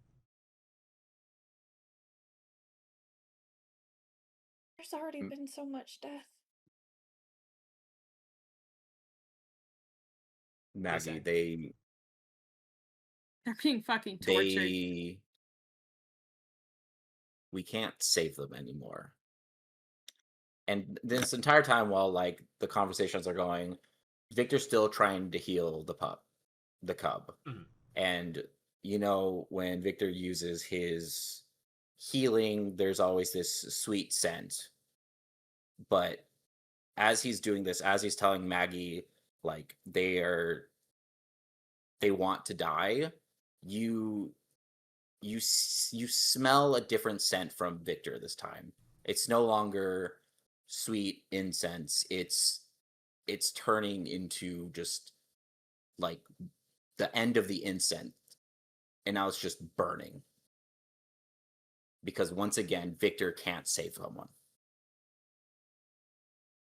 There's already been so much death. Maggie, They're being fucking tortured. we can't save them anymore. And this entire time, while like the conversations are going, Victor's still trying to heal the cub. Mhm. And you know, when Victor uses his healing, there's always this sweet scent. But as he's doing this, as he's telling Maggie like they want to die, you smell a different scent from Victor this time. It's no longer sweet incense. It's turning into just like the end of the incense, and now it's just burning. Because once again, Victor can't save someone.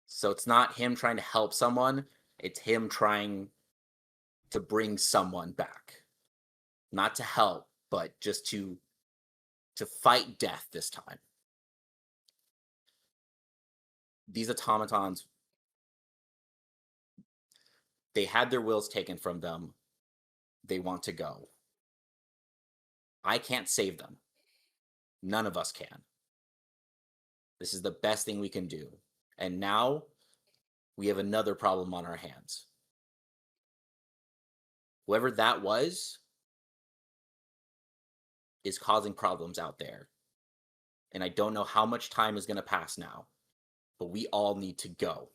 So it's not him trying to help someone, it's him trying to bring someone back. Not to help, but just to fight death this time. These automatons, they had their wills taken from them. They want to go. I can't save them. None of us can. This is the best thing we can do. And now we have another problem on our hands. Whoever that was is causing problems out there. And I don't know how much time is going to pass now, but we all need to go.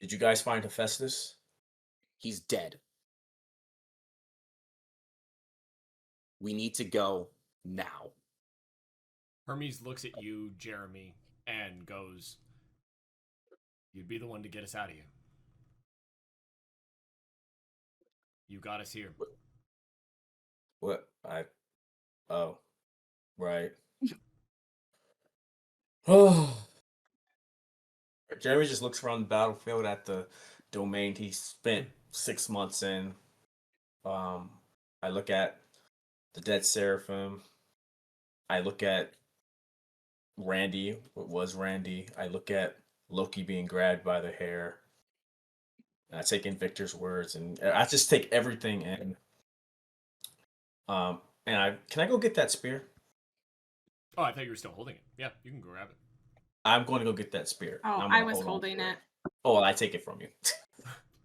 Did you guys find Hephaestus? He's dead. We need to go now. Hermes looks at you, Jeremy, and goes, "You'd be the one to get us out of here. You got us here." What? Oh, right. Oh. Jeremy just looks around the battlefield at the domain he spent 6 months in. I look at the dead Seraphim. I look at Randy, what was Randy. I look at Loki being grabbed by the hair. And I take in Victor's words, and I just take everything in. And can I go get that spear? Oh, I thought you were still holding it. Yeah, you can go grab it. I'm going to go get that spear. Oh, I'm I gonna was hold on holding to it. Oh, well, I take it from you.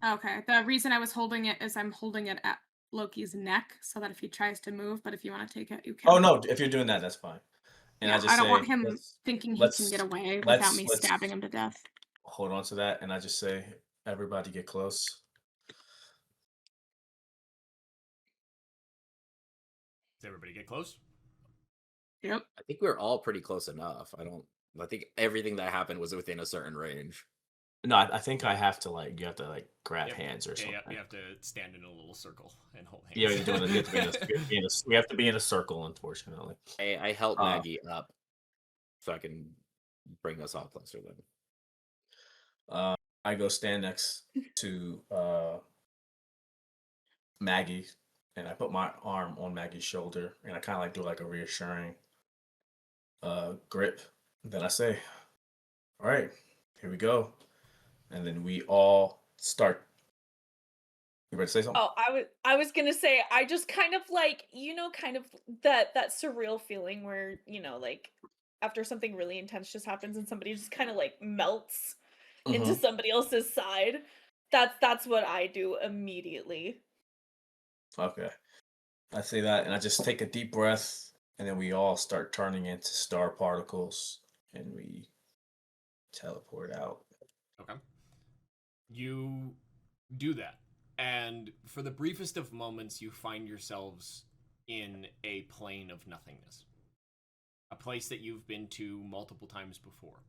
Okay. The reason I was holding it is I'm holding it at Loki's neck so that if he tries to move, but if you want to take it, you can. Oh no, if you're doing that, that's fine. And Yeah, I just don't say, want him thinking he can get away without me let's stabbing him to death. hold on to that, and I just say, everybody get close. Does everybody get close? Yep. I think we're all pretty close enough. I think everything that happened was within a certain range. No, I think you have to grab Yep. hands or something. Yeah, you have to stand in a little circle and hold hands. Yeah, we have to be in a circle, unfortunately. I helped Maggie up so I can bring us all closer then. I go stand next to Maggie, and I put my arm on Maggie's shoulder, and I kind of do a reassuring grip. Then I say, "All right, here we go," and then we all start. You ready to say something? Oh, I was gonna say, I just kind of kind of that surreal feeling where, after something really intense just happens and somebody just kind of melts into somebody else's side. That's what I do immediately. Okay. I say that, and I just take a deep breath, and then we all start turning into star particles, and we teleport out. Okay. You do that. And for the briefest of moments, you find yourselves in a plane of nothingness. A place that you've been to multiple times before.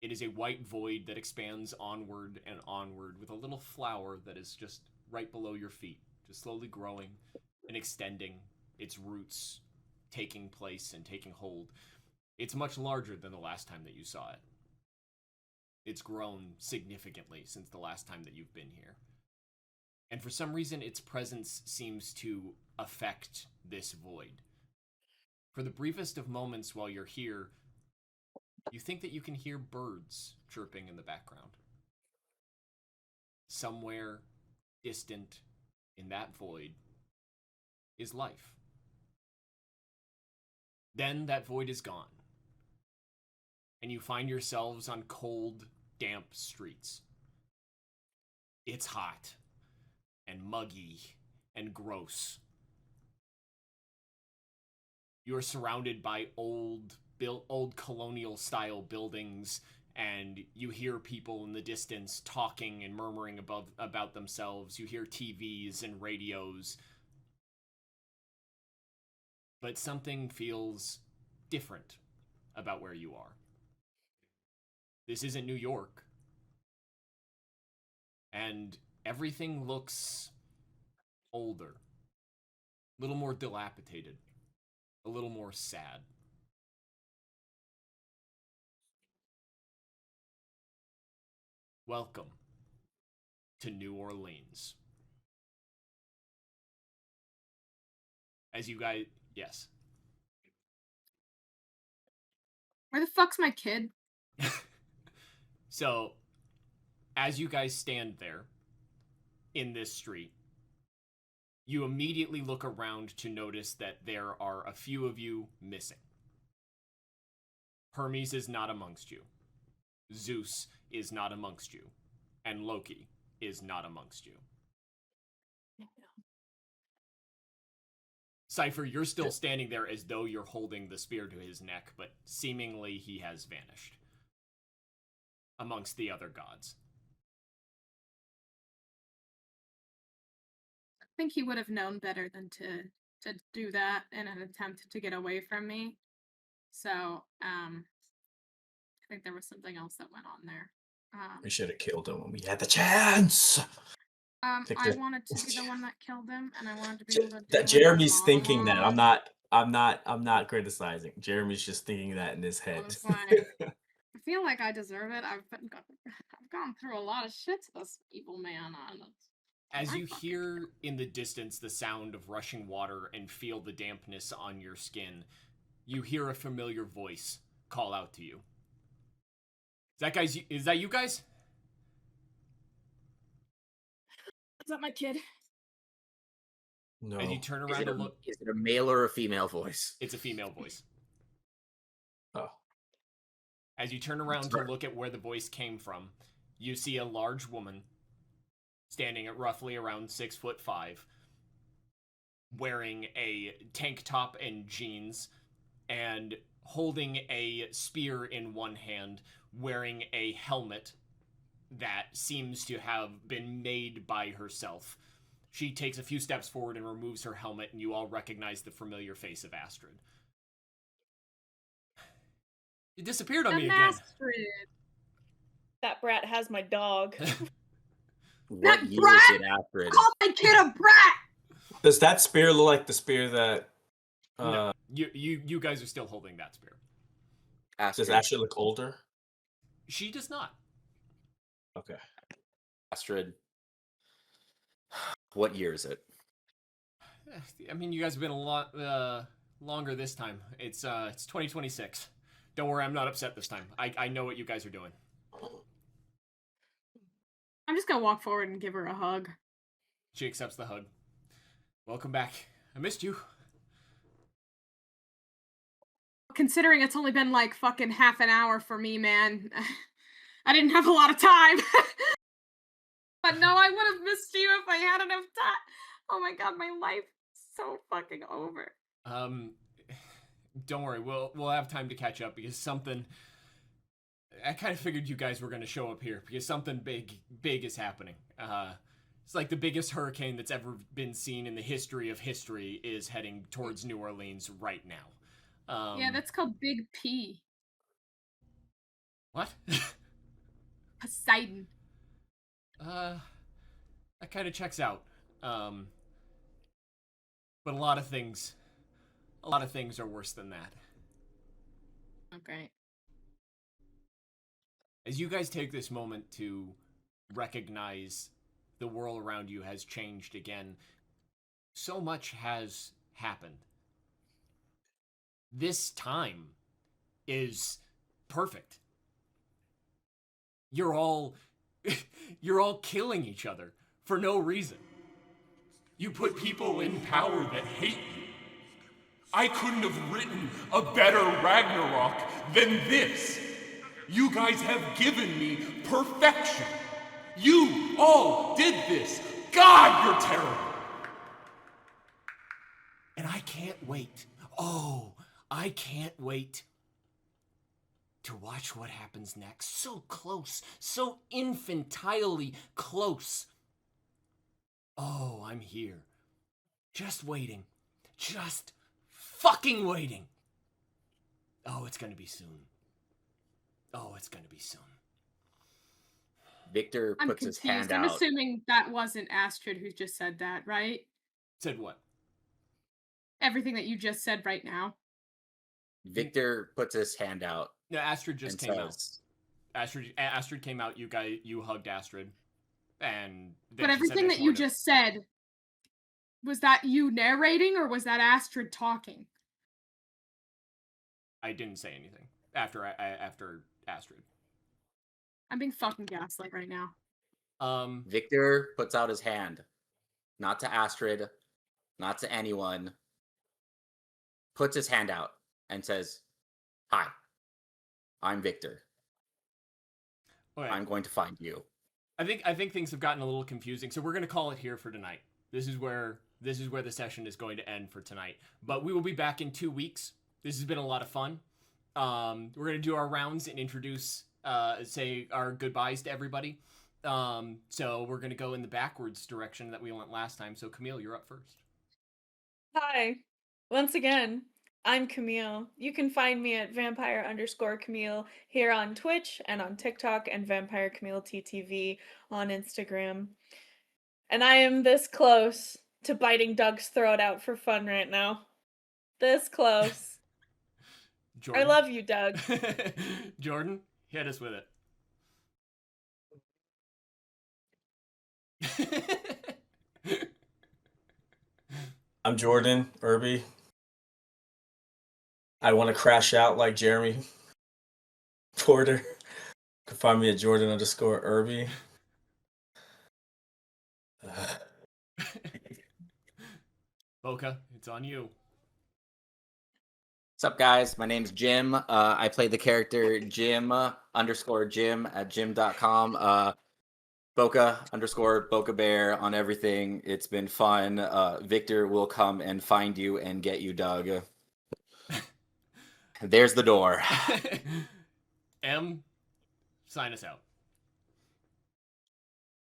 It is a white void that expands onward and onward with a little flower that is just right below your feet, just slowly growing and extending, its roots taking place and taking hold. It's much larger than the last time that you saw it. It's grown significantly since the last time that you've been here. And for some reason, its presence seems to affect this void. For the briefest of moments while you're here, you think that you can hear birds chirping in the background. Somewhere distant in that void is life. Then that void is gone, and you find yourselves on cold, damp streets. It's hot and muggy and gross. You're surrounded by old colonial style buildings, and you hear people in the distance talking and murmuring about themselves. You hear TVs and radios. But something feels different about where you are. This isn't New York. And everything looks older, a little more dilapidated, a little more sad. Welcome to New Orleans. As you guys, yes. Where the fuck's my kid? So, as you guys stand there in this street, you immediately look around to notice that there are a few of you missing. Hermes is not amongst you. Zeus is not amongst you. And Loki is not amongst you. Cypher, you're still standing there as though you're holding the spear to his neck, but seemingly he has vanished amongst the other gods. I think he would have known better than to do that in an attempt to get away from me. So, I think there was something else that went on there. We should have killed him when we had the chance. I Victor. wanted to be the one that killed him, and I wanted to be able to do That it Jeremy's along. thinking that. I'm not criticizing. Jeremy's just thinking that in his head. I was like, I feel like I deserve it. I've gone through a lot of shit to this evil man. As you hear in the distance the sound of rushing water and feel the dampness on your skin, you hear a familiar voice call out to you. Is that you guys? Is that my kid? No. As you turn around to look, Is it a male or a female voice? it's a female voice. Oh. As you turn around to look at where the voice came from, you see a large woman standing at roughly around 6'5", wearing a tank top and jeans, and holding a spear in one hand, wearing a helmet that seems to have been made by herself. She takes a few steps forward and removes her helmet, and you all recognize the familiar face of Astrid. It disappeared on me again. Astrid. That brat has my dog. What That year brat! did Astrid? Call my kid a brat! Does that spear look like the spear that No, you guys are still holding that spear. does Astrid look older? She does not. Okay. Astrid. What year is it? I mean, you guys have been a lot longer this time. It's 2026. Don't worry, I'm not upset this time. I know what you guys are doing. I'm just gonna walk forward and give her a hug. She accepts the hug. Welcome back. I missed you. Considering it's only been like fucking half an hour for me, man. I didn't have a lot of time. But no, I would have missed you if I had enough time. Oh my god, my life is so fucking over. Don't worry, we'll have time to catch up because something. I kind of figured you guys were going to show up here because something big is happening. It's like the biggest hurricane that's ever been seen in the history of history is heading towards New Orleans right now. Yeah, that's called Big P. What? Poseidon. That kind of checks out. But a lot of things are worse than that. Okay. As you guys take this moment to recognize the world around you has changed again, so much has happened. this time is perfect. You're all killing each other for no reason. You put people in power that hate you. I couldn't have written a better Ragnarok than this. You guys have given me perfection. You all did this. God, you're terrible. And I can't wait. Oh, I can't wait to watch what happens next. So close, so infantilely close. Oh, I'm here. Just waiting. Just fucking waiting. Oh, it's gonna be soon. Oh, it's gonna be soon. Victor I'm puts his confused. hand I'm out. assuming that wasn't Astrid who just said that, right? Said what? Everything that you just said right now. Victor puts his hand out No, Astrid just and came out. says, Astrid came out. You hugged Astrid, and But everything that you just said, was that you narrating or was that Astrid talking? I didn't say anything after Astrid. I'm being fucking gaslit right now. Victor puts out his hand, not to Astrid, not to anyone, puts his hand out and says, "Hi, I'm Victor. Okay. I'm going to find you." I think things have gotten a little confusing, so we're gonna call it here for tonight. This is where the session is going to end for tonight. But we will be back in 2 weeks. This has been a lot of fun. We're gonna do our rounds and introduce, say our goodbyes to everybody. So we're gonna go in the backwards direction that we went last time. So Camille, you're up first. Hi. Once again, I'm Camille. You can find me at vampire_Camille here on Twitch and on TikTok, and Vampire Camille TTV on Instagram. And I am this close to biting Doug's throat out for fun right now. This close. I Jordan? love you, Doug. Jordan, hit us with it. I'm Jordan, Irby. I want to crash out like Jeremy Porter. You can find me at Jordan_Irby. Boca, it's on you. What's up, guys? My name's Jim. I play the character Jim_Jim at Jim.com. Boca_Boca Bear on everything. It's been fun. Victor will come and find you and get you, Doug. There's the door. M, sign us out.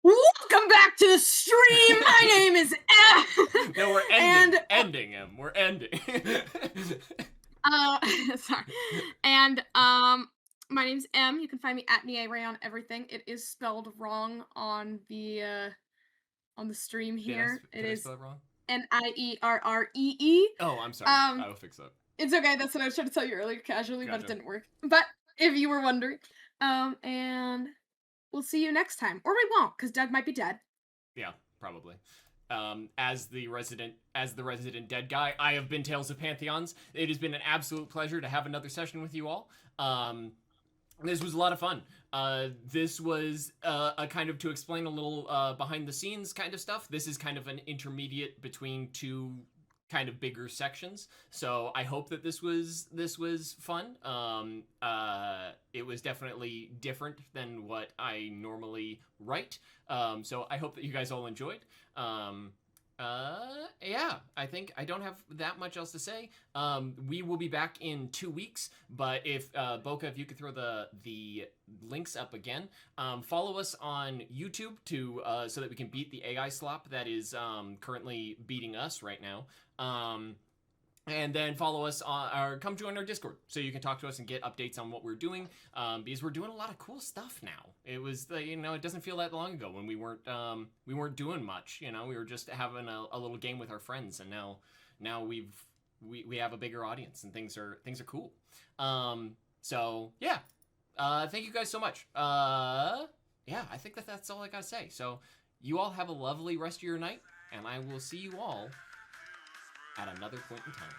Welcome back to the stream. My name is M. No, we're ending. Ending, M. We're ending. Sorry. And my name's M. You can find me at Niere on everything. It is spelled wrong on the stream here. Did I spell it wrong? Nierree. Oh, I'm sorry. I will fix that. It's okay. That's what I was trying to tell you earlier, casually, but it Gotcha. didn't work. But if you were wondering, and we'll see you next time, or we won't, because Doug might be dead. Yeah, probably. As the resident dead guy, I have been Tales of Pantheons. It has been an absolute pleasure to have another session with you all. This was a lot of fun. This was a kind of to explain a little behind the scenes kind of stuff. This is kind of an intermediate between two kind of bigger sections. So I hope that this was fun. It was definitely different than what I normally write. So I hope that you guys all enjoyed. Yeah, I think I don't have that much else to say. We will be back in 2 weeks, but if Boca, if you could throw the links up again, follow us on YouTube to so that we can beat the AI slop that is currently beating us right now. And then follow us on, or come join our Discord so you can talk to us and get updates on what we're doing, because we're doing a lot of cool stuff now. It was, it doesn't feel that long ago when we weren't doing much. We were just having a little game with our friends, and now we have a bigger audience and things are cool. So yeah, thank you guys so much. Yeah, I think that's all I gotta say. So you all have a lovely rest of your night, and I will see you all at another point in time.